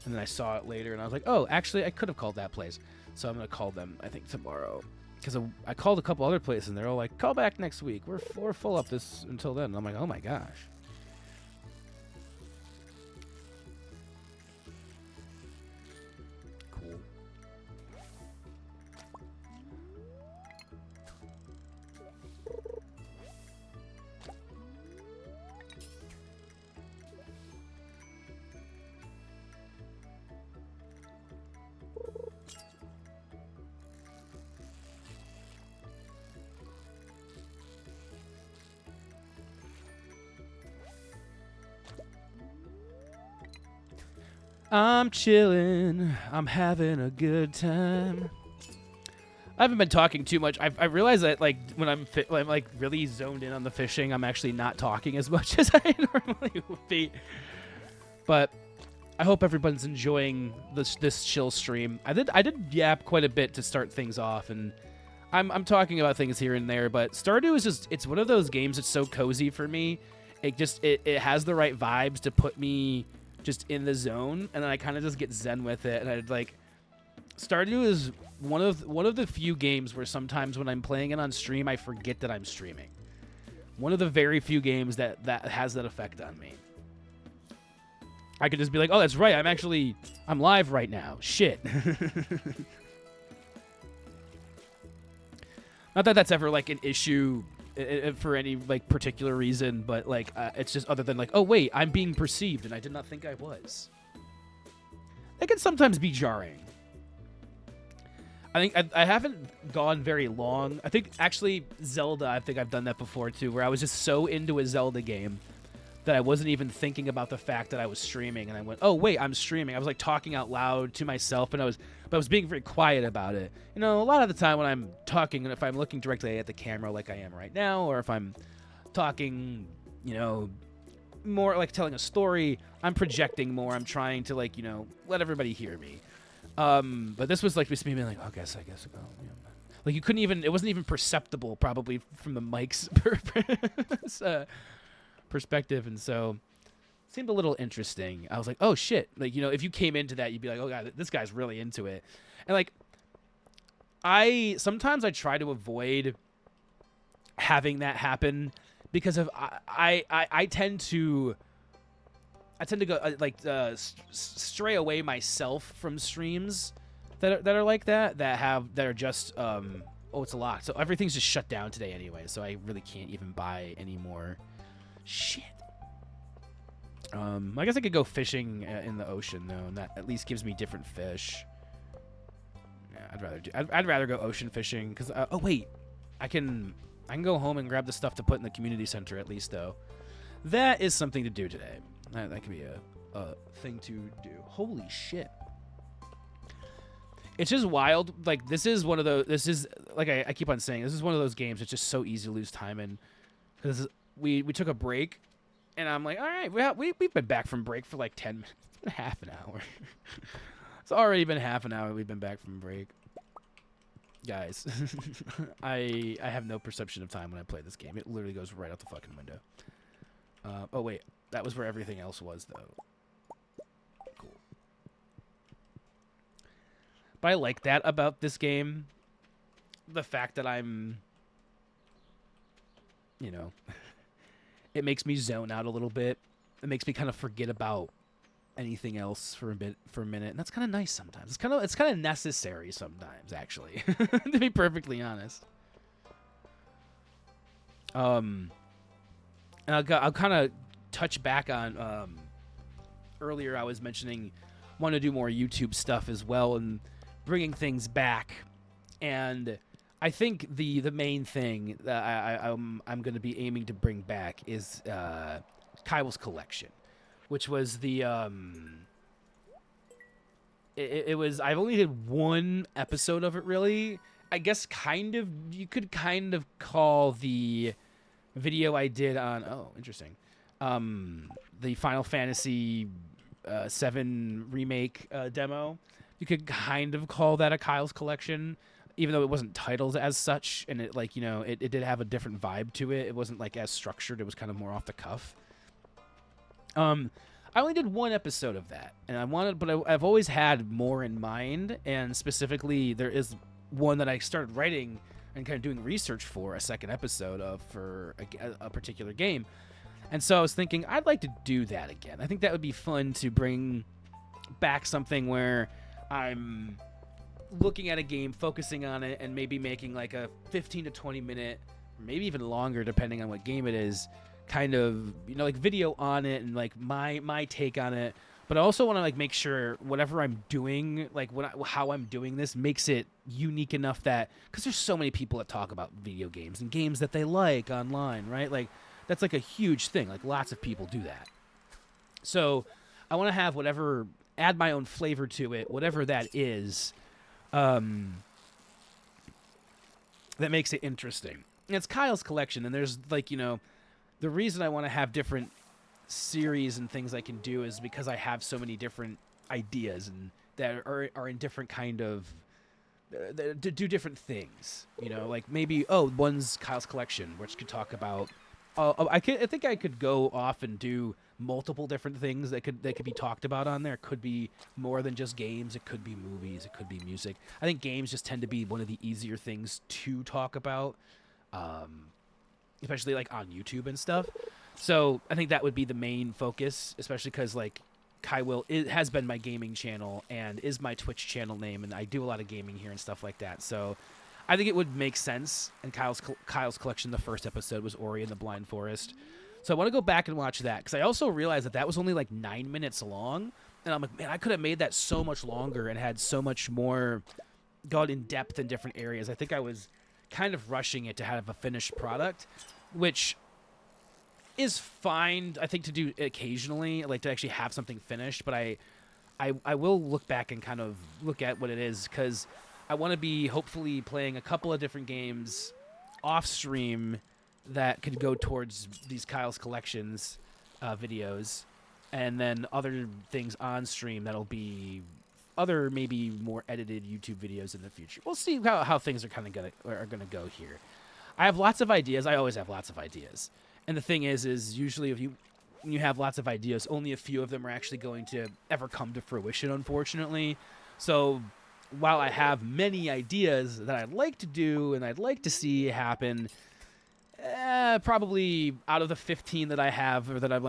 and then I saw it later and I was like, oh, actually I could have called that place, so I'm gonna call them I think tomorrow. Because I called a couple other places and they're all like, call back next week. We're full up this until then. And I'm like, oh my gosh. Cool. I'm chilling. I'm having a good time. I haven't been talking too much. I realize that like when I'm like really zoned in on the fishing, I'm actually not talking as much as I normally would be. But I hope everyone's enjoying this chill stream. I did yap quite a bit to start things off, and I'm talking about things here and there. But Stardew is just it's one of those games that's so cozy for me. It has the right vibes to put me just in the zone, and then I kind of just get zen with it. And I'd like Stardew is one of the few games where sometimes when I'm playing it on stream, I forget that I'm streaming. One of the very few games that has that effect on me. I could just be like, oh, that's right, I'm live right now. Shit. Not that that's ever like an issue for any like particular reason, but like it's just other than like, oh wait, I'm being perceived and I did not think I was. It can sometimes be jarring. I think I haven't gone very long. I think actually Zelda, I think I've done that before too, where I was just so into a Zelda game that I wasn't even thinking about the fact that I was streaming, and I went, oh wait, I'm streaming. I was like talking out loud to myself, and I was being very quiet about it. You know, a lot of the time when I'm talking, and if I'm looking directly at the camera like I am right now, or if I'm talking, you know, more like telling a story, I'm projecting more. I'm trying to like, you know, let everybody hear me. But this was like just me being like, oh, I guess I'll go. Yeah. Like you couldn't even, it wasn't even perceptible probably from the mic's perspective, and so it seemed a little interesting. I was like, oh shit, like, you know, if you came into that, you'd be like, oh god, this guy's really into it. And like, I sometimes I try to avoid having that happen because of I tend to go stray away myself from streams that are like that are just oh, it's locked, so everything's just shut down today anyway, so I really can't even buy any more shit. I guess I could go fishing in the ocean though, and that at least gives me different fish. Yeah, I'd rather go ocean fishing because oh wait, I can go home and grab the stuff to put in the community center at least though. That is something to do today. That could be a thing to do. Holy shit. It's just wild. Like, this is one of those, like I keep on saying, this is one of those games it's just so easy to lose time in. Because we took a break, and I'm like, all right, we've been back from break for like 10 minutes. It's been half an hour. It's already been half an hour we've been back from break. Guys, I have no perception of time when I play this game. It literally goes right out the fucking window. Oh, wait. That was where everything else was, though. Cool. But I like that about this game. The fact that I'm... You know... It makes me zone out a little bit. It makes me kind of forget about anything else for a minute. And that's kind of nice sometimes. It's kind of necessary sometimes, actually. To be perfectly honest. And I'll kind of touch back on earlier. I was mentioning want to do more YouTube stuff as well and bringing things back. And I think the main thing that I'm going to be aiming to bring back is Kyle's collection, which was the it was, I've only did one episode of it really. I guess you could kind of call the video I did on interesting. The Final Fantasy 7 remake demo. You could kind of call that a Kyle's collection, even though it wasn't titled as such, and it, like, you know, it did have a different vibe to it. It wasn't like as structured. It was kind of more off the cuff. I only did one episode of that, and I've always had more in mind, and specifically there is one that I started writing and kind of doing research for a second episode for a particular game. And so I was thinking I'd like to do that again. I think that would be fun to bring back something where I'm looking at a game, focusing on it, and maybe making like a 15 to 20 minute, or maybe even longer depending on what game it is, kind of, you know, like video on it and like my take on it. But I also want to like make sure whatever I'm doing, like how I'm doing this, makes it unique enough that, because there's so many people that talk about video games and games that they like online, right? Like that's like a huge thing. Like lots of people do that. So I want to have add my own flavor to it, whatever that is, that makes it interesting. And it's Kyle's collection, and there's like, you know, the reason I want to have different series and things I can do is because I have so many different ideas and that are in different kind of to do different things, you know, like maybe one's Kyle's collection, which could talk about I think I could go off and do multiple different things that could be talked about on there. It could be more than just games. It could be movies. It could be music. I think games just tend to be one of the easier things to talk about, especially like on YouTube and stuff. So I think that would be the main focus, especially because like it has been my gaming channel and is my Twitch channel name, and I do a lot of gaming here and stuff like that. So I think it would make sense. And Kyle's collection, the first episode was Ori and the Blind Forest. So I want to go back and watch that, because I also realized that was only like 9 minutes long. And I'm like, man, I could have made that so much longer and had so much more, gone in depth in different areas. I think I was kind of rushing it to have a finished product, which is fine, I think, to do occasionally, like to actually have something finished. But I will look back and kind of look at what it is, because I want to be hopefully playing a couple of different games off stream that could go towards these Kyle's collections videos, and then other things on stream that'll be other maybe more edited YouTube videos in the future. We'll see how things are kind of gonna go here. I have lots of ideas. I always have lots of ideas, And the thing is usually when you have lots of ideas, only a few of them are actually going to ever come to fruition, unfortunately. So while I have many ideas that I'd like to do and I'd like to see happen, probably out of the 15 that I have, or that I've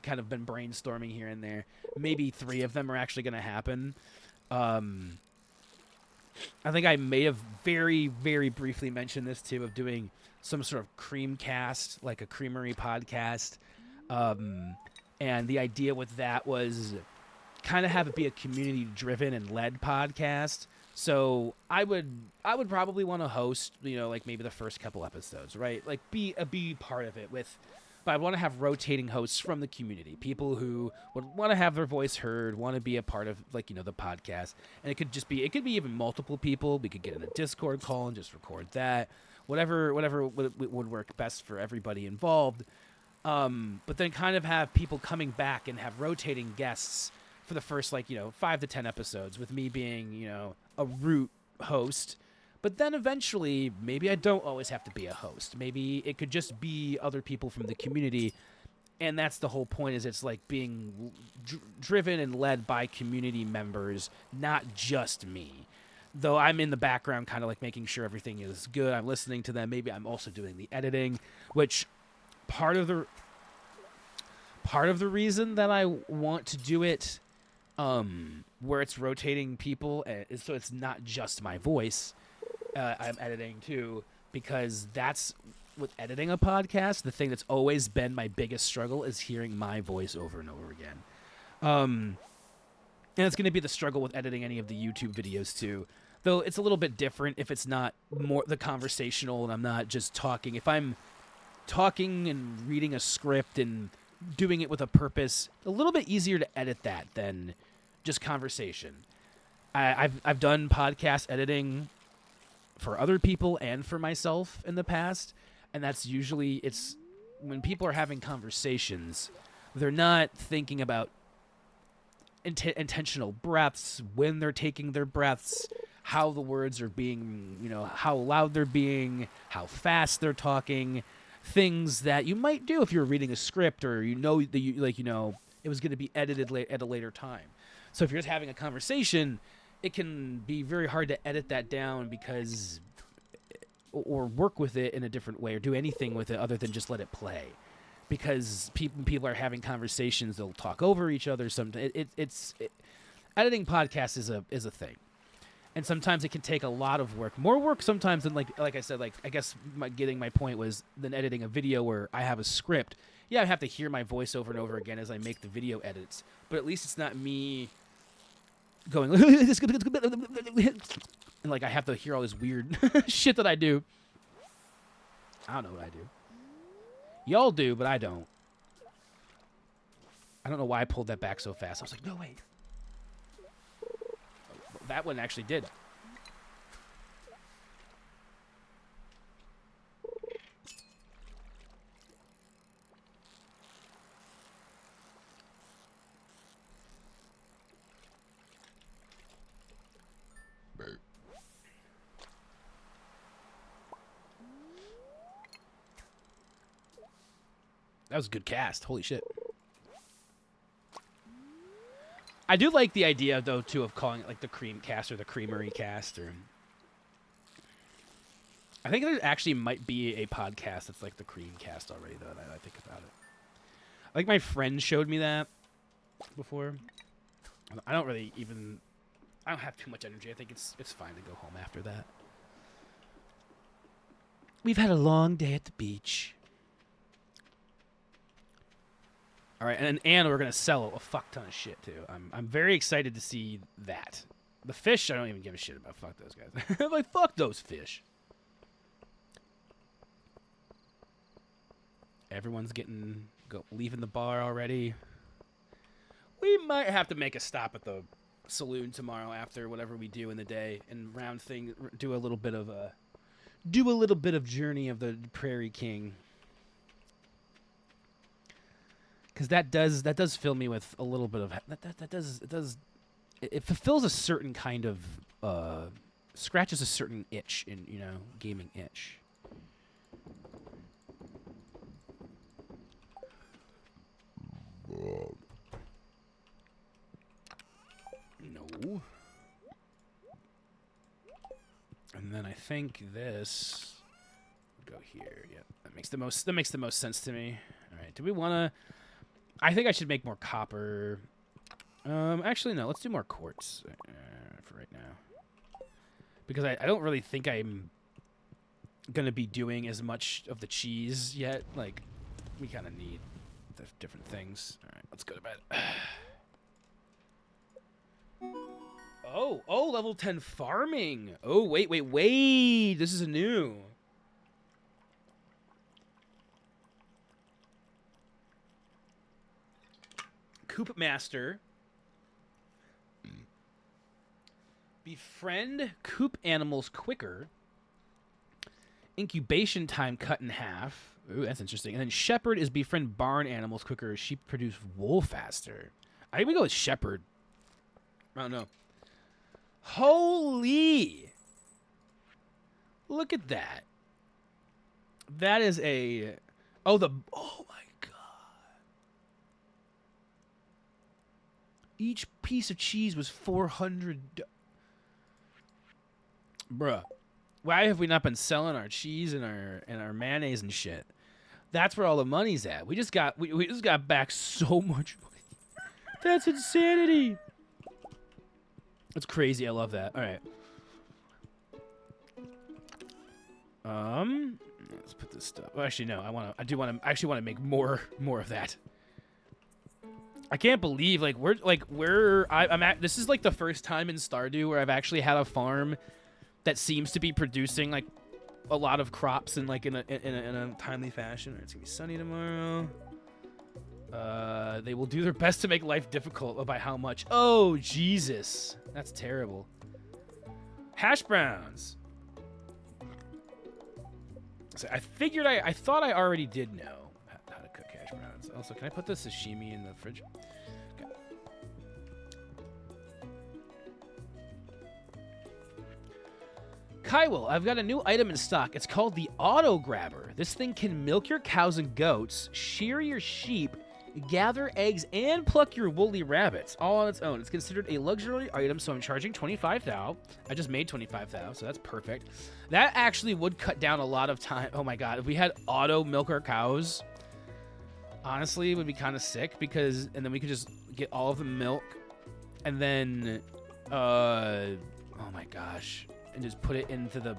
kind of been brainstorming here and there, maybe 3 of them are actually going to happen. I think I may have very, very briefly mentioned this too, of doing some sort of cream cast, like a creamery podcast. And the idea with that was kind of have it be a community-driven and led podcast. So I would probably want to host, like maybe the first couple episodes, right? Like be part of it with. But I want to have rotating hosts from the community, people who would want to have their voice heard, want to be a part of the podcast. And it could be even multiple people. We could get in a Discord call and just record that. Whatever would work best for everybody involved. But then kind of have people coming back and have rotating guests for the first 5 to 10 episodes, with me being a root host. But then eventually, maybe I don't always have to be a host. Maybe it could just be other people from the community. And that's the whole point, is it's like being driven and led by community members, not just me. Though I'm in the background kind of like making sure everything is good. I'm listening to them. Maybe I'm also doing the editing, which part of the reason that I want to do it where it's rotating people is so it's not just my voice. I'm editing too, because that's with editing a podcast. The thing that's always been my biggest struggle is hearing my voice over and over again. And it's going to be the struggle with editing any of the YouTube videos too. Though it's a little bit different if it's not more the conversational and I'm not just talking. If I'm talking and reading a script and doing it with a purpose, a little bit easier to edit that than just conversation. I've done podcast editing for other people and for myself in the past, and that's usually it's when people are having conversations, they're not thinking about intentional breaths, when they're taking their breaths, how the words are being, how loud they're being, how fast they're talking, things that you might do if you're reading a script or it was going to be edited at a later time. So if you're just having a conversation, it can be very hard to edit that down or work with it in a different way or do anything with it other than just let it play. Because people are having conversations, they'll talk over each other. Sometimes editing podcasts is a thing, and sometimes it can take a lot of work, more work sometimes than like I said. I guess getting my point was than editing a video where I have a script. Yeah, I have to hear my voice over and over again as I make the video edits, but at least it's not me going and I have to hear all this weird shit that I do. I don't know what I do. Y'all do, but I don't. I don't know why I pulled that back so fast. I was like, no, wait. That one actually did. That was a good cast. Holy shit. I do like the idea, though, too, of calling it like the cream cast or the creamery cast. Or I think there actually might be a podcast that's like the cream cast already, though, now that I think about it. Like my friend showed me that before. I don't have too much energy. I think it's fine to go home after that. We've had a long day at the beach. All right, and we're gonna sell a fuck ton of shit too. I'm very excited to see that. The fish, I don't even give a shit about. Fuck those guys. I'm like, fuck those fish. Everyone's leaving the bar already. We might have to make a stop at the saloon tomorrow after whatever we do in the day and do a little bit of Journey of the Prairie King. Because that does fill me with a little bit of it fulfills a certain kind of scratches a certain itch in gaming itch. And then I think this would go here. Yep, that makes the most sense to me. All right, do we want to? I think I should make more copper. Actually, no. Let's do more quartz for right now, because I don't really think I'm gonna be doing as much of the cheese yet. Like, we kind of need the different things. All right, let's go to bed. Oh, level 10 farming. Oh, wait. This is a new. Coop Master. Befriend coop animals quicker. Incubation time cut in half. Ooh, that's interesting. And then Shepherd is befriend barn animals quicker. Sheep produce wool faster. I think we go with Shepherd. I don't know. Holy! Look at that. That is a... Oh, my God. Each piece of cheese was 400... Bruh. Why have we not been selling our cheese and our mayonnaise and shit? That's where all the money's at. We just got back so much money. That's insanity. That's crazy. I love that. All right. Let's put this stuff. Well, actually, no. I actually want to make more of that. I can't believe I'm at. This is like the first time in Stardew where I've actually had a farm that seems to be producing like a lot of crops in like in a timely fashion. It's gonna be sunny tomorrow. They will do their best to make life difficult. By how much? Oh, Jesus. That's terrible. Hash browns. So I figured I thought I already did know how to cook hash browns. Also, can I put the sashimi in the fridge? Okay. Kywell, I've got a new item in stock. It's called the Auto Grabber. This thing can milk your cows and goats, shear your sheep, gather eggs, and pluck your woolly rabbits all on its own. It's considered a luxury item, so I'm charging 25,000. I just made 25,000, so that's perfect. That actually would cut down a lot of time. Oh my God, if we had auto milk our cows, honestly, it would be kind of sick and then we could just get all of the milk and then, oh my gosh, and just put it into the,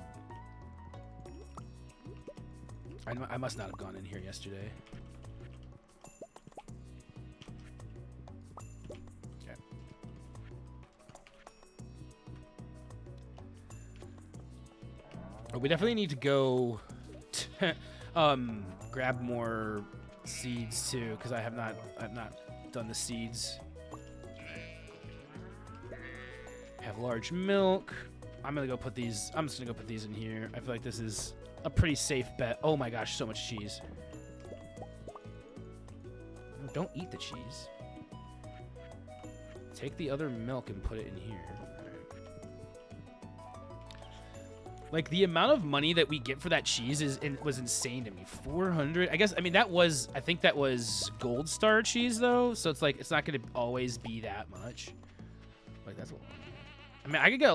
I must not have gone in here yesterday. We definitely need to go grab more seeds too, because I've not done the seeds. Have large milk. I'm just gonna go put these in here. I feel like this is a pretty safe bet. Oh my gosh, so much cheese. Don't eat the cheese. Take the other milk and put it in here. Like, the amount of money that we get for that cheese was insane to me. 400. I think that was Gold Star cheese, though. So it's like, it's not going to always be that much. Like, that's a lot. I mean, I could get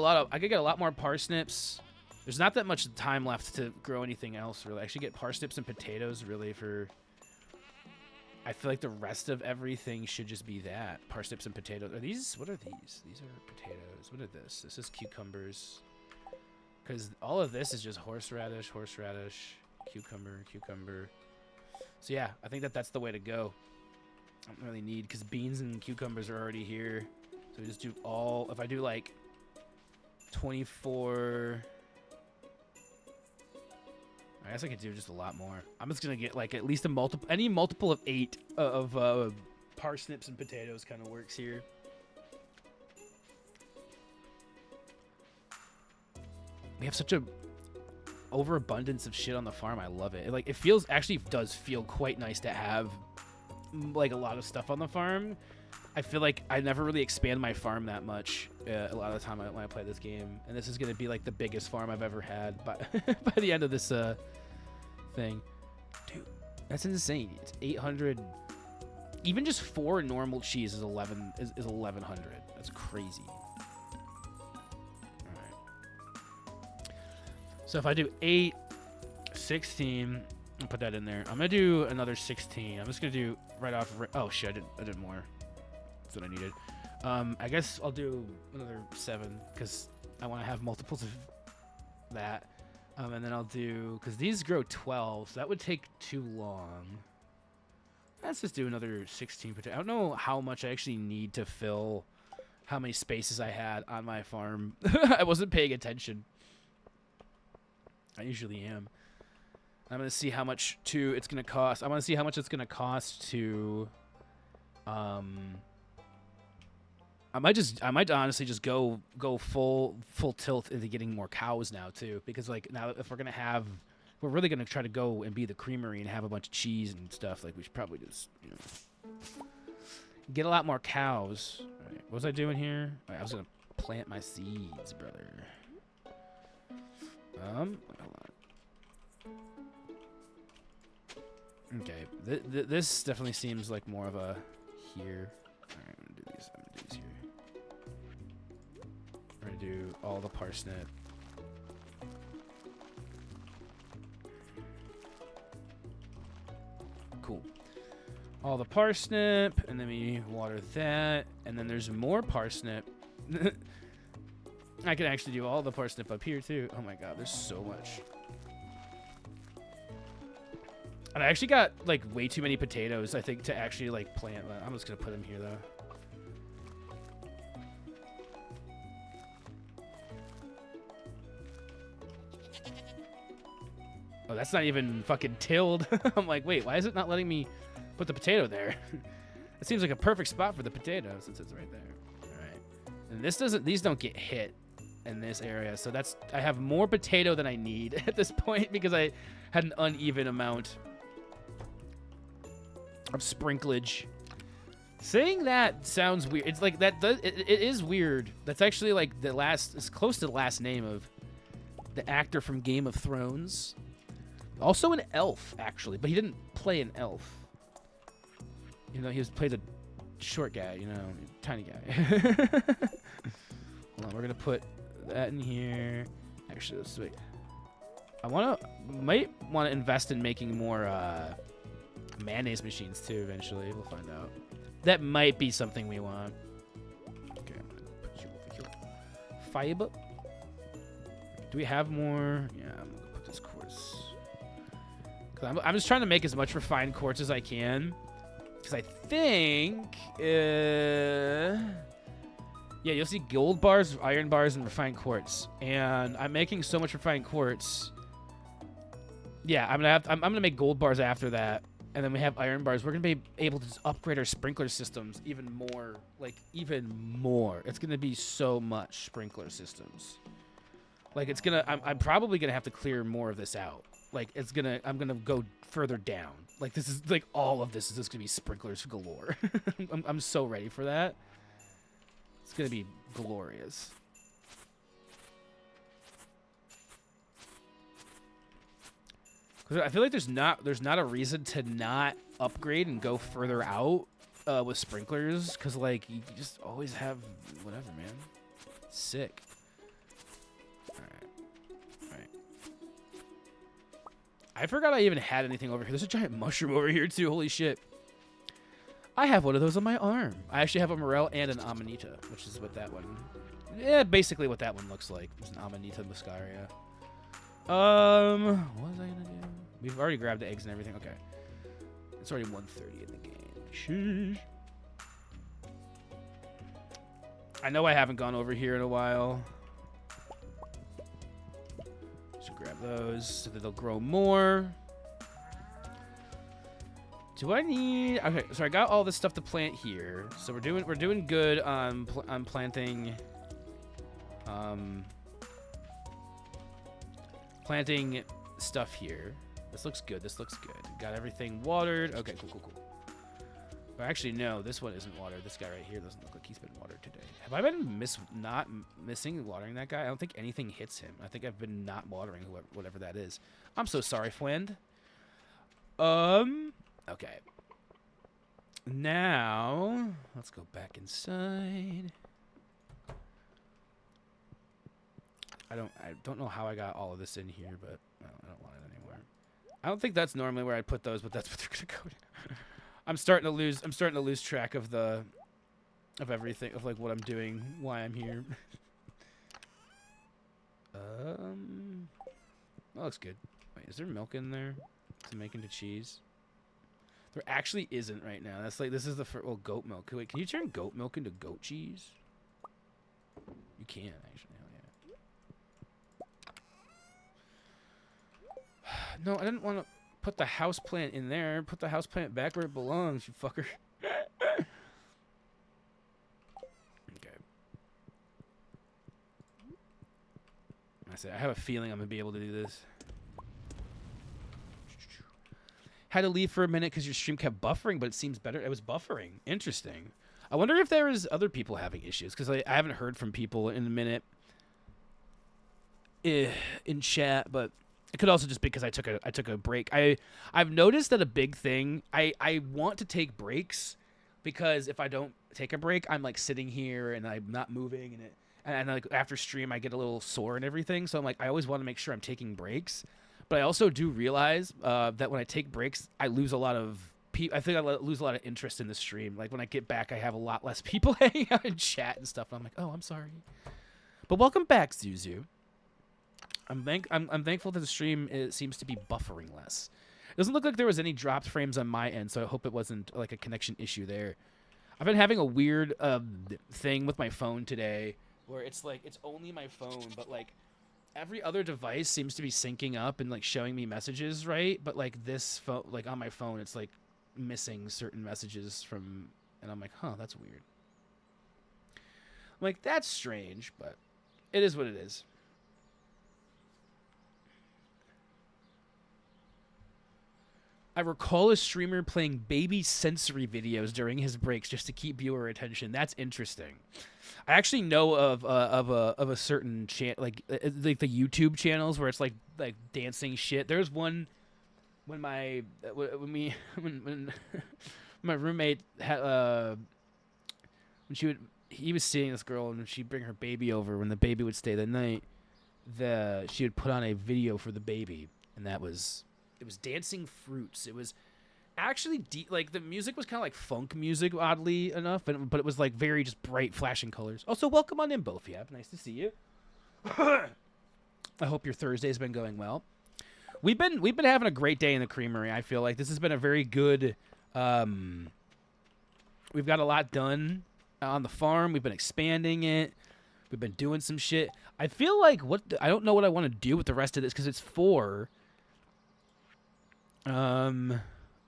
a lot more parsnips. There's not that much time left to grow anything else, really. I should get parsnips and potatoes, really, for... I feel like the rest of everything should just be that. Parsnips and potatoes. What are these? These are potatoes. What are this? This is cucumbers. Because all of this is just horseradish, cucumber. So yeah, I think that's the way to go. I don't really need, because beans and cucumbers are already here. So we just do all, if I do like 24, I guess I could do just a lot more. I'm just going to get like at least any multiple of 8 of parsnips and potatoes kind of works here. We have such a overabundance of shit on the farm. I love it. Like, it does feel quite nice to have like a lot of stuff on the farm. I feel like I never really expand my farm that much a lot of the time when I play this game, and this is gonna be like the biggest farm I've ever had by by the end of this thing. Dude, that's insane. It's 800. Even just 4 normal cheese is 1100. That's crazy. So if I do 8, 16, I'll put that in there. I'm gonna do another 16. I'm just gonna do right off. Oh shit! I did more. That's what I needed. I guess I'll do another 7 because I want to have multiples of that. And then I'll do, because these grow 12, so that would take too long. Let's just do another 16 potato. I don't know how much I actually need to fill how many spaces I had on my farm. I wasn't paying attention. I usually am. I'm going to see how much it's going to cost. I want to see how much it's going to cost to... I might honestly just go full tilt into getting more cows now too, because like now if we're really gonna try to go and be the creamery and have a bunch of cheese and stuff, like we should probably just get a lot more cows. All right, what was I doing here? All right, I was gonna plant my seeds, brother. Hold on. Okay, this definitely seems like more of a here. All right, I'm gonna do these. Here. We're gonna do all the parsnip. Cool. All the parsnip, and then we water that, and then there's more parsnip. I can actually do all the parsnip up here too. Oh my god, there's so much. And I actually got like way too many potatoes, I think, to actually like plant. I'm just gonna put them here though. Oh, that's not even fucking tilled. I'm like, wait, why is it not letting me put the potato there? It seems like a perfect spot for the potato since it's right there. All right. And these don't get hit in this area. So I have more potato than I need at this point because I had an uneven amount of sprinklage. Saying that sounds weird. It's like it is weird. That's actually like it's close to the last name of the actor from Game of Thrones. Also an elf, actually, but he didn't play an elf. You know, he played a short guy, tiny guy. Hold on, we're gonna put that in here. Actually, let's wait. Might want to invest in making more mayonnaise machines too. Eventually, we'll find out. That might be something we want. Okay, I'm gonna put you over here. Fiber. Do we have more? Yeah, I'm gonna put this quartz. I'm just trying to make as much refined quartz as I can. Because I think... yeah, you'll see gold bars, iron bars, and refined quartz. And I'm making so much refined quartz. Yeah, I'm gonna make gold bars after that. And then we have iron bars. We're gonna be able to just upgrade our sprinkler systems even more. Like, even more. It's gonna be so much sprinkler systems. Like, it's gonna... I'm probably gonna have to clear more of this out. Like, I'm gonna go further down. Like, this is, like, all of this is just gonna be sprinklers galore. I'm so ready for that. It's gonna be glorious. Cause I feel like there's not a reason to not upgrade and go further out with sprinklers. Cause, like, you just always have whatever, man. Sick. I forgot I even had anything over here. There's a giant mushroom over here, too. Holy shit. I have one of those on my arm. I actually have a morel and an amanita, which is what that one... Yeah, basically what that one looks like. It's an amanita muscaria. What was I gonna do? We've already grabbed the eggs and everything. Okay. It's already 1:30 in the game. Sheesh. I know I haven't gone over here in a while. So grab those so that they'll grow more. Do I need... Okay, so I got all this stuff to plant here. So we're doing good on planting planting stuff here. This looks good. This looks good. Got everything watered. Okay, cool. Or actually, no, this one isn't watered. This guy right here doesn't look like he's been watered today. Have I been not missing watering that guy? I don't think anything hits him. I think I've been not watering whatever that is. I'm so sorry, friend. Okay. Now, let's go back inside. I don't know how I got all of this in here, but I don't want it anymore. I don't think that's normally where I put those, but that's what they're gonna go to. I'm starting to lose track of everything, of like what I'm doing, why I'm here. That looks good. Wait, is there milk in there to make into cheese? There actually isn't right now. That's like, this is the first, well, goat milk. Wait, can you turn goat milk into goat cheese? You can, actually. Hell yeah. No, I didn't want to put the houseplant in there. Put the houseplant back where it belongs, you fucker. Okay. I have a feeling I'm going to be able to do this. Had to leave for a minute because your stream kept buffering, but it seems better. It was buffering. Interesting. I wonder if there was other people having issues, because I haven't heard from people in a minute in chat, but it could also just be because I took a break. I've noticed that a big thing, I want to take breaks, because if I don't take a break, I'm like sitting here and I'm not moving, and like after stream I get a little sore and everything. So I'm like, I always want to make sure I'm taking breaks. But I also do realize that when I take breaks, I lose a lot of I think I lose a lot of interest in the stream. Like when I get back, I have a lot less people hanging out in chat and stuff. And I'm like, oh, I'm sorry. But welcome back, Zuzu. I'm thankful that the stream seems to be buffering less. It doesn't look like there was any dropped frames on my end, so I hope it wasn't like a connection issue there. I've been having a weird thing with my phone today, where it's like it's only my phone, but like every other device seems to be syncing up and like showing me messages, right? But like this phone, like on my phone, it's like missing certain messages from, and I'm like, huh, that's weird. I'm like, that's strange, but it is what it is. I recall a streamer playing baby sensory videos during his breaks just to keep viewer attention. That's interesting. I actually know of a certain like the YouTube channels where it's like dancing shit. There's one when my when my roommate had when he was seeing this girl, and she'd bring her baby over. When the baby would stay the night, she would put on a video for the baby, and it was dancing fruits. It was actually like the music was kind of like funk music, oddly enough, but it was like very just bright, flashing colors. Also, welcome on in, both. Yeah, nice to see you. I hope your Thursday's been going well. We've been having a great day in the creamery. I feel like this has been a very good. We've got a lot done on the farm. We've been expanding it. We've been doing some shit. I feel like I don't know what I want to do with the rest of this, because it's 4.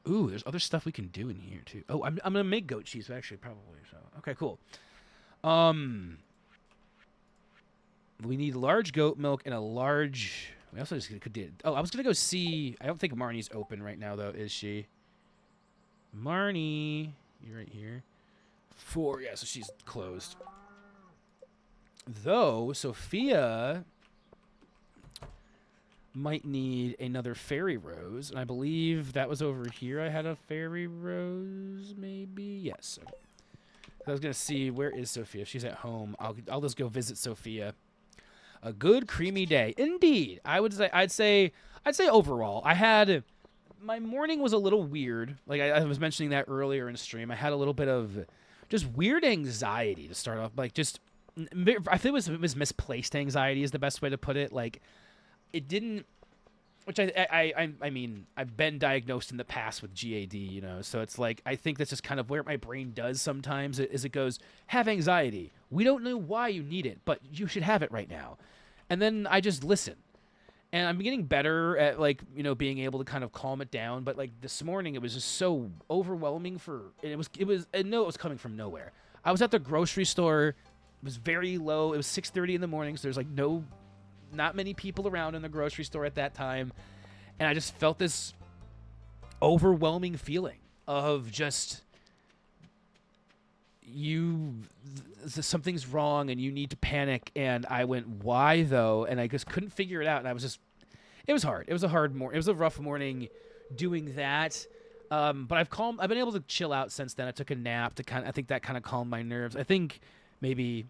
Ooh, there's other stuff we can do in here too. Oh, I'm gonna make goat cheese actually, probably. So okay, cool. We need large goat milk and a large. We also just could do. Oh, I was gonna go see. I don't think Marnie's open right now though, is she? Marnie, you're right here. 4, yeah, so she's closed. Though Sophia might need another fairy rose, and I believe that was over here. I had a fairy rose, maybe. Yes. I was gonna see, where is Sophia? If she's at home, I'll just go visit Sophia. A good creamy day, indeed. I'd say overall, my morning was a little weird. Like I was mentioning that earlier in stream. I had a little bit of just weird anxiety to start off. Like just, I think it was misplaced anxiety is the best way to put it. Like, it didn't, which I mean, I've been diagnosed in the past with GAD, you know, so it's like, I think that's just kind of where my brain does sometimes, is it goes, have anxiety. We don't know why you need it, but you should have it right now. And then I just listen. And I'm getting better at, like, you know, being able to kind of calm it down. But, like, this morning, it was just so overwhelming it was, I know it was coming from nowhere. I was at the grocery store. It was very low. It was 6:30 in the morning, so there's, like, not many people around in the grocery store at that time. And I just felt this overwhelming feeling of just, something's wrong and you need to panic. And I went, why though? And I just couldn't figure it out. And I was just, it was hard. It was a rough morning doing that. But I've been able to chill out since then. I took a nap I think that kind of calmed my nerves. I think maybe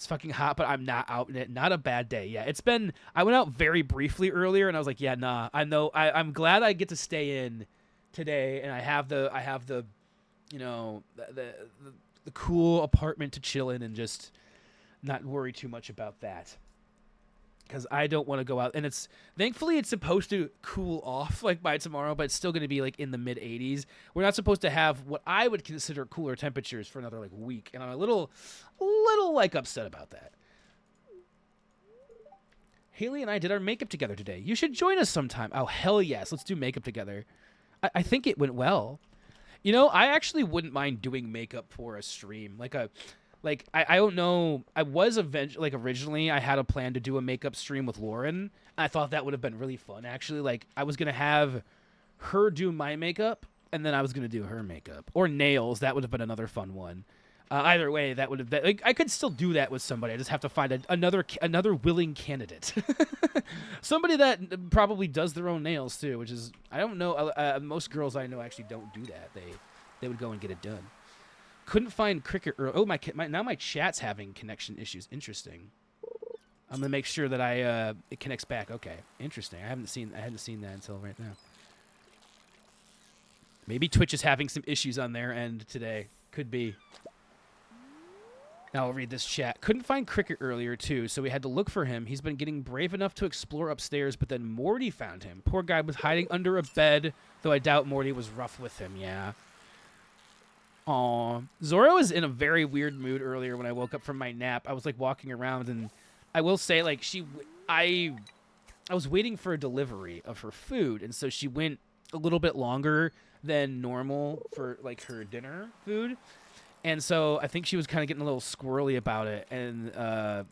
It's fucking hot, but I'm not out in it. Not a bad day. Yeah, it's been. I went out very briefly earlier, and I was like, yeah, nah. I know. I'm glad I get to stay in today, and I have the, you know, the cool apartment to chill in and just not worry too much about that. Because I don't want to go out, and it's thankfully it's supposed to cool off like by tomorrow, but it's still going to be like in the mid 80s. We're not supposed to have what I would consider cooler temperatures for another like week, and I'm a little like upset about that. Haley and I did our makeup together today. You should join us sometime. Oh hell yes, let's do makeup together. I think it went well. You know, I actually wouldn't mind doing makeup for a stream, I don't know. I was originally I had a plan to do a makeup stream with Lauren. I thought that would have been really fun. Actually, like I was gonna have her do my makeup, and then I was gonna do her makeup or nails. That would have been another fun one. Either way, that would have been, like I could still do that with somebody. I just have to find another willing candidate, somebody that probably does their own nails too. Which is I don't know. Most girls I know actually don't do that. They would go and get it done. Couldn't find Cricket. Oh, now my chat's having connection issues. Interesting. I'm gonna make sure that it connects back. Okay, interesting. I hadn't seen that until right now. Maybe Twitch is having some issues on their end today. Could be. Now I'll read this chat. Couldn't find Cricket earlier too, so we had to look for him. He's been getting brave enough to explore upstairs, but then Morty found him. Poor guy was hiding under a bed, though I doubt Morty was rough with him. Yeah. Aw. Zora was in a very weird mood earlier when I woke up from my nap. I was like walking around, and I will say like I was waiting for a delivery of her food, and so she went a little bit longer than normal for like her dinner food. And so I think she was kind of getting a little squirrely about it and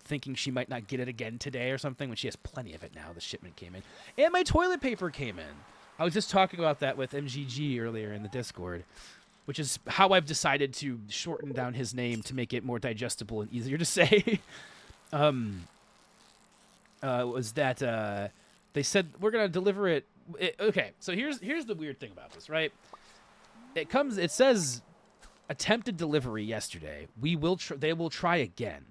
thinking she might not get it again today or something when she has plenty of it now. The shipment came in. And my toilet paper came in. I was just talking about that with MGG earlier in the Discord, which is how I've decided to shorten down his name to make it more digestible and easier to say. Was that they said we're going to deliver it. Okay, so here's the weird thing about this, right? It says attempted delivery yesterday. They will try again.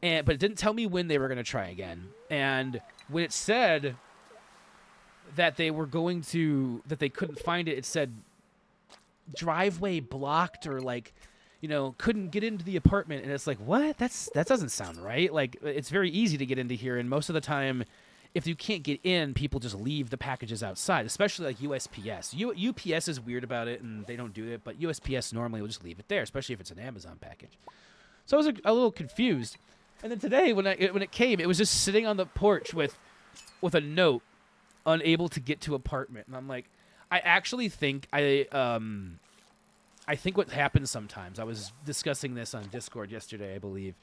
But it didn't tell me when they were going to try again. And when it said that they couldn't find it, it said driveway blocked or like, you know, couldn't get into the apartment. And it's like, what? That doesn't sound right. Like, it's very easy to get into here. And most of the time, if you can't get in, people just leave the packages outside, especially like USPS. UPS is weird about it, and they don't do it, but USPS normally will just leave it there, especially if it's an Amazon package. So I was a little confused. And then today, when it came, it was just sitting on the porch with a note, unable to get to apartment. And I'm like, I actually think I think what happens sometimes, I was discussing this on Discord yesterday, I believe,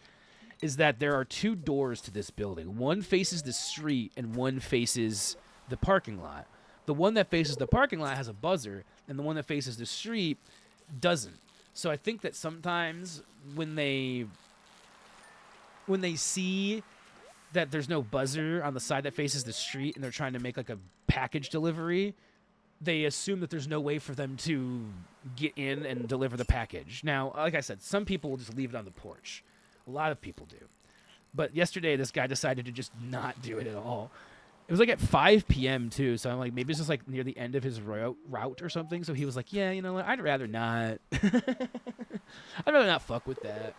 is that there are two doors to this building. One faces the street and one faces the parking lot. The one that faces the parking lot has a buzzer, and the one that faces the street doesn't. So I think that sometimes when they see that there's no buzzer on the side that faces the street and they're trying to make like a package delivery, they assume that there's no way for them to get in and deliver the package. Now, like I said, some people will just leave it on the porch. A lot of people do. But yesterday, this guy decided to just not do it at all. It was like at 5 p.m. too, so I'm like, maybe it's just like near the end of his route or something. So he was like, yeah, you know what? I'd rather not. I'd rather not fuck with that.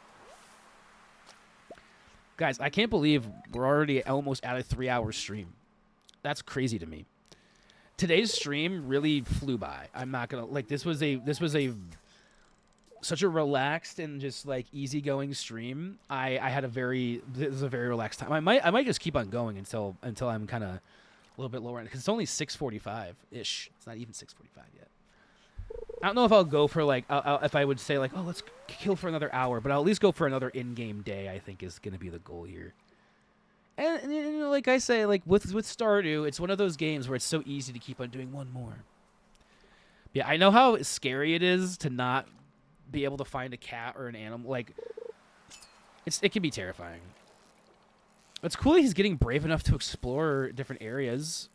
Guys, I can't believe we're already almost at a 3-hour stream. That's crazy to me. Today's stream really flew by. I'm not gonna like this was such a relaxed and just like easygoing stream. This was a very relaxed time. I might just keep on going until I'm kind of a little bit lower, because it's only 6:45 ish. It's not even 6:45 yet. I don't know if I'll go for like if I would say like, oh, let's kill for another hour, but I'll at least go for another in-game day. I think is gonna be the goal here. And you know, like I say, like with Stardew, it's one of those games where it's so easy to keep on doing one more. Yeah, I know how scary it is to not be able to find a cat or an animal. Like, it can be terrifying. It's cool that he's getting brave enough to explore different areas.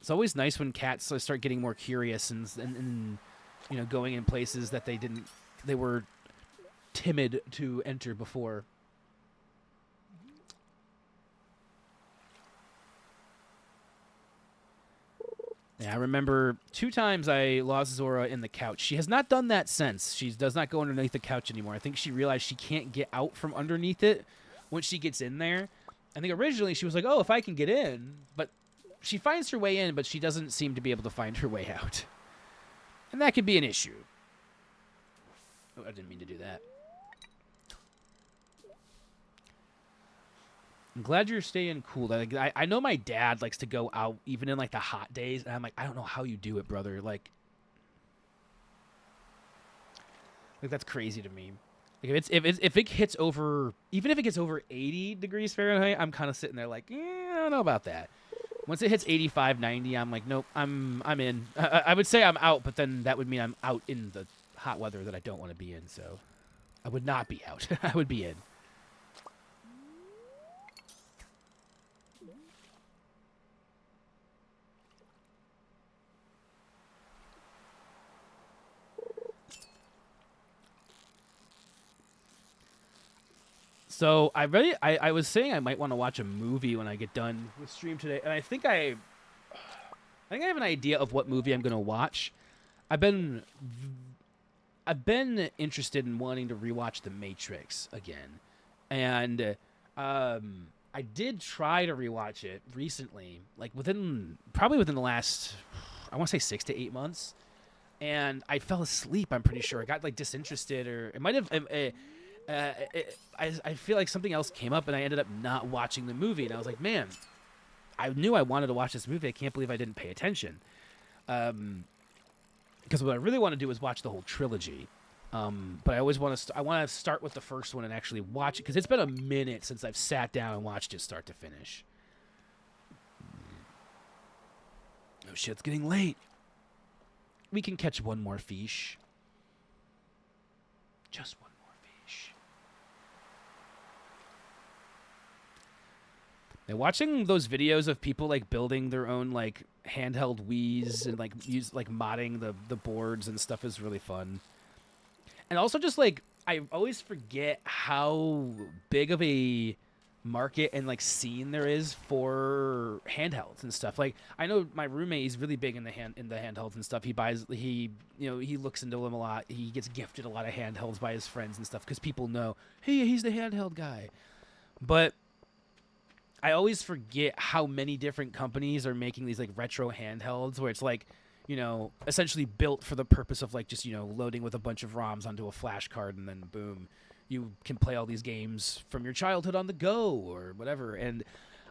It's always nice when cats start getting more curious and you know, going in places that they were timid to enter before. Yeah, I remember 2 times I lost Zora in the couch. She has not done that since. She does not go underneath the couch anymore. I think she realized she can't get out from underneath it once she gets in there. I think originally she was like, oh, if I can get in. But she finds her way in, but she doesn't seem to be able to find her way out. And that could be an issue. Oh, I didn't mean to do that. I'm glad you're staying cool. Like, I know my dad likes to go out even in like the hot days, and I'm like, I don't know how you do it, brother. Like that's crazy to me. Like if it hits over, even if it gets over 80 degrees Fahrenheit, I'm kind of sitting there like, I don't know about that. Once it hits 85, 90, I'm like, nope, I'm in. I would say I'm out, but then that would mean I'm out in the hot weather that I don't want to be in. So I would not be out. I would be in. So I was saying I might want to watch a movie when I get done with stream today, and I think I have an idea of what movie I'm gonna watch. I've been interested in wanting to rewatch The Matrix again, and I did try to rewatch it recently, like probably within the last, I want to say 6 to 8 months, and I fell asleep. I'm pretty sure I got like disinterested, or it might have. I feel like something else came up, and I ended up not watching the movie. And I was like, man, I knew I wanted to watch this movie. I can't believe I didn't pay attention. Because what I really want to do is watch the whole trilogy. But I always want to. I want to start with the first one and actually watch it, because it's been a minute since I've sat down and watched it start to finish. Oh shit! It's getting late. We can catch one more fish. Just one more fish. Now, watching those videos of people like building their own like handheld Wiis and like modding the boards and stuff is really fun. And also just like I always forget how big of a market and like scene there is for handhelds and stuff. Like I know my roommate is really big in the handhelds and stuff. He looks into them a lot. He gets gifted a lot of handhelds by his friends and stuff because people know, hey, he's the handheld guy. But I always forget how many different companies are making these like retro handhelds where it's like, essentially built for the purpose of like just, loading with a bunch of ROMs onto a flash card, and then boom, you can play all these games from your childhood on the go or whatever. And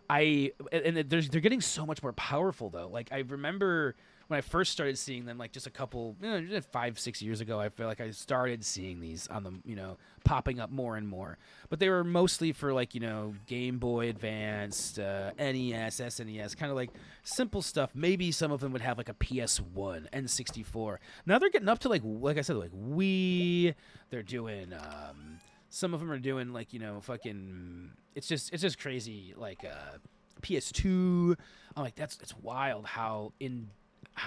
they're getting so much more powerful though. Like I remember when I first started seeing them, like just a couple, 5-6 years ago, I feel like I started seeing these on them, popping up more and more. But they were mostly for like, Game Boy Advanced, NES, SNES, kind of like simple stuff. Maybe some of them would have like a PS1, N64. Now they're getting up to like I said, like Wii. They're doing, some of them are doing like, fucking, it's just crazy. Like PS2. I'm like, it's wild how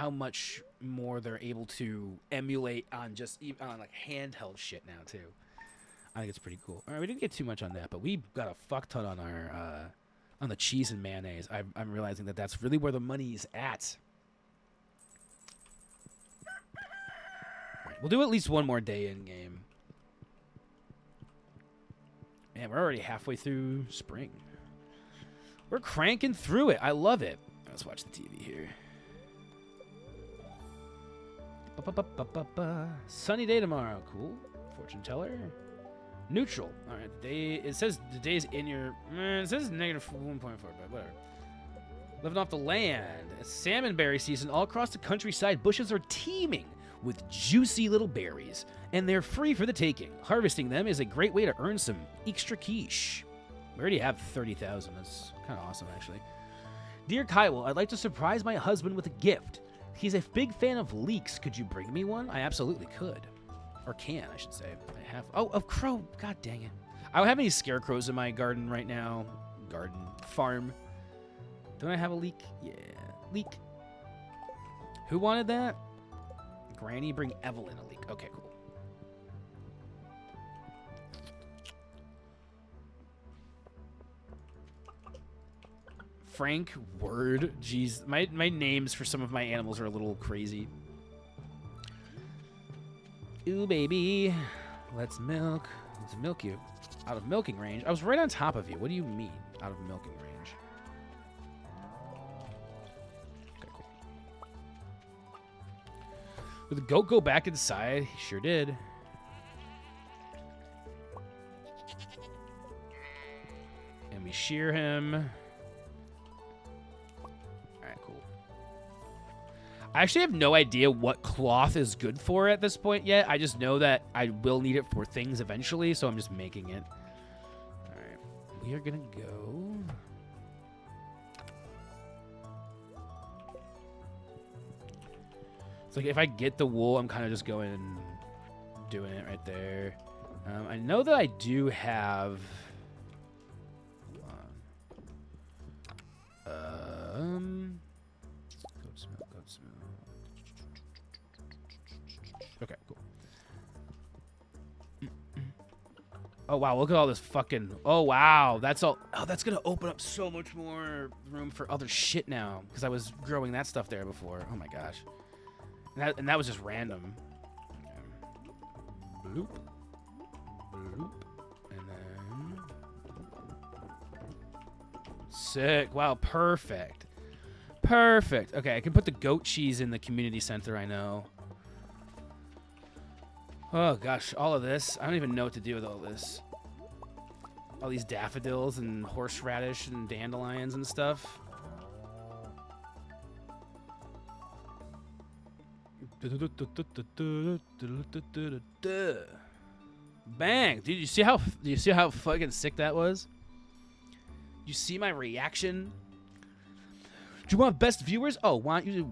much more they're able to emulate on just even on like handheld shit now too. I think it's pretty cool. All right, we didn't get too much on that, but we got a fuck ton on our on the cheese and mayonnaise. I'm realizing that that's really where the money's at. All right, we'll do at least one more day in game. Man, we're already halfway through spring. We're cranking through it. I love it. Let's watch the TV here. Sunny day tomorrow. Cool. Fortune teller. Neutral. All right. It says the day's in your. It says negative 1.4, but whatever. Living off the land. It's salmon berry season all across the countryside. Bushes are teeming with juicy little berries, and they're free for the taking. Harvesting them is a great way to earn some extra quiche. We already have 30,000. That's kind of awesome, actually. Dear Kyle, I'd like to surprise my husband with a gift. He's a big fan of leeks. Could you bring me one? I absolutely could. Or can, I should say. I have... Oh, a crow. God dang it. I don't have any scarecrows in my garden right now. Farm. Don't I have a leek? Yeah. Leek. Who wanted that? Granny, bring Evelyn a leek. Okay, cool. Frank, word. Jeez, my names for some of my animals are a little crazy. Ooh, baby. Let's milk. Let's milk you. Out of milking range? I was right on top of you. What do you mean, out of milking range? Okay, cool. Did the goat go back inside? He sure did. And we shear him. Alright, cool. I actually have no idea what cloth is good for at this point yet. I just know that I will need it for things eventually, so I'm just making it. Alright. We are gonna go... It's like if I get the wool, I'm kind of just going and doing it right there. I know that I do have... Goat's milk. Okay, cool. Oh, wow, look at all this fucking... Oh, wow, that's all... Oh, that's gonna open up so much more room for other shit now, because I was growing that stuff there before. Oh, my gosh. And that was just random. Okay. Bloop. Bloop. And then... Sick. Wow, perfect. Perfect. Okay, I can put the goat cheese in the community center, I know. Oh, gosh, all of this. I don't even know what to do with all this. All these daffodils and horseradish and dandelions and stuff. Bang! Dude, you see how fucking sick that was? You see my reaction? Do you want best viewers? Oh, why don't you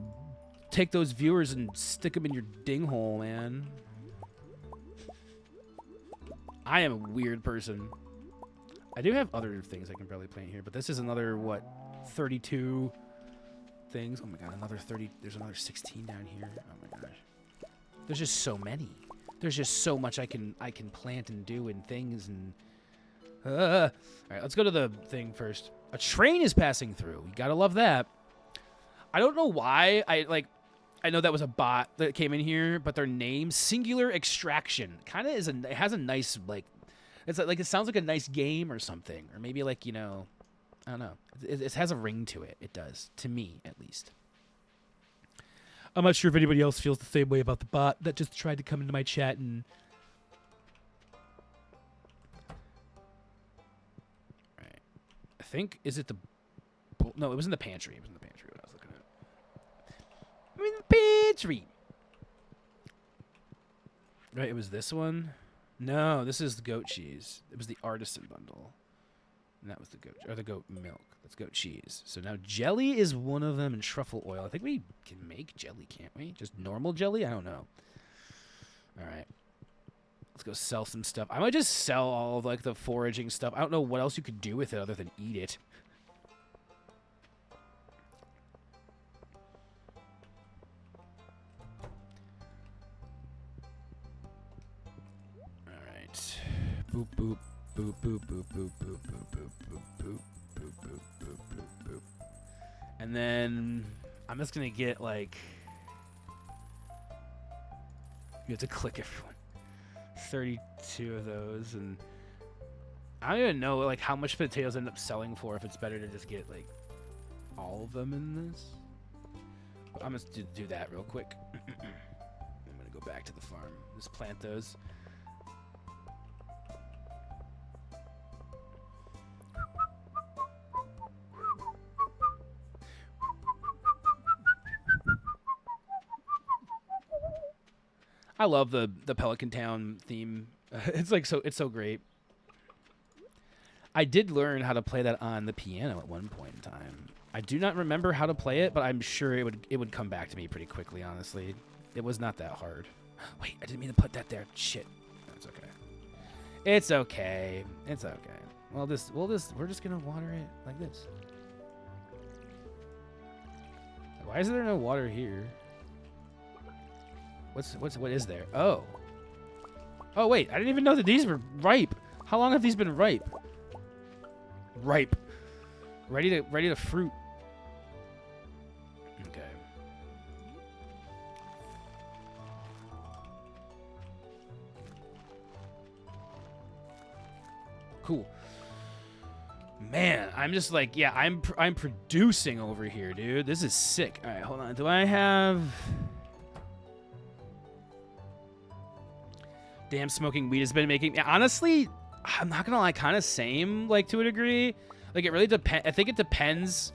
take those viewers and stick them in your ding hole, man? I am a weird person. I do have other things I can probably plant here, but this is another, what, 32 things? Oh my god, another 30. There's another 16 down here. Oh my gosh. There's just so many. There's just so much I can plant and do and things and... All right, let's go to the thing first. A train is passing through. You gotta love that. I don't know why. I know that was a bot that came in here, but their name, Singular Extraction, kind of it has a nice it sounds like a nice game or something, or maybe like, you know, I don't know. It has a ring to it. It does, to me at least. I'm not sure if anybody else feels the same way about the bot that just tried to come into my chat and. I think, is it the... No, it was in the pantry. It was in the pantry what I was looking at. I'm in the pantry! Right, it was this one? No, this is the goat cheese. It was the artisan bundle. And that was the goat milk. That's goat cheese. So now jelly is one of them and truffle oil. I think we can make jelly, can't we? Just normal jelly? I don't know. All right. Let's go sell some stuff. I might just sell all of, like, the foraging stuff. I don't know what else you could do with it other than eat it. All right. Boop, boop, boop, boop, boop, boop, boop, boop, boop, boop, boop, boop, boop, boop, boop, boop. And then I'm just going to get, like... You have to click everyone. 32 of those, and I don't even know like how much potatoes end up selling for, if it's better to just get like all of them in this. But I'm gonna do that real quick. I'm gonna go back to the farm, just plant those. I love the Pelican Town theme. It's so great. I did learn how to play that on the piano at one point in time. I do not remember how to play it, but I'm sure it would come back to me pretty quickly, honestly. It was not that hard. Wait, I didn't mean to put that there. Shit. No, it's okay. It's okay. It's okay. Well, we're just gonna water it like this. Why is there no water here? What is there? Oh. Oh, wait. I didn't even know that these were ripe. How long have these been ripe? Ripe. Ready to fruit. Okay. Cool. Man, I'm just like, yeah, I'm producing over here, dude. This is sick. All right, hold on. Do I have... Damn, smoking weed has been making... Honestly, I'm not gonna lie, kind of same, like, to a degree. Like, it really depends. I think it depends...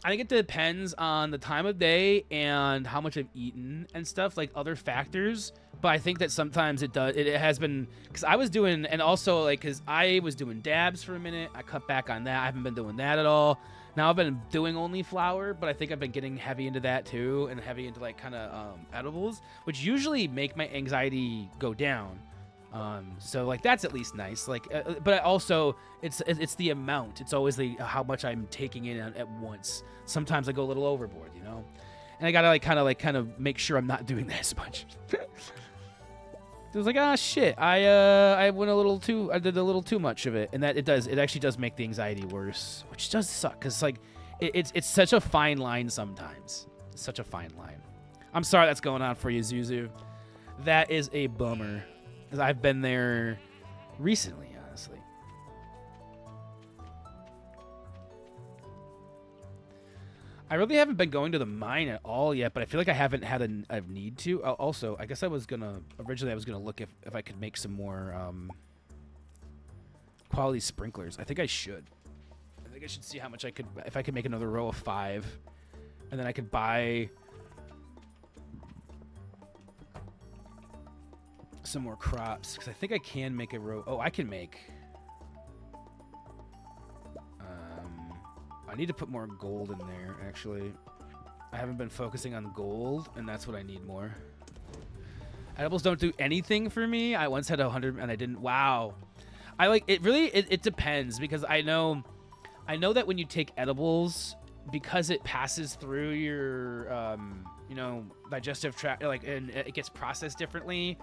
I think it depends on the time of day and how much I've eaten and stuff, like other factors. But I think that sometimes it does. It has been, because I was doing, and also like, because I was doing dabs for a minute. I cut back on that. I haven't been doing that at all. Now I've been doing only flour, but I think I've been getting heavy into that too, and heavy into like kind of edibles, which usually make my anxiety go down. So like that's at least nice. Like, but also it's the amount. It's always the how much I'm taking in at once. Sometimes I go a little overboard, you know, and I gotta kind of make sure I'm not doing that as much. It was like, ah, shit, I went a little too, I did a little too much of it, and that it actually does make the anxiety worse, which does suck, cause like it's such a fine line sometimes. It's such a fine line. I'm sorry that's going on for you, Zuzu. That is a bummer. Because I've been there recently, honestly. I really haven't been going to the mine at all yet, but I feel like I haven't had a need to. Also, I guess originally I was gonna look if I could make some more quality sprinklers. I think I should. I think I should see how much if I could make another row of 5, and then I could buy some more crops, because I think I can make a row. Oh, I can make. I need to put more gold in there, actually. I haven't been focusing on gold, and that's what I need more. Edibles don't do anything for me. I once had 100, and I didn't. Wow. I like it. Really, it depends, because I know that when you take edibles, because it passes through your, digestive tract, like, and it gets processed differently.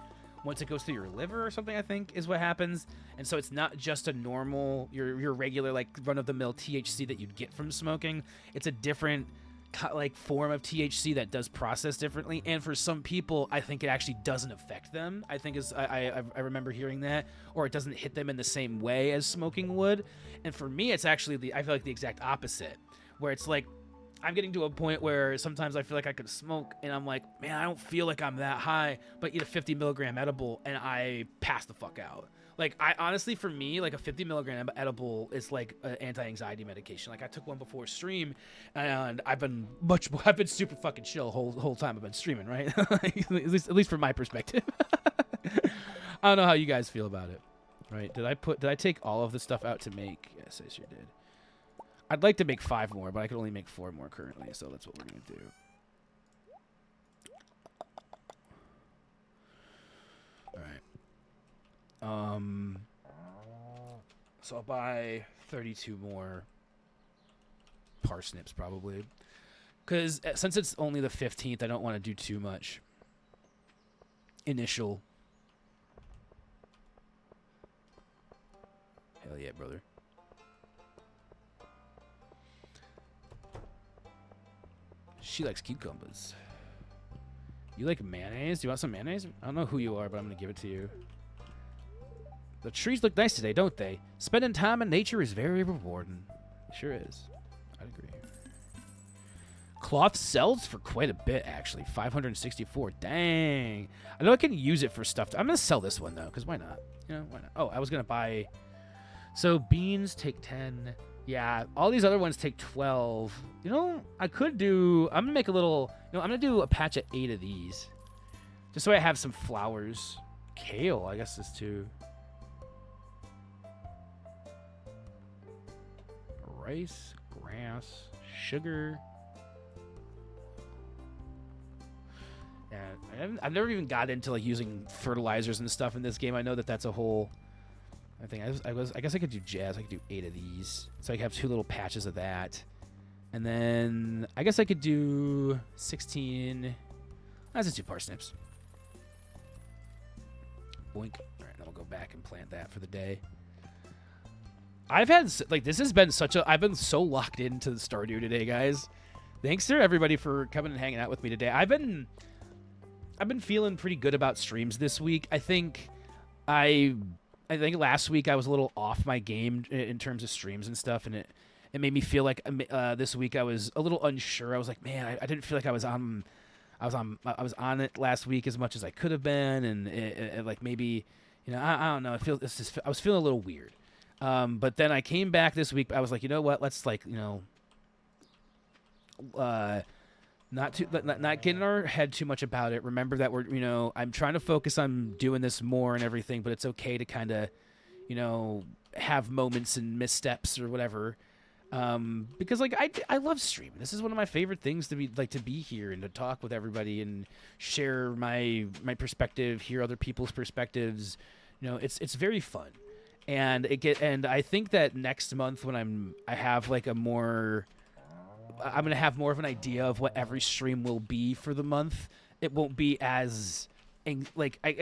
Once it goes through your liver or something, I think is what happens. And so it's not just a normal, your regular, like, run-of-the-mill THC that you'd get from smoking. It's a different, like, form of THC that does process differently. And for some people, I think it actually doesn't affect them. I think I remember hearing that. Or it doesn't hit them in the same way as smoking would. And for me, it's actually, I feel like the exact opposite. Where it's like, I'm getting to a point where sometimes I feel like I could smoke, and I'm like, man, I don't feel like I'm that high, but eat a 50 milligram edible, and I pass the fuck out. Like, I honestly, for me, like a 50 milligram edible is like an anti-anxiety medication. Like, I took one before stream, and I've been super fucking chill whole time I've been streaming, right? at least from my perspective. I don't know how you guys feel about it, right? Did I take all of the stuff out to make? Yes, I sure did. I'd like to make 5 more, but I can only make 4 more currently, so that's what we're going to do. All right. So I'll buy 32 more parsnips, probably. Because since it's only the 15th, I don't want to do too much initial. Hell yeah, brother. She likes cucumbers. You like mayonnaise? Do you want some mayonnaise? I don't know who you are, but I'm going to give it to you. The trees look nice today, don't they? Spending time in nature is very rewarding. Sure is. I'd agree. Cloth sells for quite a bit, actually. 564. Dang. I know I can use it for stuff. I'm going to sell this one, though, because why not? You know, why not? Oh, I was going to buy... So beans take 10... Yeah, all these other ones take 12. You know, I could do... I'm going to make a little... I'm going to do a patch of 8 of these. Just so I have some flowers. Kale, I guess, is 2. Rice, grass, sugar. Yeah, I've never even got into, like, using fertilizers and stuff in this game. I know that that's a whole... I think I guess I could do jazz. I could do 8 of these. So I have 2 little patches of that. And then I guess I could do 16. That's just 2 parsnips. Boink. All right, then we'll go back and plant that for the day. I've had like this has been such a I've been so locked into the Stardew today, guys. Thanks to everybody for coming and hanging out with me today. I've been feeling pretty good about streams this week. I think last week I was a little off my game in terms of streams and stuff, and it made me feel like this week I was a little unsure. I was like, man, I didn't feel like I was on it last week as much as I could have been, and it like maybe, I don't know. I was feeling a little weird. But then I came back this week. I was like, you know what? Let's not getting our head too much about it. Remember that I'm trying to focus on doing this more and everything, but it's okay to kind of, have moments and missteps or whatever. Because I love streaming. This is one of my favorite things to be here and to talk with everybody and share my perspective, hear other people's perspectives. It's very fun. And I think that next month when I'm gonna have more of an idea of what every stream will be for the month. It won't be as I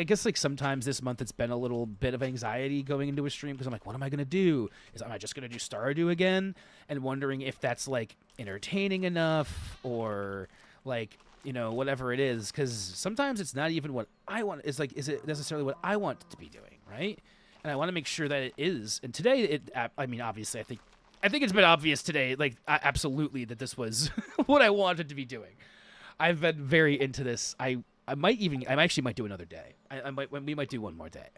guess sometimes this month it's been a little bit of anxiety going into a stream because I'm like, what am I gonna do? Am I just gonna do Stardew again? And wondering if that's entertaining enough or whatever it is, because sometimes it's not even what I want. Is it necessarily what I want to be doing, right? And I want to make sure that it is. And today, obviously, I think it's been obvious today, absolutely, that this was what I wanted to be doing. I've been very into this. I actually might do another day. We might do one more day.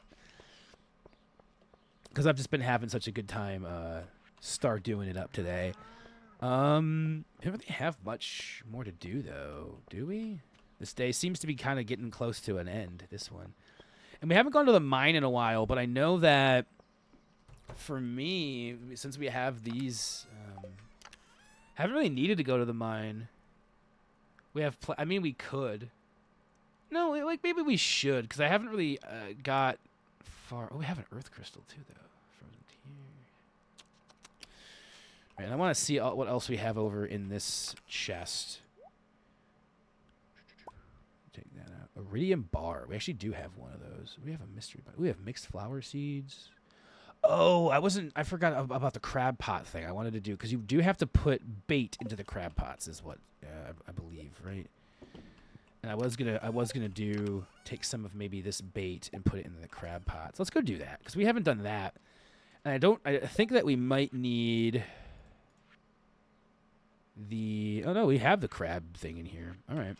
Because I've just been having such a good time start doing it up today. We don't really have much more to do, though, do we? This day seems to be kind of getting close to an end, this one. And we haven't gone to the mine in a while, but I know that for me, since we have these, haven't really needed to go to the mine. We have, we could. No, maybe we should, because I haven't really got far. Oh, we have an earth crystal too, though. Frozen here. Right, and I want to see what else we have over in this chest. Take that out. Iridium bar. We actually do have one of those. We have a mystery bar. We have mixed flower seeds. Oh, I forgot about the crab pot thing I wanted to do, because you do have to put bait into the crab pots, is what I believe, right? And I was gonna take some of maybe this bait and put it into the crab pots. Let's go do that, because we haven't done that. And I think that we might need the. Oh no, we have the crab thing in here. All right.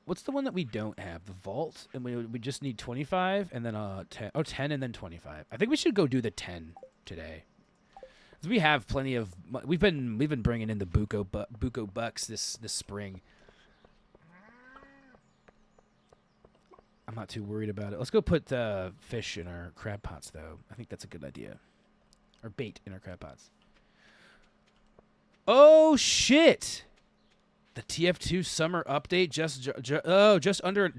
What's the one that we don't have? The vault, and we just need 25 and then 10. Oh, 10 and then 25. I think we should go do the 10 today. 'Cause we have plenty of. We've been bringing in the buco bucks this spring. I'm not too worried about it. Let's go put the fish in our crab pots, though. I think that's a good idea. Or bait in our crab pots. Oh shit! The TF2 summer update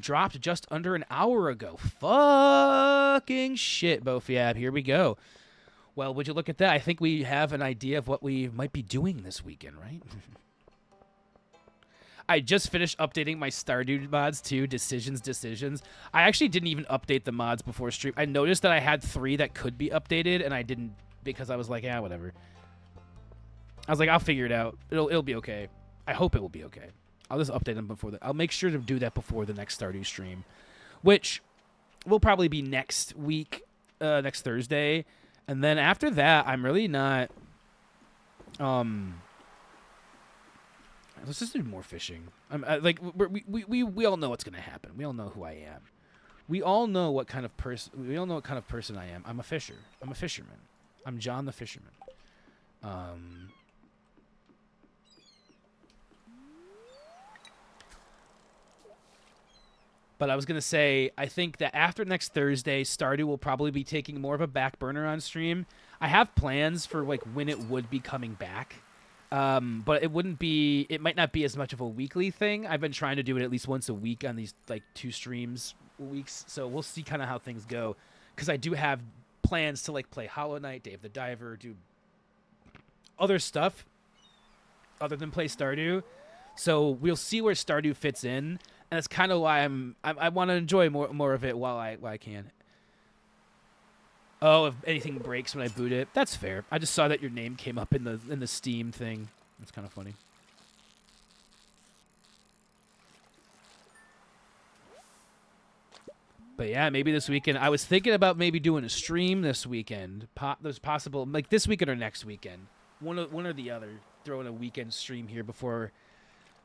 dropped just under an hour ago. Fucking shit, Bofiab. Here we go. Well, would you look at that? I think we have an idea of what we might be doing this weekend, right? I just finished updating my Stardew mods too. Decisions. I actually didn't even update the mods before stream. I noticed that I had 3 that could be updated, and I didn't because I was like, yeah, whatever. I was like, I'll figure it out. It'll be okay. I hope it will be okay. I'll just update them before I'll make sure to do that before the next Stardew stream, which will probably be next week, next Thursday, and then after that, I'm really not. Let's just do more fishing. We all know what's gonna happen. We all know who I am. We all know what kind of person I am. I'm a fisherman. I'm John the Fisherman. But I was going to say, I think that after next Thursday, Stardew will probably be taking more of a back burner on stream. I have plans for when it would be coming back. But it might not be as much of a weekly thing. I've been trying to do it at least once a week on these 2 streams weeks. So we'll see kind of how things go. Because I do have plans to play Hollow Knight, Dave the Diver, do other stuff other than play Stardew. So we'll see where Stardew fits in. And that's kind of why I want to enjoy more of it while I can. Oh, if anything breaks when I boot it, that's fair. I just saw that your name came up in the Steam thing. That's kind of funny. But yeah, maybe this weekend. I was thinking about maybe doing a stream this weekend. There's possible, like this weekend or next weekend, one or the other. Throwing a weekend stream here before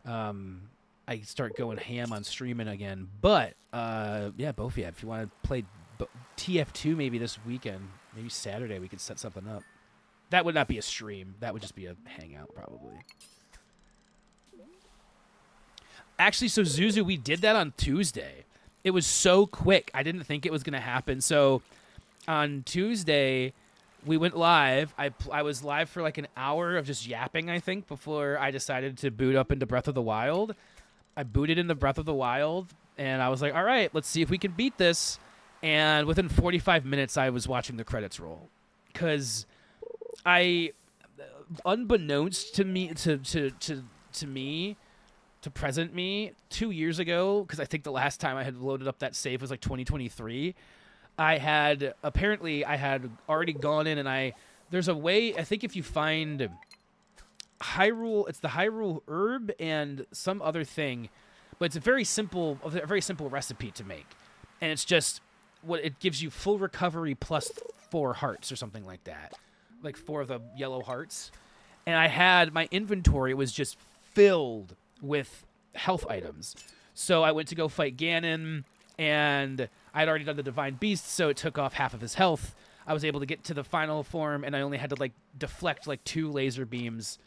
I start going ham on streaming again. But yeah, both yeah. If you want to play TF2 maybe this weekend, maybe Saturday, we could set something up. That would not be a stream. That would just be a hangout probably. Actually, so Zuzu, we did that on Tuesday. It was so quick. I didn't think it was going to happen. So on Tuesday, we went live. I was live for like an hour of just yapping, I think, before I decided to boot up into Breath of the Wild. I booted into Breath of the Wild, and I was like, all right, let's see if we can beat this. And within 45 minutes, I was watching the credits roll. Because unbeknownst to me, to present me 2 years ago, because I think the last time I had loaded up that save was like 2023. I had already gone in, and there's a way. I think if you find Hyrule, it's the Hyrule herb and some other thing, but it's a very simple recipe to make, and it's just what it gives you: full recovery plus 4 hearts or something like that, like 4 of the yellow hearts. And I had my inventory was just filled with health items. So I went to go fight Ganon, and I'd already done the Divine Beast, so it took off half of his health. I was able to get to the final form, and I only had to like deflect like 2 laser beams,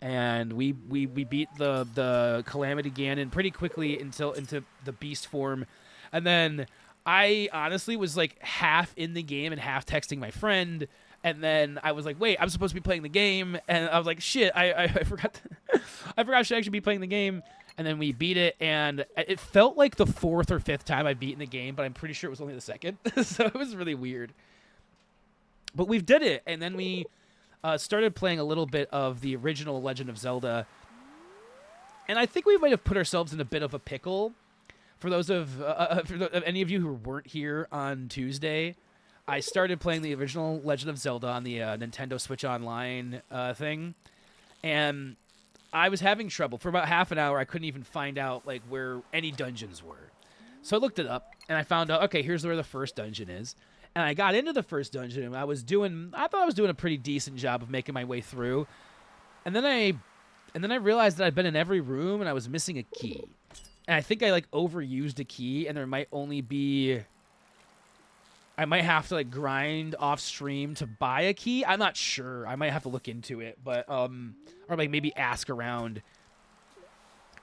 and we beat the Calamity Ganon pretty quickly into the Beast form. And then I honestly was like half in the game and half texting my friend. And then I was like, wait, I'm supposed to be playing the game. And I was like, shit, I forgot. I forgot I should actually be playing the game. And then we beat it. And it felt like the 4th or 5th time I'd beaten the game, but I'm pretty sure it was only the 2nd. So it was really weird. But we did it. And then we started playing a little bit of the original Legend of Zelda. And I think we might have put ourselves in a bit of a pickle. For those of any of you who weren't here on Tuesday, I started playing the original Legend of Zelda on the Nintendo Switch Online thing, and I was having trouble. For about half an hour, I couldn't even find out like where any dungeons were. So I looked it up, and I found out, okay, here's where the first dungeon is. And I got into the first dungeon, and I thought I was doing a pretty decent job of making my way through. And then I realized that I'd been in every room, and I was missing a key. And I think I like overused a key, and there might only be... I might have to like grind off stream to buy a key. I'm not sure. I might have to look into it, but or like maybe ask around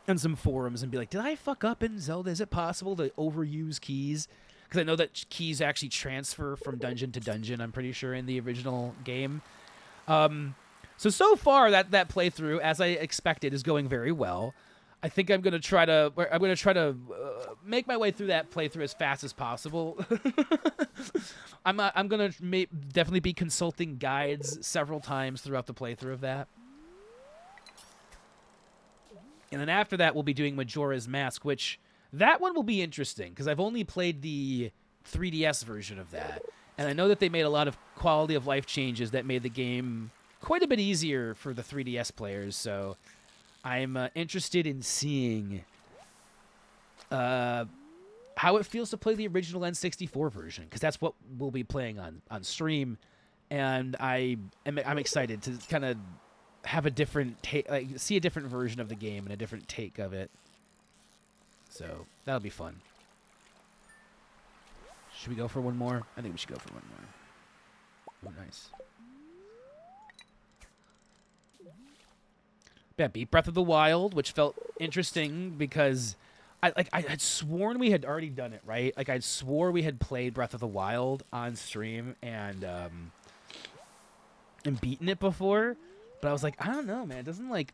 in some forums and be like, did I fuck up in Zelda? Is it possible to overuse keys? Because I know that keys actually transfer from dungeon to dungeon, I'm pretty sure, in the original game. So far that playthrough, as I expected, is going very well. I think I'm gonna try to make my way through that playthrough as fast as possible. I'm gonna definitely be consulting guides several times throughout the playthrough of that. And then after that, we'll be doing Majora's Mask, which that one will be interesting because I've only played the 3DS version of that, and I know that they made a lot of quality of life changes that made the game quite a bit easier for the 3DS players. So I'm interested in seeing how it feels to play the original N64 version, because that's what we'll be playing on stream, and I'm excited to kind of have a different see a different version of the game and a different take of it. So that'll be fun. Should we go for one more? I think we should go for one more. Oh, nice. Yeah, beat Breath of the Wild, which felt interesting because I had sworn we had already done it, right? Like I swore we had played Breath of the Wild on stream and beaten it before, but I was like, I don't know, man. It doesn't I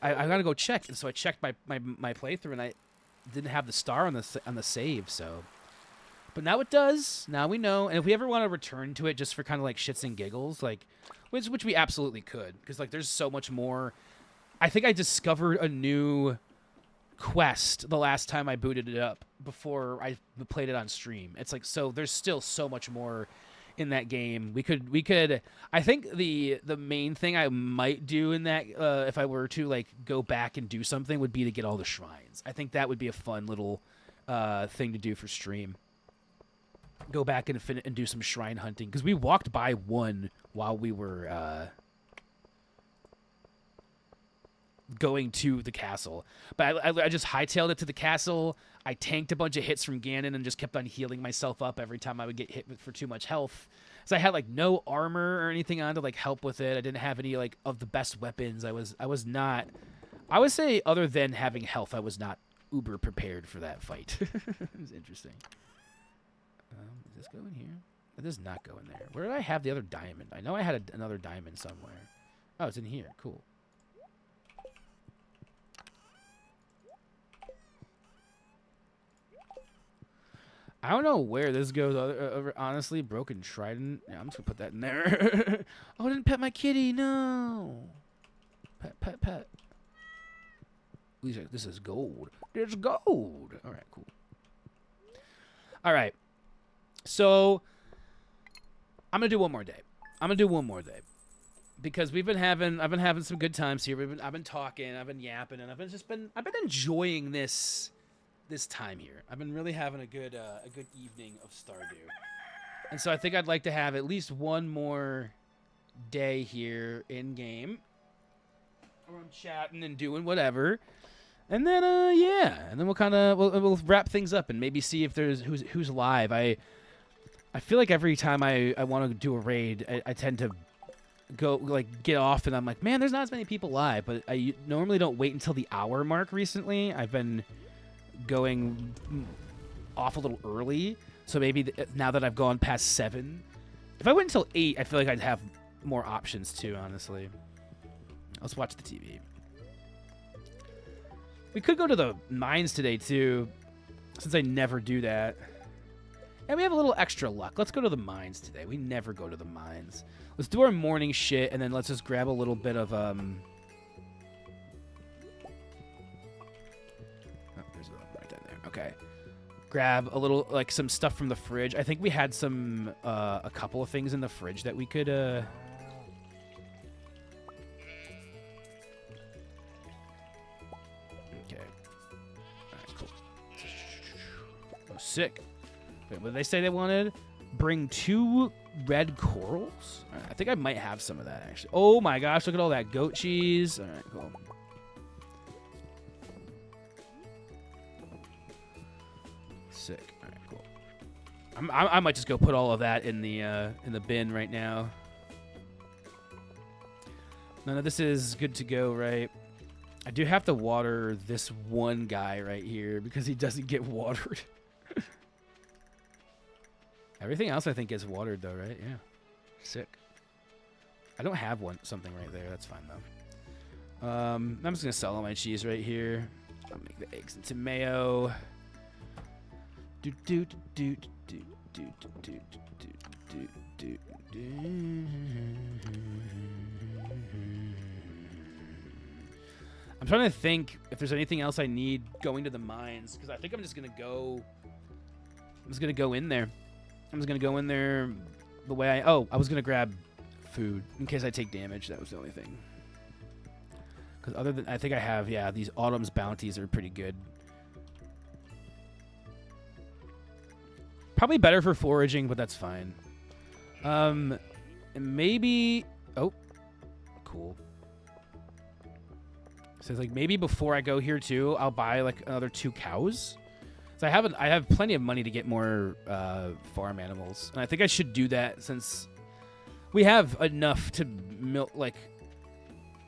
gotta go check, and so I checked my playthrough, and I didn't have the star on the save. So, but now it does. Now we know, and if we ever want to return to it just for kind of like shits and giggles, like which we absolutely could, because like there's so much more. I think I discovered a new quest the last time I booted it up before I played it on stream. It's like, so there's still so much more in that game. We could. I think the main thing I might do in that, if I were to like go back and do something, would be to get all the shrines. I think that would be a fun little thing to do for stream. Go back and do some shrine hunting, because we walked by one while we were going to the castle. But I just hightailed it to the castle. I tanked a bunch of hits from Ganon and just kept on healing myself up every time I would get hit for too much health. So I had like no armor or anything on to like help with it. I didn't have any like of the best weapons. I was not. I would say, other than having health, I was not uber prepared for that fight. It was interesting. Does this go in here? It does not go in there. Where did I have the other diamond? I know I had another diamond somewhere. Oh, it's in here. Cool. I don't know where this goes. Honestly, broken trident. Yeah, I'm just gonna put that in there. Oh, I didn't pet my kitty. No. Pet. This is gold. It's gold. All right, cool. All right. So I'm gonna do one more day. Because I've been having some good times here. I've been talking, I've been yapping, and I've been enjoying this time here. I've been really having a good evening of Stardew. And so I think I'd like to have at least one more day here in game, where I'm chatting and doing whatever. And then and then we'll wrap things up and maybe see if there's who's live. I feel like every time I want to do a raid, I tend to go like get off and I'm like, man, there's not as many people live. But I normally don't wait until the hour mark. Recently, I've been going off a little early, so maybe now that I've gone past 7, if I went until 8, I feel like I'd have more options too. Honestly, let's watch the TV. We could go to the mines today too, since I never do that. And we have a little extra luck. Let's go to the mines today. We never go to the mines. Let's do our morning shit, and then let's just grab a little bit of Oh, there's a right down there. Okay. Grab a little, like, some stuff from the fridge. I think we had some, a couple of things in the fridge that we could, Okay. Alright, cool. Oh, sick. Wait, what did they say they wanted? Bring 2 red corals? Right, I think I might have some of that, actually. Oh my gosh, look at all that goat cheese. Alright, cool. Sick. All right, cool. I might just go put all of that in the bin right now. None of this is good to go, right? I do have to water this one guy right here because he doesn't get watered. Everything else I think gets watered though, right? Yeah. Sick. I don't have something right there. That's fine though. I'm just gonna sell all my cheese right here. I'll make the eggs into mayo. I'm trying to think if there's anything else I need going to the mines, because I think I'm just gonna go. I'm just gonna go in there. I'm just gonna go in there the way I was gonna grab food in case I take damage. That was the only thing. Because other than I think I have these Autumn's bounties are pretty good. Probably better for foraging, but that's fine. And maybe cool. So it's like maybe before I go here too, I'll buy like another 2 cows. So I have plenty of money to get more farm animals, and I think I should do that since we have enough to milk. Like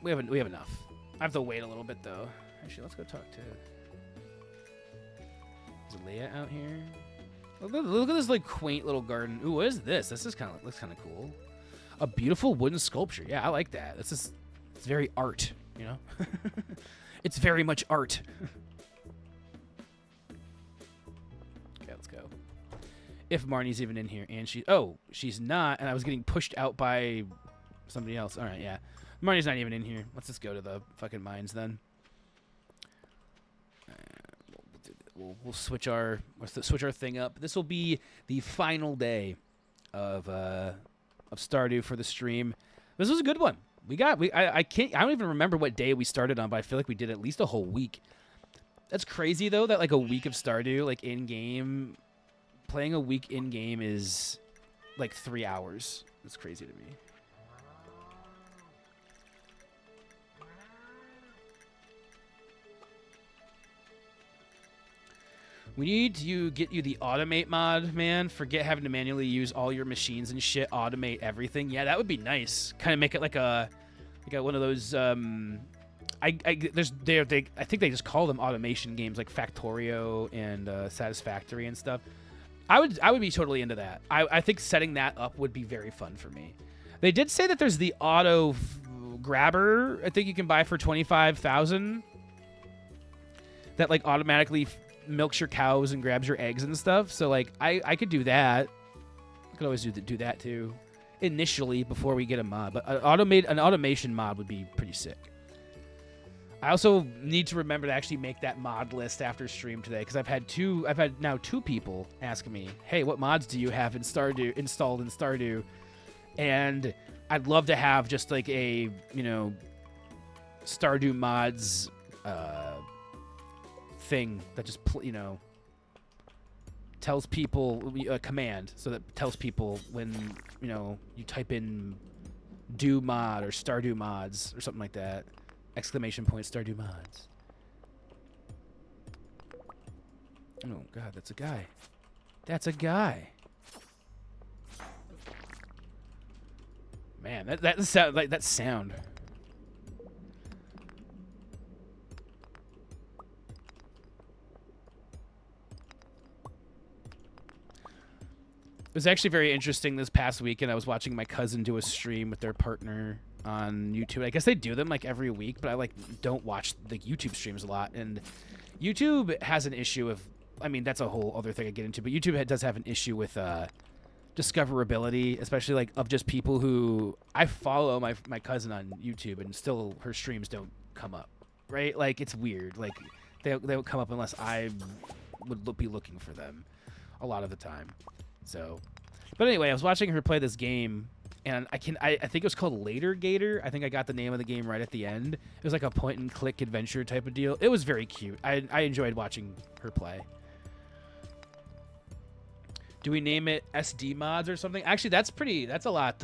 we have enough. I have to wait a little bit though. Actually, let's go talk to. Is Leah out here? Look at this like quaint little garden. Ooh, what is this? This is looks kind of cool. A beautiful wooden sculpture. Yeah, I like that. It's very art. You know, it's very much art. If Marnie's even in here, and she's not, and I was getting pushed out by somebody else. All right, yeah, Marnie's not even in here. Let's just go to the fucking mines then. We'll switch our thing up. This will be the final day of Stardew for the stream. This was a good one. I don't even remember what day we started on, but I feel like we did at least a whole week. That's crazy though, that like a week of Stardew, like in game, playing a week in game is like 3 hours. That's crazy to me. We need to get you the automate mod, man. Forget having to manually use all your machines and shit. Automate everything. Yeah, that would be nice. Kind of make it like one of those. I think they just call them automation games, like Factorio and Satisfactory and stuff. I would be totally into that. I think setting that up would be very fun for me. They did say that there's the auto grabber. I think you can buy for 25,000. That like automatically milks your cows and grabs your eggs and stuff. So like I could do that. I could always do that too, initially before we get a mod. But an automation mod would be pretty sick. I also need to remember to actually make that mod list after stream today, because I've had now two people ask me, hey, what mods do you have installed in Stardew? And I'd love to have just like a, Stardew mods thing that just tells people a command, so that tells people when you type in do mod or Stardew mods or something like that. ! Stardew mods. Oh god, that's a guy. That's a guy. Man, that sound like that sound. It was actually very interesting this past weekend. I was watching my cousin do a stream with their partner on YouTube. I guess they do them like every week, but I don't watch the YouTube streams a lot. And YouTube has an issue of, that's a whole other thing I get into, but YouTube does have an issue with discoverability, especially like of just people who I follow my cousin on YouTube and still her streams don't come up, right? Like it's weird. Like they don't come up unless I would be looking for them a lot of the time. So, but anyway, I was watching her play this game, and I think it was called Later Gator. I think I got the name of the game right at the end. It was like a point-and-click adventure type of deal. It was very cute. I enjoyed watching her play. Do we name it SD mods or something? Actually, that's a lot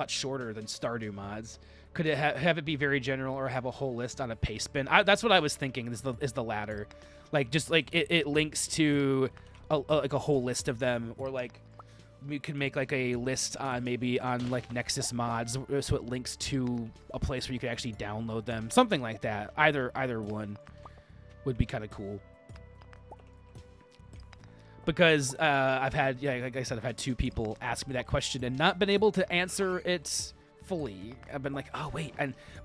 shorter than Stardew mods. Could it have it be very general, or have a whole list on a paste bin? That's what I was thinking. Is the latter, like just like it links to like a whole list of them, or like we could make like a list on like Nexus mods, so it links to a place where you could actually download them, something like that. Either one would be kind of cool, because like I said, I've had two people ask me that question and not been able to answer it fully. I've been like, oh wait,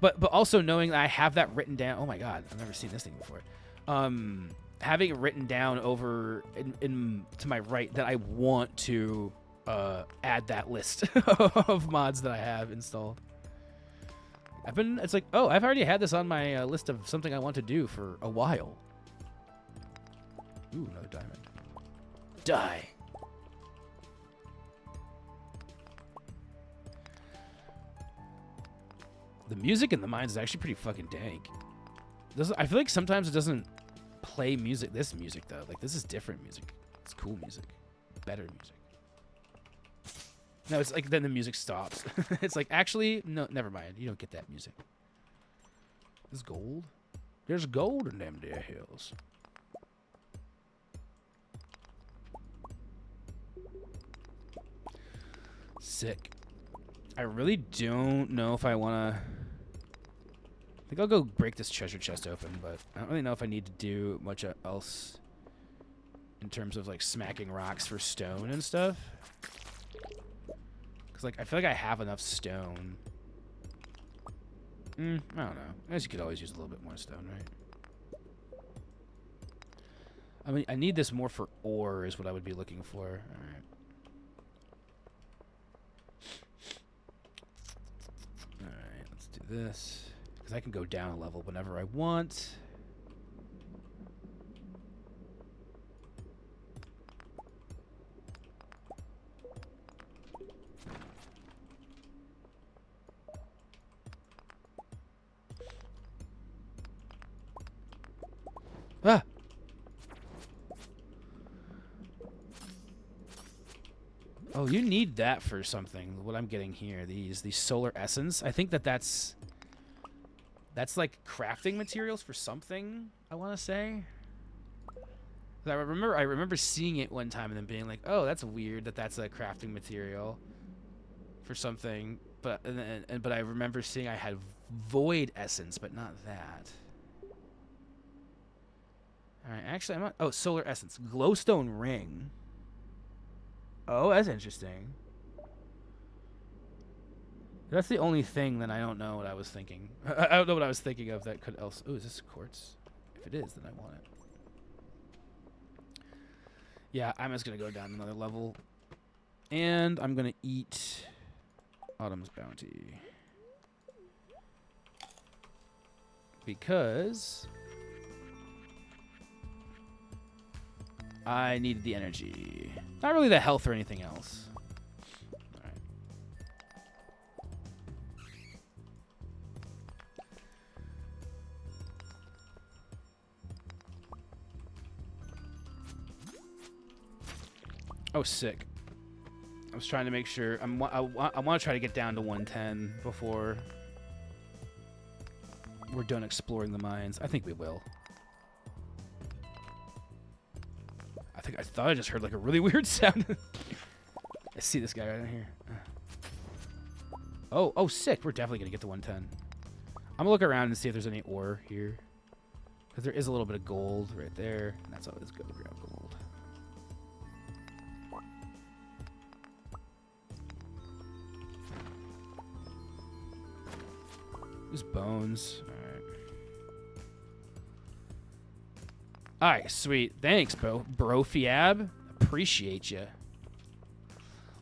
but also knowing that I have that written down. Oh my god, I've never seen this thing before. Having it written down over to my right that I want to add that list of mods that I have installed. It's like, oh, I've already had this on my list of something I want to do for a while. Ooh, another diamond. Die. The music in the mines is actually pretty fucking dank. I feel like sometimes it doesn't play music. This music though, like this is different music. It's cool music, better music. No, it's like then the music stops. It's like, actually, no, never mind. You don't get that music. There's gold. There's gold in them there hills. Sick. I really don't know if I want to. I think I'll go break this treasure chest open, but I don't really know if I need to do much else in terms of like smacking rocks for stone and stuff. Because like I feel like I have enough stone. I don't know. I guess you could always use a little bit more stone, right? I need this more for ore is what I would be looking for. All right. All right, let's do this. I can go down a level whenever I want. Ah! Oh, you need that for something. What I'm getting here, these solar essence. I think that's like crafting materials for something, I want to say. I remember seeing it one time and then being like, "Oh, that's weird that's a crafting material for something." But but I remember seeing I had void essence, but not that. All right, actually, I'm not. Oh, solar essence, glowstone ring. Oh, that's interesting. That's the only thing that I don't know what I was thinking. I don't know what I was thinking of that could else. Oh, is this quartz? If it is, then I want it. Yeah, I'm just gonna go down another level, and I'm gonna eat Autumn's Bounty because I needed the energy. Not really the health or anything else. All right. Oh, sick. I was trying to make sure. I want to try to get down to 110 before we're done exploring the mines. I think we will. I thought I just heard like a really weird sound. I see this guy right here. Oh, sick. We're definitely going to get to 110. I'm going to look around and see if there's any ore here. Because there is a little bit of gold right there. And that's always good to grab gold. There's bones. All right, sweet. Thanks, bro. Fiab. Appreciate you.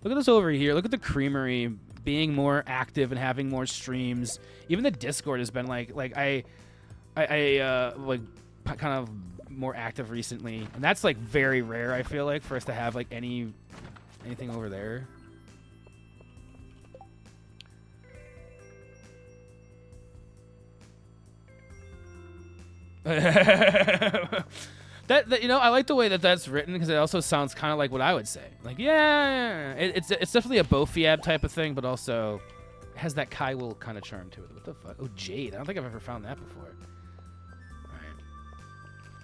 Look at this over here. Look at the creamery being more active and having more streams. Even the Discord has been like I like kind of more active recently, and that's like very rare. I feel like for us to have like anything over there. that you know, I like the way that's written because it also sounds kind of like what I would say. Like, yeah, it's definitely a Bofiab type of thing, but also has that Kai Will kind of charm to it. What the fuck? Oh, Jade. I don't think I've ever found that before. All right,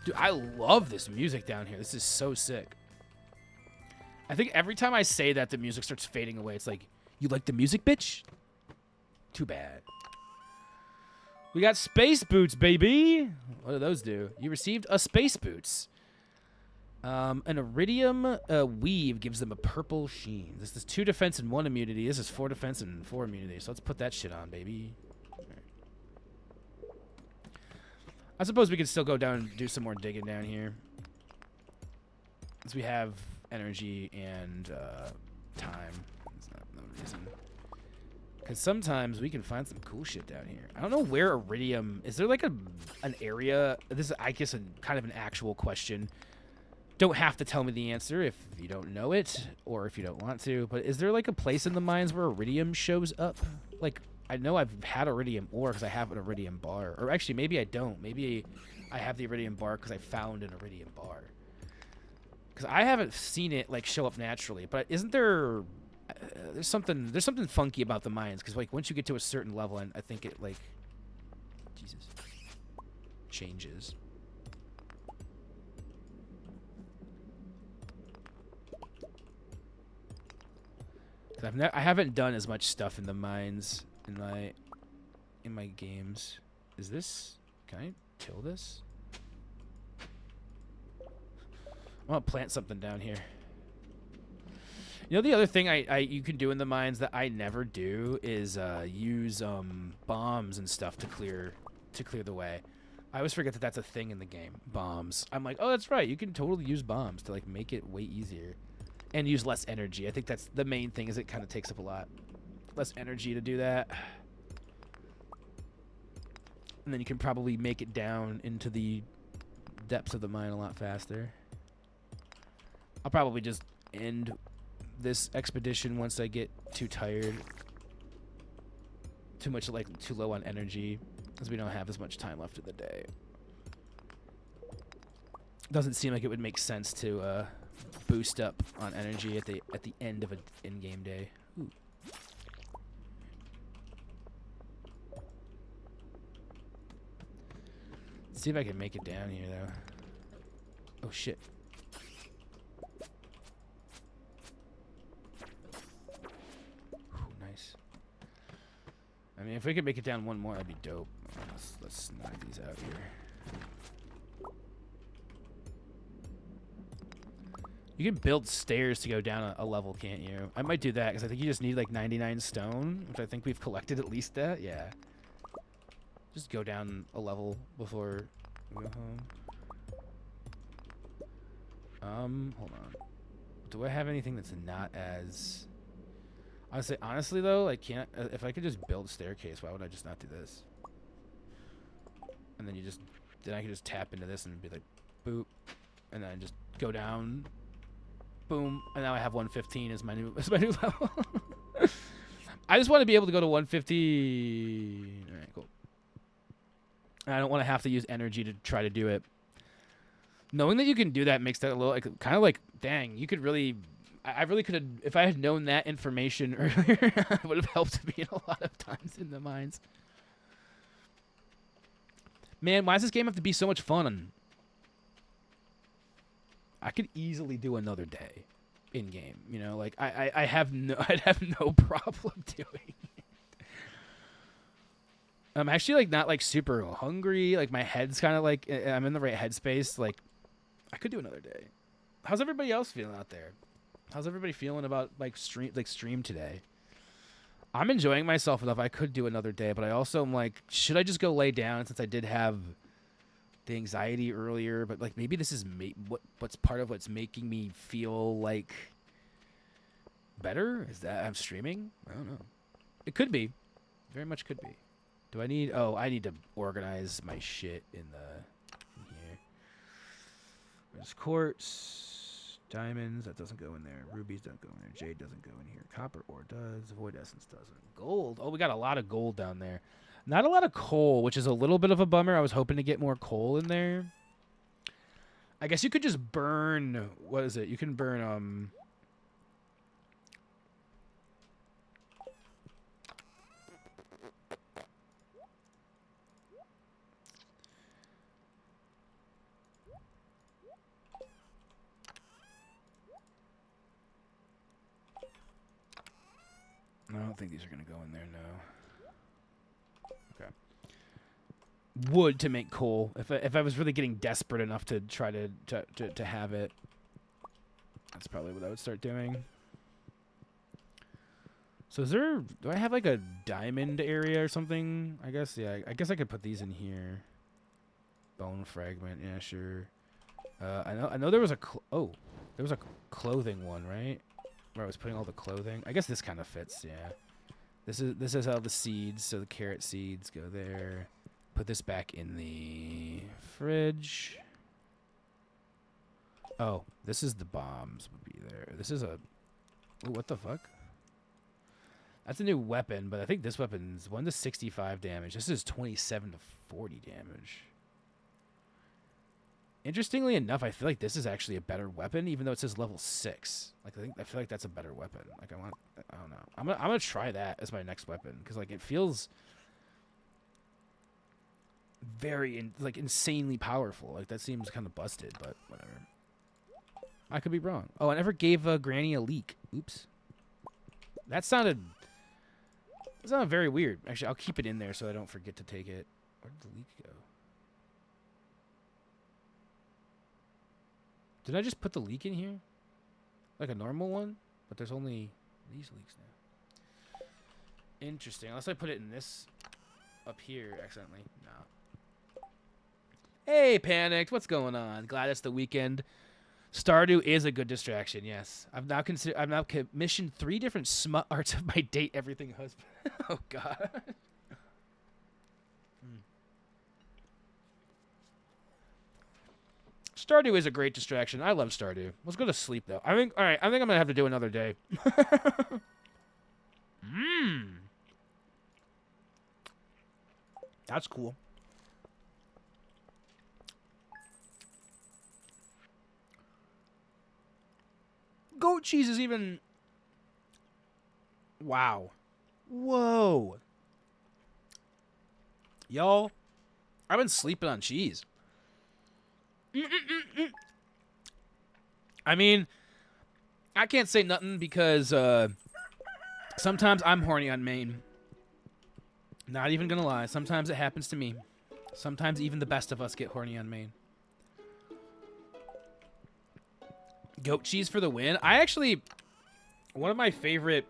dude, I love this music down here. This is so sick. I think every time I say that, the music starts fading away. It's like, you like the music, bitch? Too bad. We got space boots, baby. What do those do? You received a space boots. An iridium weave gives them a purple sheen. This is 2 defense and 1 immunity. This is 4 defense and 4 immunity. So let's put that shit on, baby. Right. I suppose we could still go down and do some more digging down here. Since we have energy and time. That's not no reason. Because sometimes we can find some cool shit down here. I don't know where iridium... Is there like an area... This is, I guess, kind of an actual question. Don't have to tell me the answer if you don't know it or if you don't want to. But is there like a place in the mines where iridium shows up? Like, I know I've had iridium ore because I have an iridium bar. Or actually, maybe I don't. Maybe I have the iridium bar because I found an iridium bar. Because I haven't seen it like show up naturally. But isn't there... there's something funky about the mines because like once you get to a certain level, and I think it like changes. I haven't done as much stuff in the mines in my games. Is this? Can I kill this? I want to plant something down here. You know, the other thing you can do in the mines that I never do is use bombs and stuff to clear the way. I always forget that that's a thing in the game. Bombs. I'm like, oh, that's right. You can totally use bombs to like make it way easier and use less energy. I think that's the main thing. Is it kind of takes up a lot less energy to do that, and then you can probably make it down into the depths of the mine a lot faster. I'll probably just end this expedition once I get too tired, too low on energy, because we don't have as much time left in the day. Doesn't seem like it would make sense to boost up on energy at the end of an in-game day. Ooh. Let's see if I can make it down here though. Oh shit. Whew, nice. I mean, if we could make it down one more, that'd be dope. Let's knock these out here. You can build stairs to go down a level, can't you? I might do that, because I think you just need, like, 99 stone, which I think we've collected at least that. Yeah. Just go down a level before we go home. Hold on. Do I have anything that's not as... Honestly, though, like, can't... if I could just build a staircase, why would I just not do this? And then then I can just tap into this and be like, boop. And then just go down... Boom, and now I have 115 as my new level. I just want to be able to go to 150. All right, cool. And I don't want to have to use energy to try to do it. Knowing that you can do that makes that a little like kind of like, dang, you could really. I really could have, if I had known that information earlier, it would have helped me a lot of times in the mines. Man, why does this game have to be so much fun? I could easily do another day in game, you know, like I'd have no problem doing it. I'm actually like not like super hungry. Like my head's kind of like I'm in the right headspace. Like I could do another day. How's everybody else feeling out there? How's everybody feeling about like stream today? I'm enjoying myself enough. I could do another day, but I also am like, should I just go lay down since I did have the anxiety earlier, but like maybe this is what's part of what's making me feel like better is that I'm streaming. I don't know. It could be, very much could be. Do I need? Oh, I need to organize my shit in here. There's quartz, diamonds. That doesn't go in there. Rubies don't go in there. Jade doesn't go in here. Copper ore does. Void essence doesn't. Gold. Oh, we got a lot of gold down there. Not a lot of coal, which is a little bit of a bummer. I was hoping to get more coal in there. I guess you could just burn... What is it? You can burn... I don't think these are going to go in there, no. Okay. Wood to make coal. If I was really getting desperate enough to try to have it, that's probably what I would start doing. So do I have like a diamond area or something? I guess, yeah. I guess I could put these in here. Bone fragment, yeah, sure. I know there was there was a clothing one, right? Where I was putting all the clothing. I guess this kind of fits, yeah. This is how the seeds, so the carrot seeds go there. Put this back in the fridge. Oh, this is the bombs would be there. This is a... Ooh, what the fuck? That's a new weapon, but I think this weapon's 1 to 65 damage. This is 27 to 40 damage. Interestingly enough, I feel like this is actually a better weapon, even though it says level 6. Like I feel like that's a better weapon. Like I don't know. I'm gonna try that as my next weapon because like it feels very insanely powerful. Like that seems kind of busted, but whatever. I could be wrong. Oh, I never gave Granny a leek. Oops. That sounded very weird. Actually, I'll keep it in there so I don't forget to take it. Where did the leek go? Did I just put the leek in here? Like a normal one? But there's only these leeks now. Interesting. Unless I put it in this up here accidentally. No. Hey, Panicked. What's going on? Glad it's the weekend. Stardew is a good distraction, yes. I've now commissioned 3 different smut arts of my date everything husband. Oh, God. Stardew is a great distraction. I love Stardew. Let's go to sleep though. All right, I think I'm gonna have to do another day. That's cool. goat cheese is even... Wow. Whoa. Y'all, I've been sleeping on cheese. I mean, I can't say nothing because sometimes I'm horny on Maine. Not even gonna lie. Sometimes it happens to me. Sometimes even the best of us get horny on Maine. Goat cheese for the win. I actually... One of my favorite...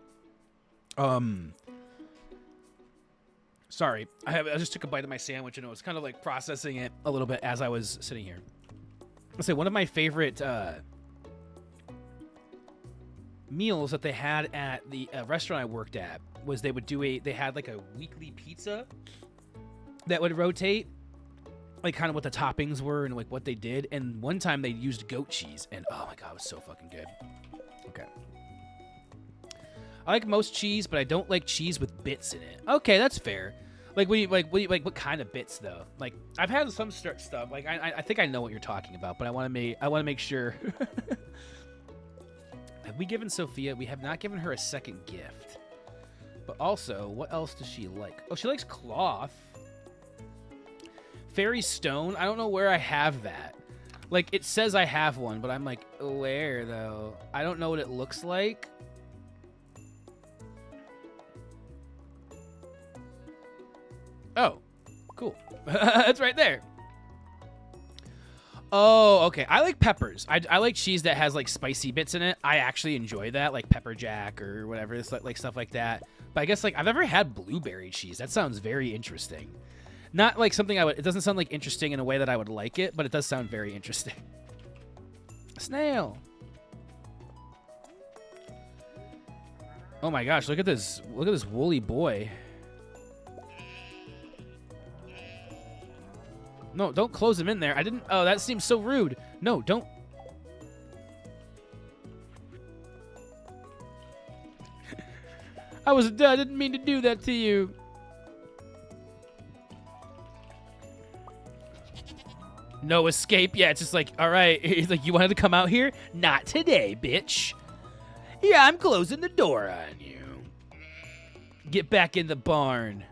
Sorry. I just took a bite of my sandwich and I was kind of like processing it a little bit as I was sitting here. I'll say one of my favorite meals that they had at the restaurant I worked at was they had like a weekly pizza that would rotate, like kind of what the toppings were and like what they did. And one time they used goat cheese and oh my God, it was so fucking good. Okay. I like most cheese, but I don't like cheese with bits in it. Okay, that's fair. Like, what kind of bits though? Like, I've had some stuff. Like, I think I know what you're talking about, but I want to make sure. Have we given Sophia? We have not given her a second gift. But also, what else does she like? Oh, she likes cloth. Fairy stone. I don't know where I have that. Like, it says I have one, but I'm like, where though? I don't know what it looks like. Oh, cool. It's right there. Oh, okay. I like peppers. I like cheese that has like spicy bits in it. I actually enjoy that, like pepper jack or whatever. It's like stuff like that. But I guess like I've never had blueberry cheese. That sounds very interesting. Not like something I would. It doesn't sound like interesting in a way that I would like it, but it does sound very interesting. Snail. Oh my gosh! Look at this. Look at this woolly boy. No, don't close him in there. I didn't... Oh, that seems so rude. No, don't... I didn't mean to do that to you. No escape. Yeah, it's just like, all right. He's like, you wanted to come out here? Not today, bitch. Yeah, I'm closing the door on you. Get back in the barn.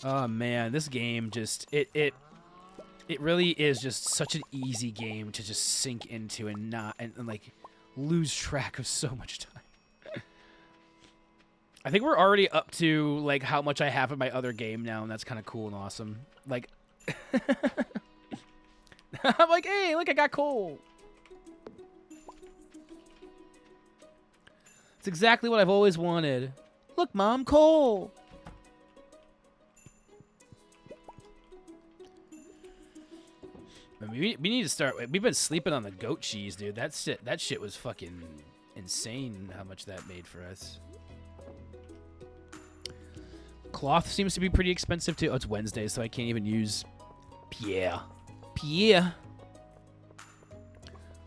Oh man, this game just it really is just such an easy game to just sink into and like lose track of so much time. I think we're already up to like how much I have in my other game now, and that's kind of cool and awesome. Like I'm like, hey, look, I got coal. It's exactly what I've always wanted. Look, Mom, coal. I mean, we need to start. We've been sleeping on the goat cheese, dude. That shit was fucking insane. How much that made for us. Cloth seems to be pretty expensive too. Oh, it's Wednesday, so I can't even use. Pierre.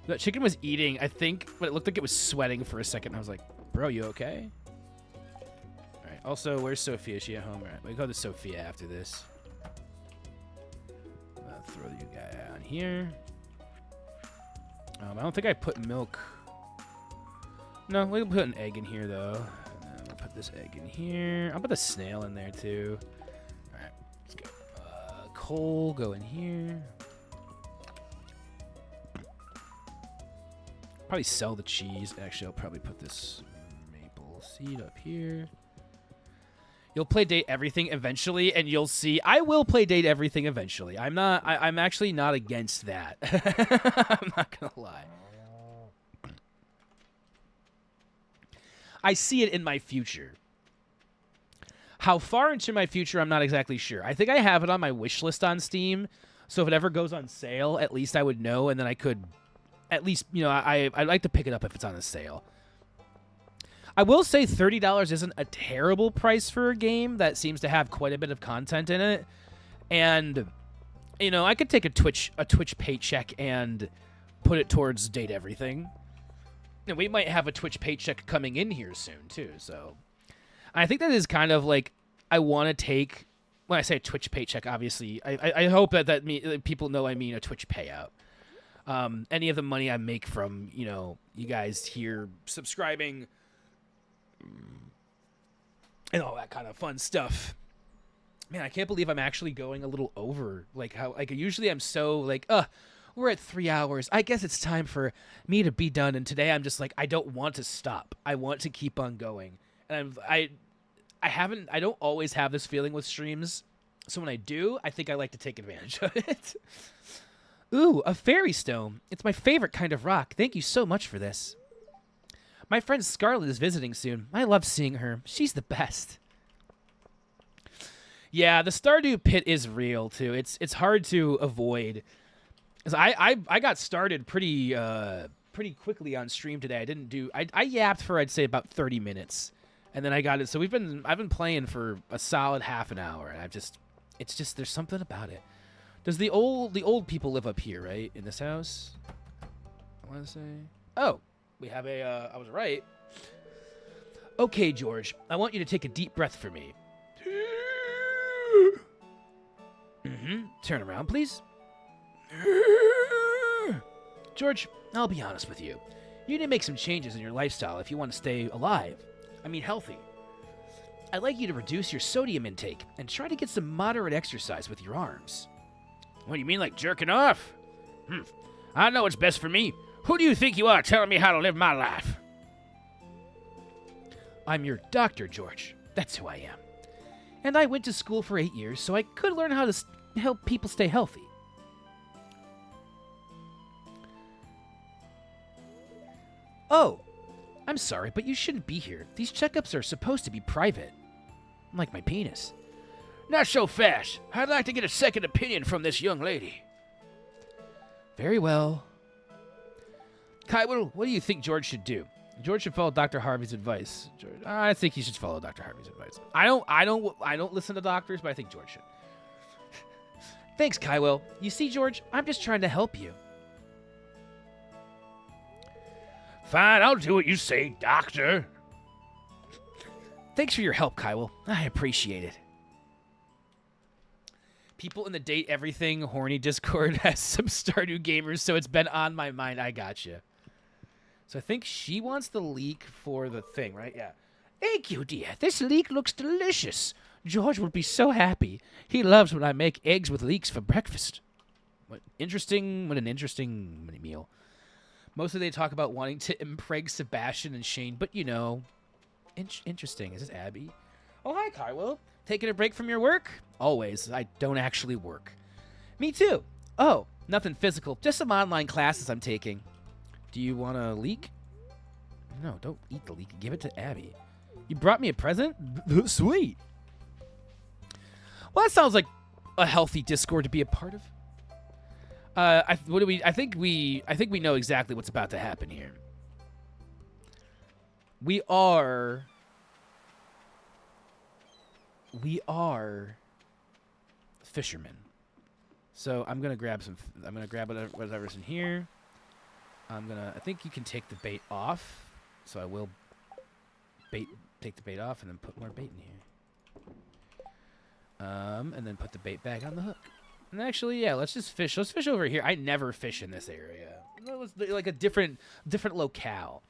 That chicken was eating, I think, but it looked like it was sweating for a second. I was like, "Bro, you okay?" All right. Also, where's Sophia? Is she at home? All right, we go to Sophia after this. Throw you guy on here. I don't think I put milk. No, we'll put an egg in here though. We'll put this egg in here. I'll put the snail in there too. All right, let's go. Coal, go in here. Probably sell the cheese. Actually, I'll probably put this maple seed up here. You'll play Date Everything eventually, and you'll see. I will play Date Everything eventually. I'm actually not against that. I'm not gonna lie. I see it in my future. How far into my future, I'm not exactly sure. I think I have it on my wish list on Steam, so if it ever goes on sale, at least I would know, and then I could, at least, you know, I'd like to pick it up if it's on a sale. I will say $30 isn't a terrible price for a game that seems to have quite a bit of content in it. And, you know, I could take a Twitch paycheck and put it towards Date Everything. And we might have a Twitch paycheck coming in here soon, too. So I think that is kind of like, I want to take when I say a Twitch paycheck, obviously, I hope that people know I mean a Twitch payout. Any of the money I make from, you guys here subscribing and all that kind of fun stuff. Man, I can't believe I'm actually going a little over. Usually I'm so we're at 3 hours. I guess it's time for me to be done. And today I'm just I don't want to stop. I want to keep on going. And I don't always have this feeling with streams. So when I do, I think I like to take advantage of it. Ooh, a fairy stone. It's my favorite kind of rock. Thank you so much for this. My friend Scarlett is visiting soon. I love seeing her. She's the best. Yeah, the Stardew pit is real too. It's hard to avoid. 'Cause I got started pretty quickly on stream today. I yapped for I'd say about 30 minutes, and then I got it. So I've been playing for a solid half an hour, and it's just there's something about it. Does the old people live up here, right, in this house? I want to say. Oh, we have a. I was right. Okay, George, I want you to take a deep breath for me. Turn around, please. George, I'll be honest with you. You need to make some changes in your lifestyle if you want to stay alive. I mean, healthy. I'd like you to reduce your sodium intake and try to get some moderate exercise with your arms. What do you mean, like jerking off? I know what's best for me. Who do you think you are telling me how to live my life? I'm your doctor, George. That's who I am. And I went to school for 8 years, so I could learn how to help people stay healthy. Oh, I'm sorry, but you shouldn't be here. These checkups are supposed to be private. Like my penis. Not so fast. I'd like to get a second opinion from this young lady. Very well. Kyle, what do you think George should do? George should follow Dr. Harvey's advice. George, I think he should follow Dr. Harvey's advice. I don't listen to doctors, but I think George should. Thanks, Kyle. You see, George, I'm just trying to help you. Fine, I'll do what you say, doctor. Thanks for your help, Kyle. I appreciate it. People in the Date Everything horny Discord has some Stardew gamers, so it's been on my mind. I gotcha. So I think she wants the leek for the thing, right? Yeah. Thank you, dear. This leek looks delicious. George will be so happy. He loves when I make eggs with leeks for breakfast. What an interesting meal. Mostly they talk about wanting to impreg Sebastian and Shane, but interesting. Is this Abby? Oh, hi, Kyle. Taking a break from your work? Always. I don't actually work. Me too. Oh, nothing physical. Just some online classes I'm taking. Do you want a leek? No, don't eat the leek. Give it to Abby. You brought me a present? Sweet. Well, that sounds like a healthy Discord to be a part of. I think we know exactly what's about to happen here. We are fishermen. So I'm gonna grab whatever's in here. I think you can take the bait off. So I will take the bait off and then put more bait in here. And then put the bait back on the hook. And actually, yeah, let's just fish. Let's fish over here. I never fish in this area. It was like a different locale.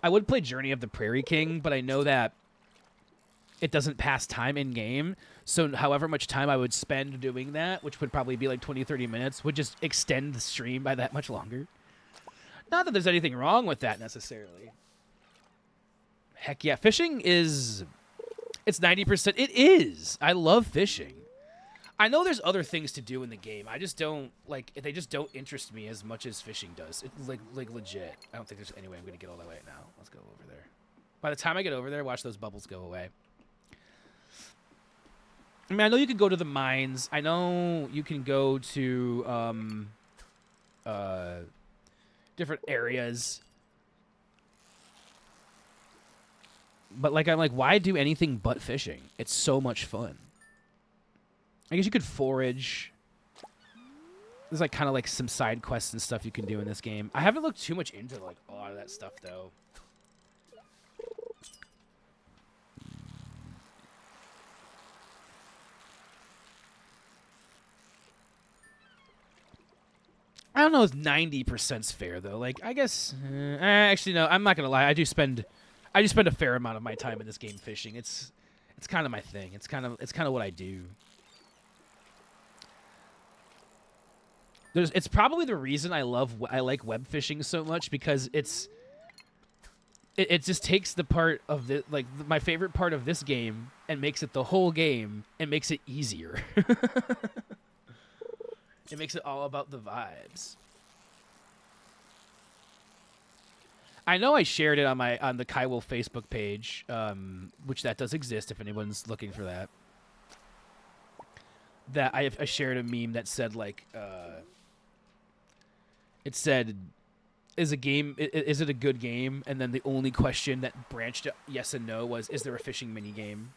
I would play Journey of the Prairie King, but I know that it doesn't pass time in game. So however much time I would spend doing that, which would probably be like 20, 30 minutes, would just extend the stream by that much longer. Not that there's anything wrong with that necessarily. Heck yeah, fishing is... It's 90%. It is. I love fishing. I know there's other things to do in the game. I just don't, they just don't interest me as much as fishing does. It's like legit. I don't think there's any way I'm going to get all the way now. Let's go over there. By the time I get over there, watch those bubbles go away. I mean, I know you can go to the mines. I know you can go to different areas. But I'm like, why do anything but fishing? It's so much fun. I guess you could forage. There's kind of some side quests and stuff you can do in this game. I haven't looked too much into a lot of that stuff though. don't know if 90%'s fair though. Like I guess actually no, I'm not gonna lie. I do spend a fair amount of my time in this game fishing. It's kind of my thing. It's kind of what I do. It's probably the reason I like web fishing so much, because it just takes the part of my favorite part of this game and makes it the whole game and makes it easier. It makes it all about the vibes. I know I shared it on the Kai Wolf Facebook page, which that does exist if anyone's looking for that. That I shared a meme that said like, it said, is it a good game? And then the only question that branched yes and no was, is there a fishing mini game?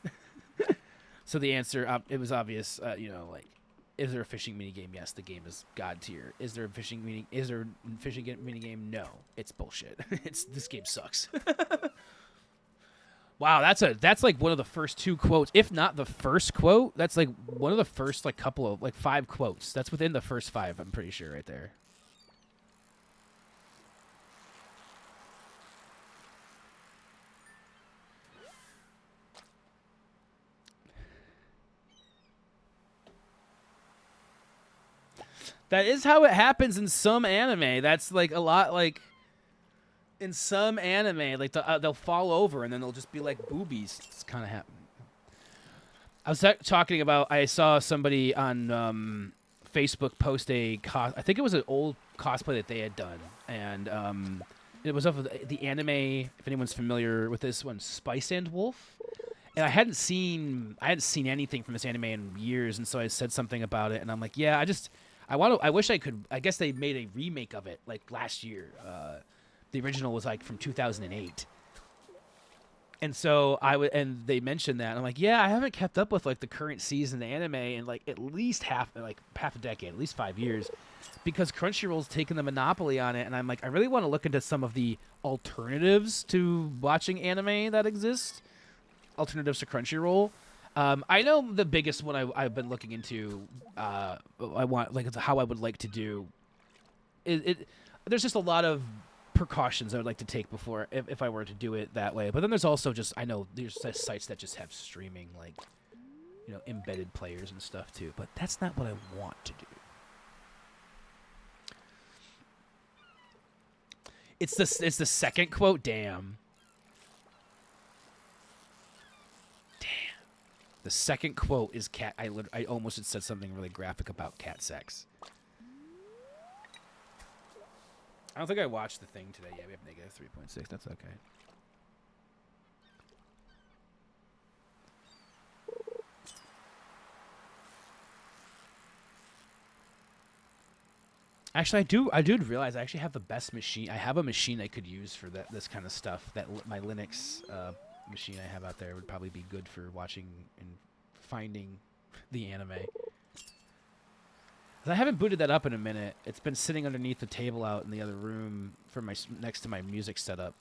So the answer, it was obvious, like, is there a fishing mini game? Yes, the game is god tier. Is there a fishing mini game? No, it's bullshit. This game sucks. Wow, that's like one of the first 2 quotes, if not the first quote. That's like one of the first like couple of like 5 quotes. That's within the first 5, I'm pretty sure, right there. That is how it happens in some anime. That's like a lot like in some anime, like they'll fall over and then they'll just be like boobies. It's kind of happening. I was talking about, I saw somebody on Facebook post I think it was an old cosplay that they had done, and it was of the anime. If anyone's familiar with this one, Spice and Wolf. And I hadn't seen anything from this anime in years, and so I said something about it, and I'm like, yeah, I wish I could. I guess they made a remake of it like last year. The original was like from 2008, and so and they mentioned that, and I'm like, yeah, I haven't kept up with like the current season of the anime in like at least half a decade, at least 5 years, because Crunchyroll's taken the monopoly on it, and I'm like, I really want to look into some of the alternatives to watching anime that exist, alternatives to Crunchyroll. I know the biggest one I've been looking into. I want like how I would like to do. There's just a lot of precautions I would like to take before if I were to do it that way. But then there's also just, I know there's sites that just have streaming, like, embedded players and stuff too. But that's not what I want to do. It's the second quote. Damn. The second quote is cat. I almost had said something really graphic about cat sex. I don't think I watched the thing today. Yeah, we have negative 3.6. That's okay. Actually, I do realize I actually have the best machine. I have a machine I could use for this kind of stuff. My Linux machine I have out there would probably be good for watching and finding the anime. I haven't booted that up in a minute. It's been sitting underneath the table out in the other room for next to my music setup.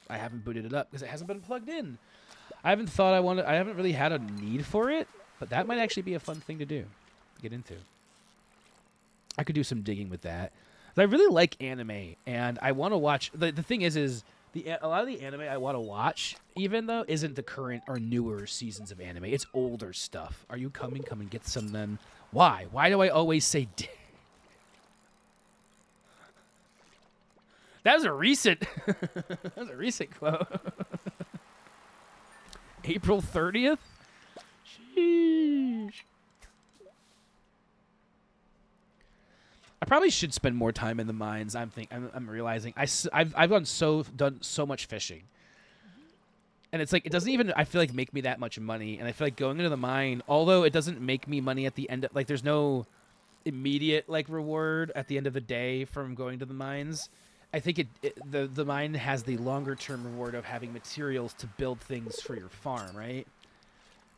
I haven't booted it up because it hasn't been plugged in. I haven't really had a need for it, but that might actually be a fun thing to get into. I could do some digging with that. I really like anime, and I want to watch. The thing is a lot of the anime I want to watch, even though, isn't the current or newer seasons of anime. It's older stuff. Are you coming? Come and get some then. Why? Why do I always say That was a recent quote. April 30th? Sheesh. I probably should spend more time in the mines. I'm realizing I've done so much fishing, and it's like it doesn't even, I feel like, make me that much money. And I feel like going into the mine, although it doesn't make me money at the end, like there's no immediate like reward at the end of the day from going to the mines. I think the mine has the longer term reward of having materials to build things for your farm, right?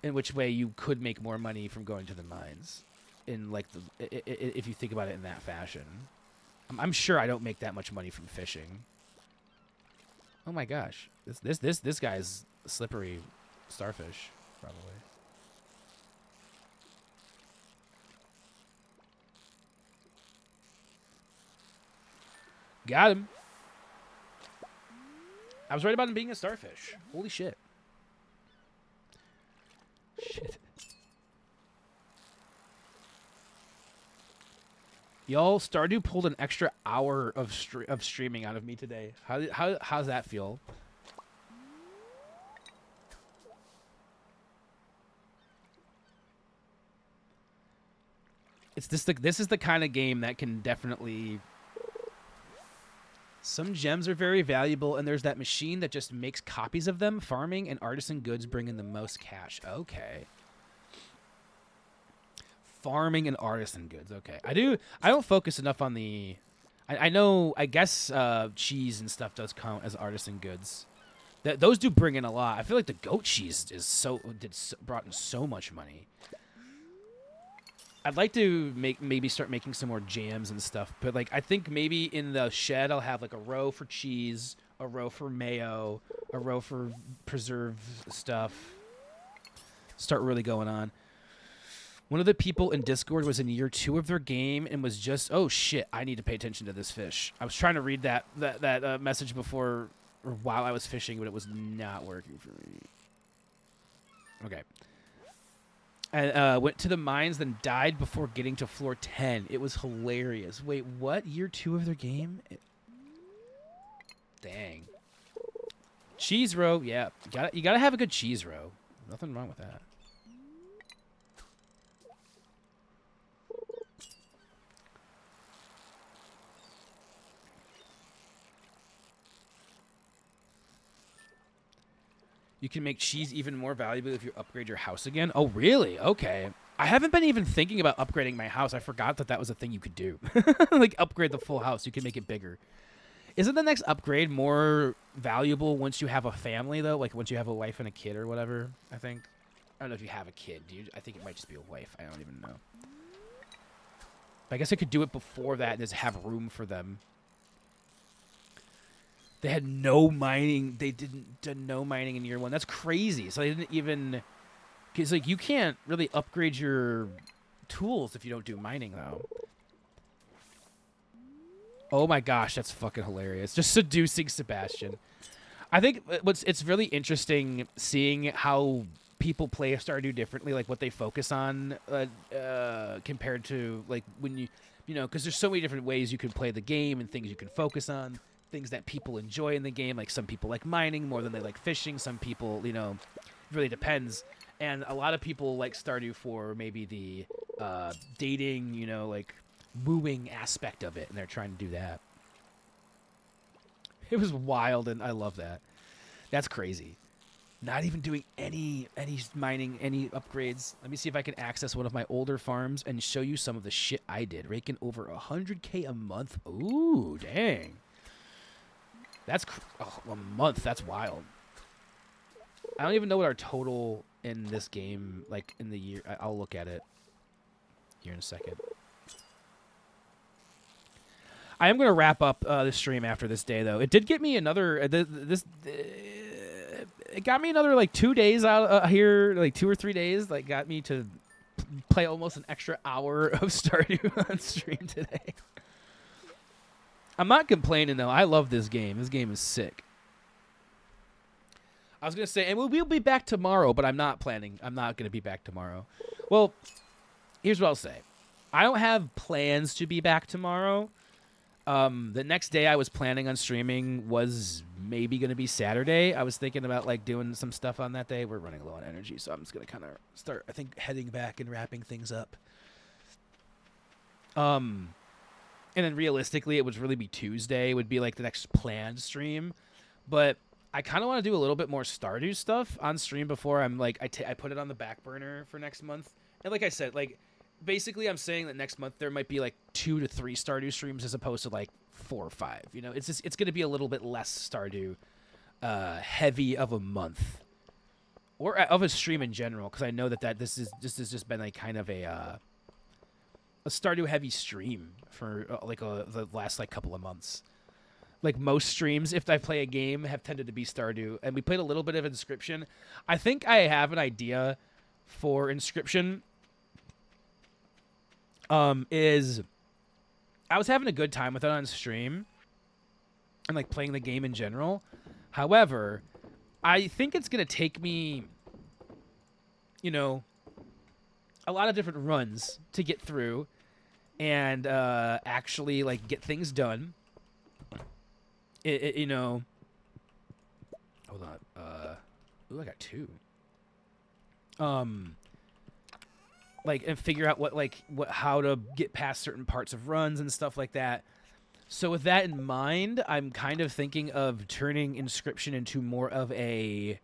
In which way you could make more money from going to the mines. In like if you think about it in that fashion, I'm sure I don't make that much money from fishing. Oh my gosh, this guy's a slippery starfish, probably. Got him. I was right about him being a starfish. Holy shit. Shit. Y'all, Stardew pulled an extra hour of streaming out of me today. How's that feel? This is the kind of game that can definitely. Some gems are very valuable, and there's that machine that just makes copies of them. Farming and artisan goods bring in the most cash. Okay. Farming and artisan goods. Okay. I don't focus enough on the. I know. I guess cheese and stuff does count as artisan goods. Those do bring in a lot. I feel like the goat cheese brought in so much money. I'd like to maybe start making some more jams and stuff, but like I think maybe in the shed I'll have like a row for cheese, a row for mayo, a row for preserved stuff. Start really going on. One of the people in Discord was in year 2 of their game and was just, oh shit, I need to pay attention to this fish. I was trying to read that message before or while I was fishing, but it was not working for me. Okay. And went to the mines, then died before getting to floor 10. It was hilarious. Wait, what? Year 2 of their game? Dang. Cheese row, yeah. You gotta have a good cheese row. Nothing wrong with that. You can make cheese even more valuable if you upgrade your house again. Oh, really? Okay. I haven't been even thinking about upgrading my house. I forgot that was a thing you could do. Like, upgrade the full house. You can make it bigger. Isn't the next upgrade more valuable once you have a family, though? Like, once you have a wife and a kid or whatever, I think. I don't know if you have a kid, dude. I think it might just be a wife. I don't even know. But I guess I could do it before that and just have room for them. They had no mining. They did no mining in year 1. That's crazy. So they didn't even... Because, like, you can't really upgrade your tools if you don't do mining, though. Oh, my gosh. That's fucking hilarious. Just seducing Sebastian. I think it's really interesting seeing how people play Stardew differently, like, what they focus on compared to, like, when you know, because there's so many different ways you can play the game and things you can focus on. Things that people enjoy in the game. Like, some people like mining more than they like fishing. Some people, you know, it really depends. And a lot of people like Stardew for maybe the dating, you know, like wooing aspect of it. And they're trying to do that. It was wild, and I love that. That's crazy. Not even doing any mining, any upgrades. Let me see if I can access one of my older farms and show you some of the shit I did. Raking over 100K a month. Ooh, dang. That's a month. That's wild. I don't even know what our total in this game, like in the year. I'll look at it here in a second. I am going to wrap up the stream after this day, though. It did get me another. It got me another like 2 days out here, like 2 or 3 days. Like, got me to play almost an extra hour of Stardew on stream today. I'm not complaining, though. I love this game. This game is sick. I was going to say, and we'll be back tomorrow, but I'm not planning. I'm not going to be back tomorrow. Well, here's what I'll say. I don't have plans to be back tomorrow. The next day I was planning on streaming was maybe going to be Saturday. I was thinking about, like, doing some stuff on that day. We're running low on energy, so I'm just going to kind of start, I think, heading back and wrapping things up. And then realistically, it would really be Tuesday. It would be like the next planned stream. But I kind of want to do a little bit more Stardew stuff on stream before I'm like, I put it on the back burner for next month. And like I said, like, basically I'm saying that next month there might be like 2 to 3 Stardew streams as opposed to like 4 or 5. You know, it's going to be a little bit less Stardew heavy of a month. Or of a stream in general, because I know that this has just been like kind of a Stardew heavy stream for the last like couple of months. Like, most streams, if I play a game, have tended to be Stardew, and we played a little bit of Inscription. I think I have an idea for Inscription. Is I was having a good time with it on stream, and like playing the game in general. However, I think it's gonna take me, you know, a lot of different runs to get through and actually like get things done. You know, hold on. Ooh, I got 2. Like, and figure out how to get past certain parts of runs and stuff like that. So with that in mind, I'm kind of thinking of turning Inscription into more of a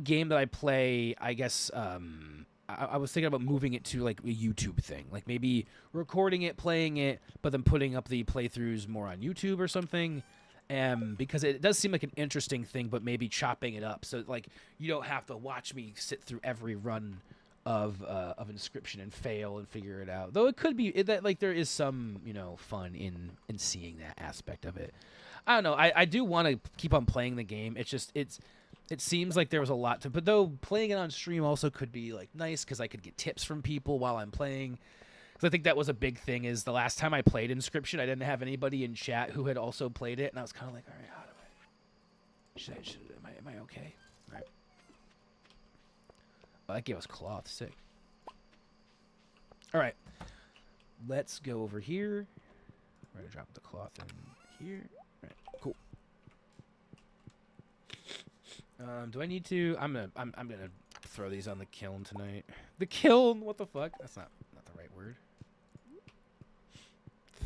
game that I play. I guess I was thinking about moving it to like a YouTube thing, like maybe recording it, playing it, but then putting up the playthroughs more on YouTube or something. Because it does seem like an interesting thing, but maybe chopping it up so like you don't have to watch me sit through every run of Inscription and fail and figure it out. Though it could be that like there is some, you know, fun in seeing that aspect of it. I don't know. I do want to keep on playing the game. It's just it seems like there was a lot to, but though playing it on stream also could be like nice because I could get tips from people while I'm playing. Because I think that was a big thing. Is the last time I played Inscription, I didn't have anybody in chat who had also played it, and I was kind of like, all right, how do I? Am I okay? All right. Oh, that gave us cloth. Sick. All right. Let's go over here. We're gonna drop the cloth in here. All right. Cool. Do I need to? I'm gonna throw these on the kiln tonight. The kiln? What the fuck? That's not the right word.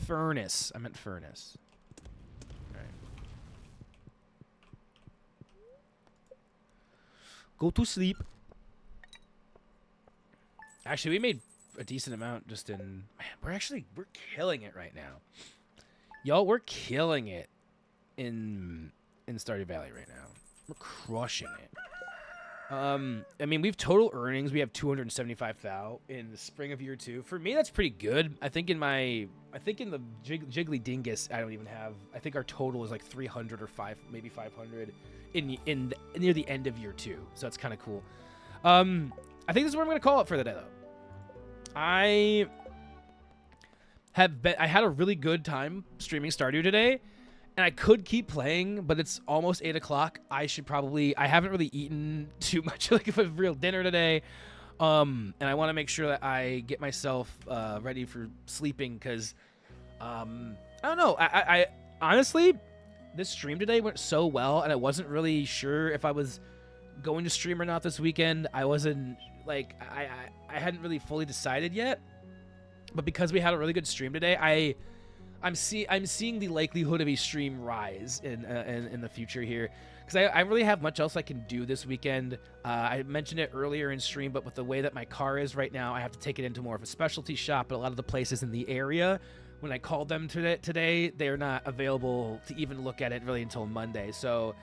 Furnace. I meant furnace. All right. Go to sleep. Actually, we made a decent amount just in... Man, we're killing it right now. Y'all, we're killing it in Stardew Valley right now. We're crushing it. I mean, we've total earnings. We have 275,000 in the spring of year 2. For me, that's pretty good. I think in the Jiggly Dingus, I don't even have... I think our total is like 300 or maybe 500 near the end of year 2. So that's kind of cool. I think this is what I'm going to call it for the day, though. I had a really good time streaming Stardew today, and I could keep playing, but it's almost 8 o'clock. I haven't really eaten too much like of a real dinner today, and I want to make sure that I get myself ready for sleeping because I don't know. I honestly, this stream today went so well, and I wasn't really sure if I was going to stream or not this weekend. I wasn't like I hadn't really fully decided yet, but because we had a really good stream today, I'm seeing the likelihood of a stream rise in the future here because I really have much else I can do this weekend. I mentioned it earlier in stream, but with the way that my car is right now, I have to take it into more of a specialty shop. But a lot of the places in the area, when I called them today, they're not available to even look at it really until Monday. So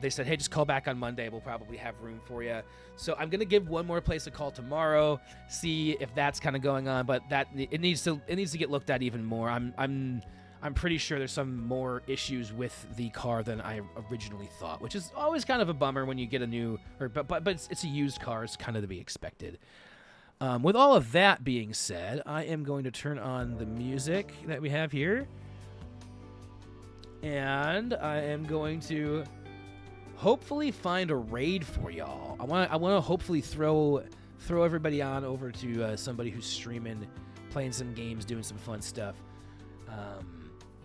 they said, hey, just call back on Monday. We'll probably have room for you. So I'm going to give one more place a call tomorrow, see if that's kind of going on. But it needs to get looked at even more. I'm pretty sure there's some more issues with the car than I originally thought, which is always kind of a bummer when you get a new, but it's a used car. It's kind of to be expected. With all of that being said, I am going to turn on the music that we have here. And I am going to hopefully find a raid for y'all. I want to hopefully throw everybody on over to somebody who's streaming, playing some games, doing some fun stuff.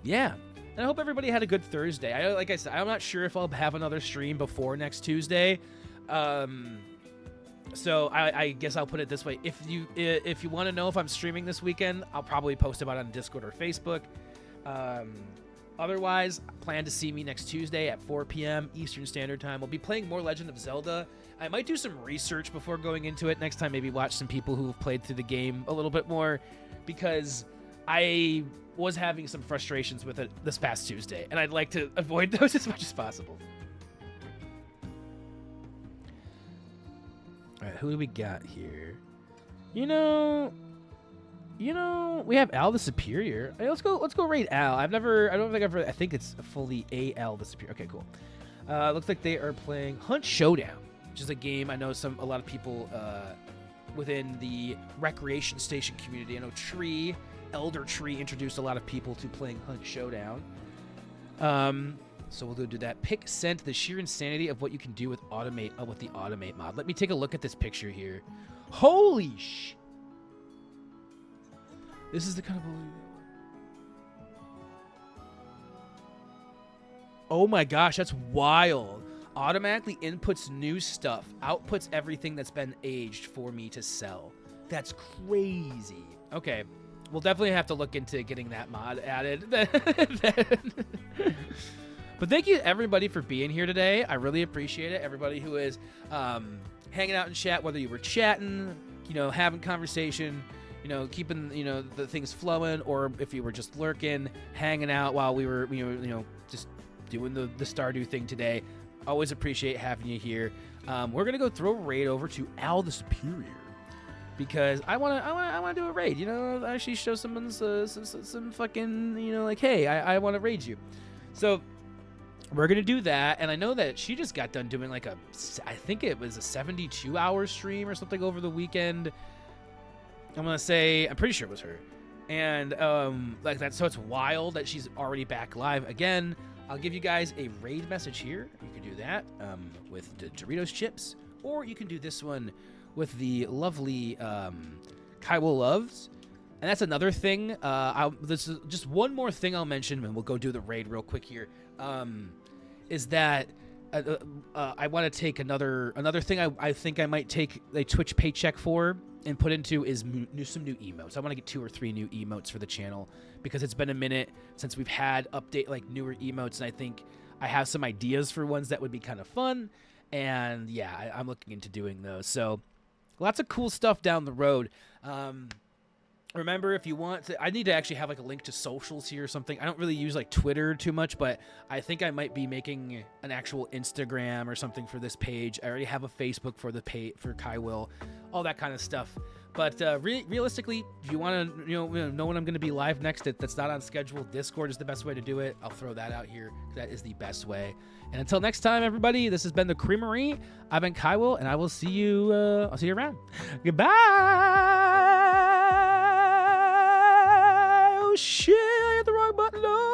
Yeah. And I hope everybody had a good Thursday. Like I said, I'm not sure if I'll have another stream before next Tuesday. So I guess I'll put it this way. If you want to know if I'm streaming this weekend, I'll probably post about it on Discord or Facebook. Otherwise, plan to see me next Tuesday at 4 p.m. Eastern Standard Time. We'll be playing more Legend of Zelda. I might do some research before going into it. Next time, maybe watch some people who have played through the game a little bit more, because I was having some frustrations with it this past Tuesday, and I'd like to avoid those as much as possible. All right, who do we got here? You know, we have Al the Superior. Hey, let's go raid Al. I think it's fully Al the Superior. Okay, cool. Looks like they are playing Hunt Showdown, which is a game I know a lot of people within the recreation station community. I know Elder Tree introduced a lot of people to playing Hunt Showdown. So we'll go do that. Pick scent, the sheer insanity of what you can do with with the automate mod. Let me take a look at this picture here. Holy sh! This is the kind of... Oh my gosh, that's wild. Automatically inputs new stuff, outputs everything that's been aged for me to sell. That's crazy. Okay, we'll definitely have to look into getting that mod added. But thank you everybody for being here today. I really appreciate it. Everybody who is hanging out in chat, whether you were chatting, having conversation, keeping, the things flowing, or if you were just lurking, hanging out while we were, just doing the Stardew thing today. Always appreciate having you here. We're gonna go throw a raid over to Al the Superior because I wanna do a raid. Actually show someone some fucking like, hey, I want to raid you. So we're gonna do that, and I know that she just got done doing like I think it was a 72-hour stream or something over the weekend. I'm pretty sure it was her, and like that. So it's wild that she's already back live again. I'll give you guys a raid message here. You can do that with the Doritos chips, or you can do this one with the lovely Kaiwo Loves. And that's another thing. This is just one more thing I'll mention, and we'll go do the raid real quick here. Is that I want to take another thing I think I might take a Twitch paycheck for and put into is some new emotes. I want to get 2 or 3 new emotes for the channel because it's been a minute since we've had newer emotes, and I think I have some ideas for ones that would be kind of fun. And yeah, I'm looking into doing those. So lots of cool stuff down the road. Remember, if you want to, I need to actually have like a link to socials here or something. I don't really use like Twitter too much, but I think I might be making an actual Instagram or something for this page. I already have a Facebook for the page for Kai Will, all that kind of stuff. But realistically, if you want to know when I'm going to be live next, that's not on schedule, Discord is the best way to do it. I'll throw that out here. That is the best way. And until next time, everybody, this has been the Creamery. I've been Kai Will, and I will see you. I'll see you around. Goodbye. Oh shit! I hit the wrong button. No.